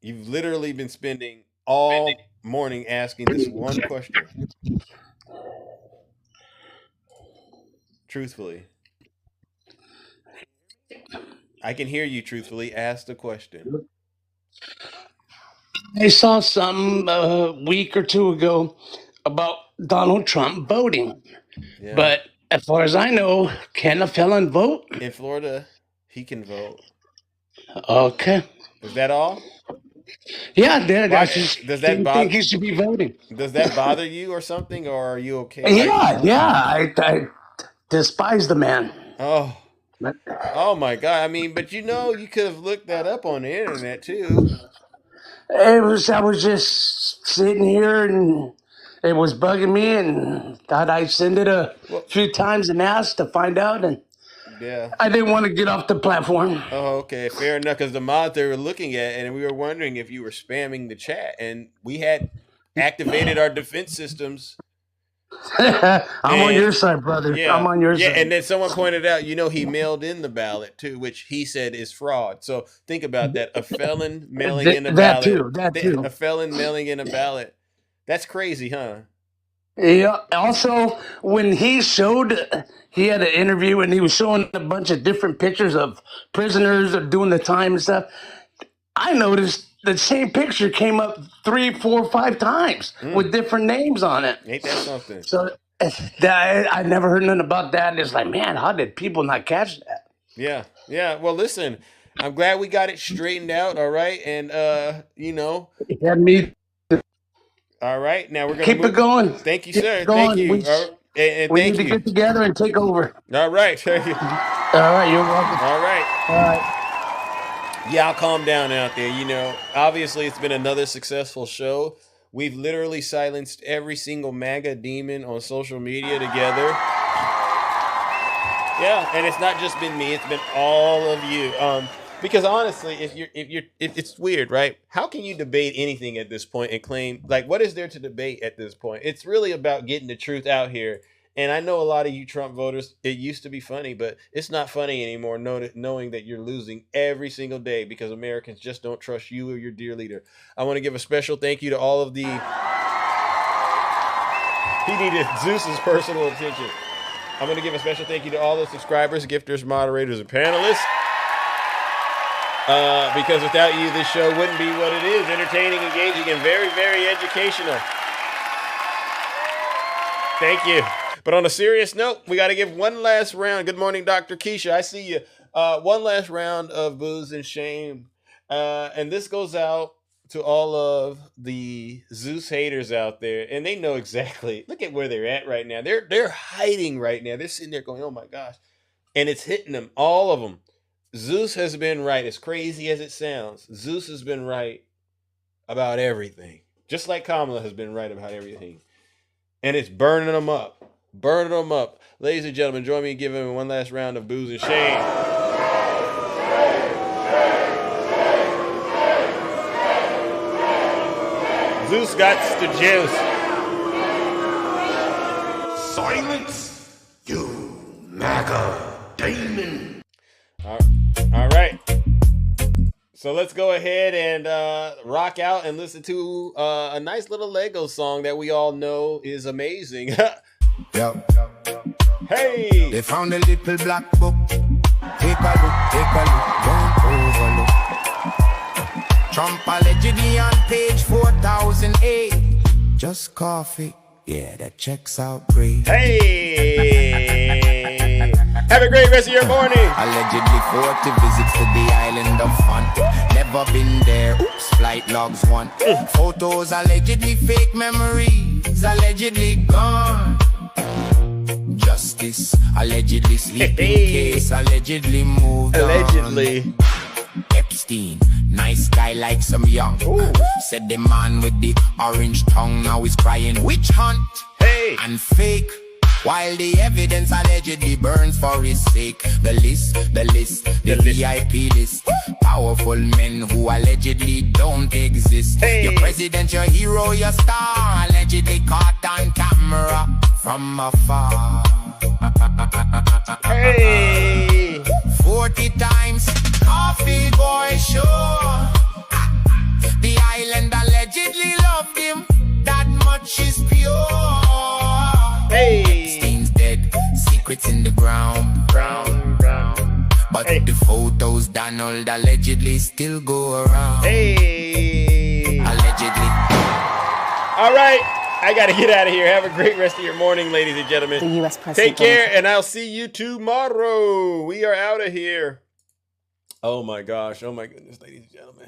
You've literally been spending all morning asking this one question. Truthfully. I can hear you, Truthfully. Ask the question. I saw something a week or two ago about Donald Trump voting. Yeah. But as far as I know, can a felon vote? In Florida, he can vote. Okay. Is that all? Yeah, I does just that didn't bother? think he should be voting. Does that bother you or something, or are you okay? Yeah. I despise the man. Oh my God! I mean, but you could have looked that up on the internet too. I was just sitting here and it was bugging me, and thought I'd send it a few times and ask to find out, and yeah, I didn't want to get off the platform. Oh, okay, fair enough. Because the mod they were looking at, and we were wondering if you were spamming the chat, and we had activated our defense systems. I'm on your side, brother. Yeah, I'm on your side. Yeah, and then someone pointed out, he mailed in the ballot too, which he said is fraud. So think about that: a felon mailing in a ballot. That too. A felon mailing in a ballot. That's crazy, huh? Yeah. Also, when he had an interview and he was showing a bunch of different pictures of prisoners doing the time and stuff. I noticed the same picture came up 3, 4, 5 times with different names on it. Ain't that something? So I never heard nothing about that. And it's like, man, how did people not catch that? Yeah. Well, listen, I'm glad we got it straightened out. All right, and Yeah, me. All right, now we're gonna Keep it going. Thank you, Keep sir. it going. Thank you. We Thank need to you. get together and take over. All right. All right, you're welcome. All right. All right. Yeah, I'll calm down out there. Obviously it's been another successful show. We've literally silenced every single MAGA demon on social media together. Yeah, and it's not just been me; it's been all of you. Because honestly, if it's weird, right? How can you debate anything at this point and claim what is there to debate at this point? It's really about getting the truth out here. And I know a lot of you Trump voters, it used to be funny, but it's not funny anymore knowing that you're losing every single day because Americans just don't trust you or your dear leader. I want to give a special thank you to all of he needed Zeus's personal attention. I'm going to give a special thank you to all the subscribers, gifters, moderators, and panelists. Because without you, this show wouldn't be what it is. Entertaining, engaging, and very, very educational. Thank you. But on a serious note, we got to give one last round. Good morning, Dr. Keisha. I see you. One last round of booze and shame. And this goes out to all of the Zeus haters out there. And they know exactly. Look at where they're at right now. They're hiding right now. They're sitting there going, oh, my gosh. And it's hitting them, all of them. Zeus has been right. As crazy as it sounds, Zeus has been right about everything. Just like Kamala has been right about everything. And it's burning them up. Burning them up. Ladies and gentlemen, join me in giving one last round of booze and shame. Zeus got the juice. Silence, you MAGA demon. All right. So let's go ahead and rock out and listen to a nice little Lego song that we all know is amazing. Yep. Hey! They found a little black book. Take a look, don't overlook. Trump allegedly on page 4008. Just coffee, yeah, that checks out great. Hey! Have a great rest of your morning. Allegedly 40 visits to the island of fun. Never been there, oops, flight logs 1. Photos allegedly fake, memories allegedly gone. Justice allegedly sleeping case allegedly moved allegedly on. Epstein, nice guy like some young. Said the man with the orange tongue now is crying witch hunt. Hey, and fake. While the evidence allegedly burns for his sake. The VIP list. Powerful men who allegedly don't exist. Hey. Your president, your hero, your star, allegedly caught on camera from afar. Hey. 40 times, coffee boy sure. The island allegedly loved him. That much is pure. Hey. Epstein's dead, secrets in the ground. But the photos Donald allegedly still go around. Hey. All right. I got to get out of here. Have a great rest of your morning, ladies and gentlemen. The U.S. President. Take care, and I'll see you tomorrow. We are out of here. Oh, my gosh. Oh, my goodness, ladies and gentlemen.